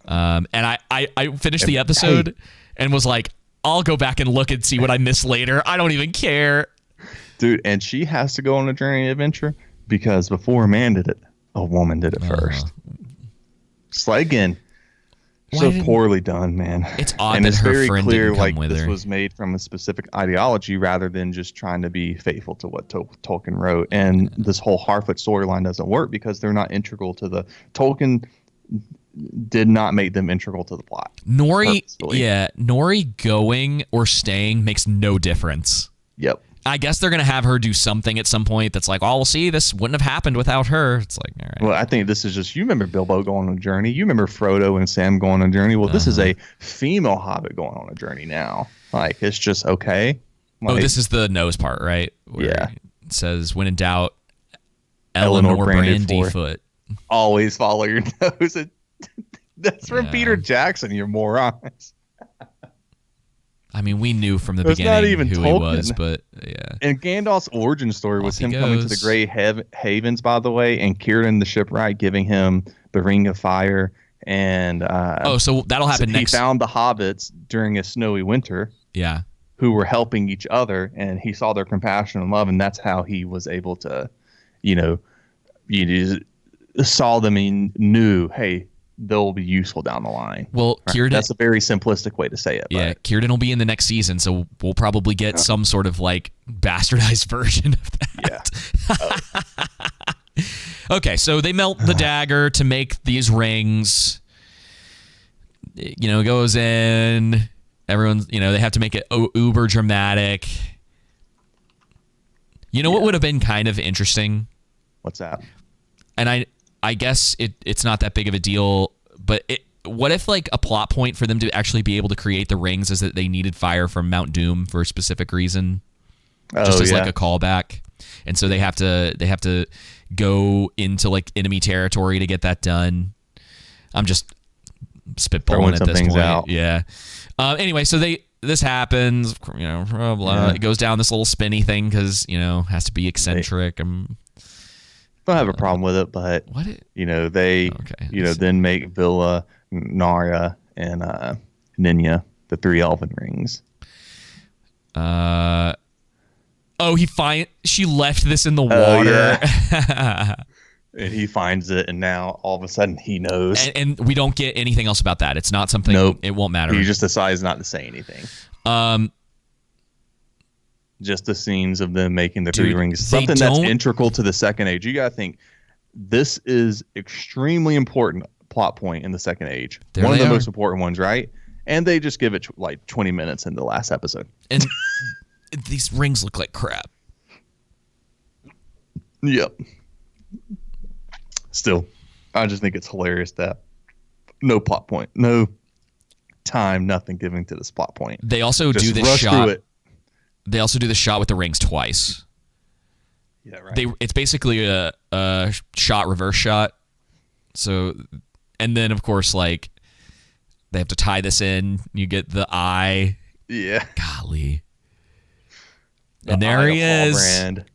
[SPEAKER 1] And I finished the episode and was like, I'll go back and look and see what I missed later. I don't even care.
[SPEAKER 2] Dude, and she has to go on a journey adventure because before a man did it, a woman did it first. It's like, again, so poorly done, man.
[SPEAKER 1] It's odd
[SPEAKER 2] and
[SPEAKER 1] that
[SPEAKER 2] it's
[SPEAKER 1] her
[SPEAKER 2] very
[SPEAKER 1] friend
[SPEAKER 2] clear,
[SPEAKER 1] didn't come with
[SPEAKER 2] this
[SPEAKER 1] her.
[SPEAKER 2] was made from a specific ideology rather than just trying to be faithful to what Tolkien wrote. And this whole Harfoot storyline doesn't work because they're not integral to the Tolkien. Did not make them integral to the plot.
[SPEAKER 1] Nori going or staying makes no difference.
[SPEAKER 2] Yep.
[SPEAKER 1] I guess they're going to have her do something at some point that's like, we'll see, this wouldn't have happened without her. It's like, all right.
[SPEAKER 2] Well, I think this is just, you remember Bilbo going on a journey. You remember Frodo and Sam going on a journey. Well, this is a female hobbit going on a journey now. Like, it's just okay. Like,
[SPEAKER 1] this is the nose part, right? Where it says, when in doubt,
[SPEAKER 2] Eleanor
[SPEAKER 1] Brandyfoot.
[SPEAKER 2] Always follow your nose. That's from Peter Jackson, you morons.
[SPEAKER 1] I mean, we knew from the beginning who he was, but yeah.
[SPEAKER 2] And Gandalf's origin story was him coming to the Grey Havens, by the way, and Círdan the shipwright giving him the Ring of Fire. And
[SPEAKER 1] so that'll happen next.
[SPEAKER 2] He found the hobbits during a snowy winter.
[SPEAKER 1] Yeah.
[SPEAKER 2] who were helping each other, and he saw their compassion and love, and that's how he was able to, you know, you just saw them and knew, hey, they'll be useful down the line.
[SPEAKER 1] Well, Kierden,
[SPEAKER 2] that's a very simplistic way to say it.
[SPEAKER 1] Yeah, Kierden will be in the next season, so we'll probably get some sort of like bastardized version of that.
[SPEAKER 2] Yeah.
[SPEAKER 1] Okay, so they melt the dagger to make these rings. You know, it goes in. Everyone's, you know, they have to make it uber dramatic. You know what would have been kind of interesting?
[SPEAKER 2] What's that?
[SPEAKER 1] And I guess it's not that big of a deal, but what if like a plot point for them to actually be able to create the rings is that they needed fire from Mount Doom for a specific reason, just as like a callback, and so they have to go into like enemy territory to get that done. I'm just spitballing at this point. Out. Yeah. Anyway, so this happens, you know, blah, blah. Yeah. It goes down this little spinny thing because, you know, has to be eccentric.
[SPEAKER 2] Don't have a problem with it, but you know, they then make Villa, Narya, and Ninya the 3 elven rings.
[SPEAKER 1] She left this in the water.
[SPEAKER 2] Yeah. And he finds it, and now all of a sudden he knows.
[SPEAKER 1] And we don't get anything else about that. It's not something.
[SPEAKER 2] Nope.
[SPEAKER 1] It won't matter.
[SPEAKER 2] He just decides not to say anything. Just the scenes of them making the 3 rings. Something that's integral to the Second Age. You got to think, this is extremely important plot point in the Second Age. One of the most important ones, right? And they just give it like 20 minutes in the last episode.
[SPEAKER 1] And these rings look like crap.
[SPEAKER 2] Yep. Still, I just think it's hilarious that no plot point, no time, nothing given to this plot point.
[SPEAKER 1] They also do this shot. They also do the shot with the rings twice.
[SPEAKER 2] Yeah, right.
[SPEAKER 1] It's basically a shot, reverse shot. So, and then of course, like they have to tie this in. You get the eye.
[SPEAKER 2] Yeah.
[SPEAKER 1] Golly. And there he is.
[SPEAKER 2] Brand,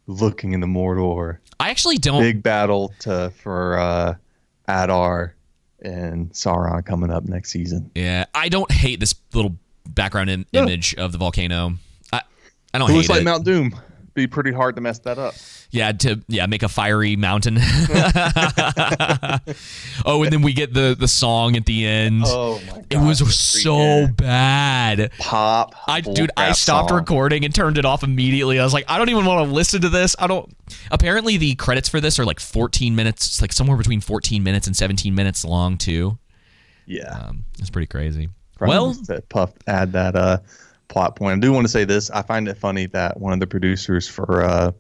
[SPEAKER 2] looking in the Mordor.
[SPEAKER 1] I actually don't.
[SPEAKER 2] Big battle for Adar and Sauron coming up next season.
[SPEAKER 1] Yeah, I don't hate this little background image of the volcano. I don't hate it.
[SPEAKER 2] Looks like Mount Doom. Be pretty hard to mess that up.
[SPEAKER 1] Yeah, make a fiery mountain. Oh, and then we get the song at the end.
[SPEAKER 2] Oh my god.
[SPEAKER 1] It was so bad.
[SPEAKER 2] Pop.
[SPEAKER 1] I stopped recording and turned it off immediately. I was like, I don't even want to listen to this. Apparently the credits for this are like 14 minutes. It's like somewhere between 14 minutes and 17 minutes long too.
[SPEAKER 2] Yeah.
[SPEAKER 1] It's pretty crazy.
[SPEAKER 2] Puff add that plot point. I do want to say this. I find it funny that one of the producers for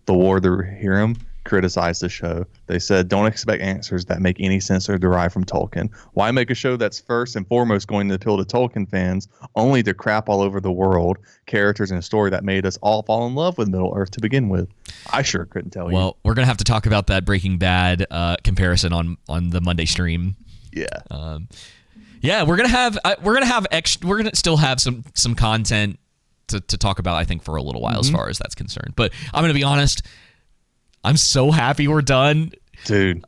[SPEAKER 2] The War of the Rohirrim criticized the show. They said, don't expect answers that make any sense or derive from Tolkien. Why make a show that's first and foremost going to appeal to Tolkien fans, only to crap all over the world, characters, and a story that made us all fall in love with Middle-earth to begin with? I sure couldn't tell you.
[SPEAKER 1] Well, we're going to have to talk about that Breaking Bad comparison on the Monday stream.
[SPEAKER 2] Yeah.
[SPEAKER 1] Yeah, we're gonna still have some content to talk about, I think, for a little while as far as that's concerned. But I'm gonna be honest, I'm so happy we're done,
[SPEAKER 2] dude.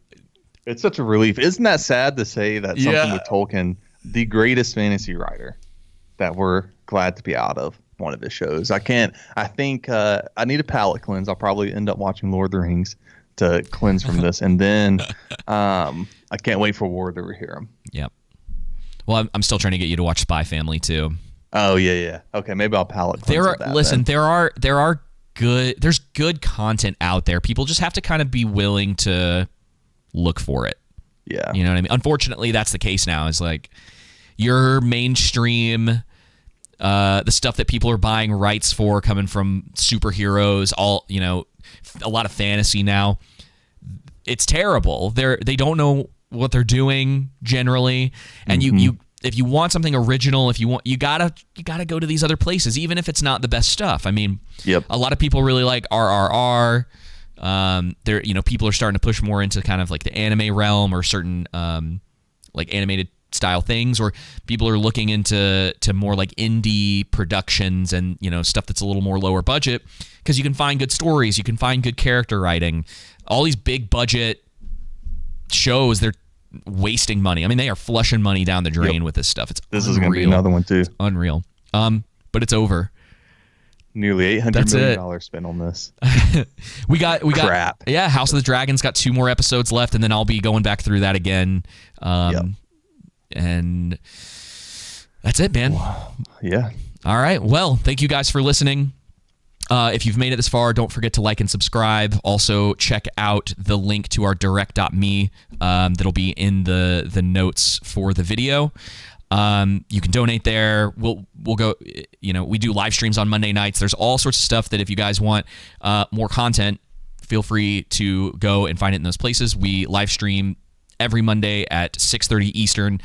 [SPEAKER 2] It's such a relief. Isn't that sad to say that something with Tolkien, the greatest fantasy writer, that we're glad to be out of one of his shows? I think I need a palate cleanse. I'll probably end up watching Lord of the Rings to cleanse from this, and then I can't wait for War of the Rohirrim.
[SPEAKER 1] Yep. Well, I'm still trying to get you to watch Spy Family too.
[SPEAKER 2] Oh yeah. Okay, maybe I'll palate cleanse
[SPEAKER 1] there's good content out there. People just have to kind of be willing to look for it.
[SPEAKER 2] Yeah.
[SPEAKER 1] You know what I mean? Unfortunately, that's the case now. It's like your mainstream, the stuff that people are buying rights for coming from superheroes, a lot of fantasy now. It's terrible. They don't know what they're doing generally, and you if you want something original, you gotta go to these other places, even if it's not the best stuff. I mean, a lot of people really like RRR. People are starting to push more into kind of like the anime realm or certain like animated style things, or people are looking into more like indie productions and stuff that's a little more lower budget, because you can find good stories, you can find good character writing. All these big budget shows, they're wasting money. I mean, they are flushing money down the drain with this stuff. This
[SPEAKER 2] is going to be another one too.
[SPEAKER 1] It's unreal. But it's over.
[SPEAKER 2] Nearly $800 million spent on this.
[SPEAKER 1] we got
[SPEAKER 2] crap.
[SPEAKER 1] Yeah, House of the Dragon's got 2 more episodes left, and then I'll be going back through that again. And that's it, man.
[SPEAKER 2] Wow. Yeah.
[SPEAKER 1] All right. Well, thank you guys for listening. If you've made it this far, don't forget to like and subscribe. Also, check out the link to our direct.me that'll be in the notes for the video. You can donate there. We'll go, we do live streams on Monday nights. There's all sorts of stuff that if you guys want more content, feel free to go and find it in those places. We live stream every Monday at 6:30 Eastern.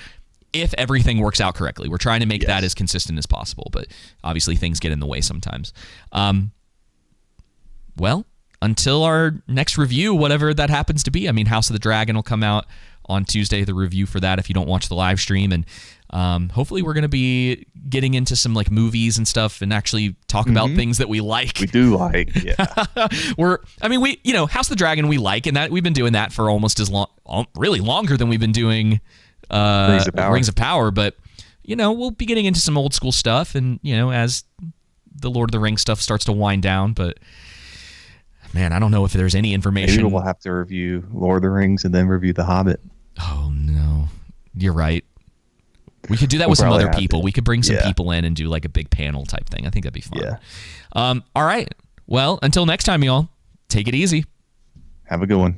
[SPEAKER 1] If everything works out correctly, we're trying to make that as consistent as possible, but obviously things get in the way sometimes. Well, until our next review, whatever that happens to be. I mean, House of the Dragon will come out on Tuesday, the review for that, if you don't watch the live stream. And hopefully we're going to be getting into some like movies and stuff and actually talk about things that we like.
[SPEAKER 2] We do like, yeah.
[SPEAKER 1] House of the Dragon we like, and that we've been doing that for almost as long, really longer than we've been doing Rings of Power. But, we'll be getting into some old school stuff and, as the Lord of the Rings stuff starts to wind down. But, man, I don't know if there's any information.
[SPEAKER 2] Maybe we'll have to review Lord of the Rings and then review The Hobbit.
[SPEAKER 1] Oh, no. You're right. We could do that with some other people. We could bring some people in and do like a big panel type thing. I think that'd be fun.
[SPEAKER 2] Yeah.
[SPEAKER 1] All right. Well, until next time, y'all, take it easy.
[SPEAKER 2] Have a good one.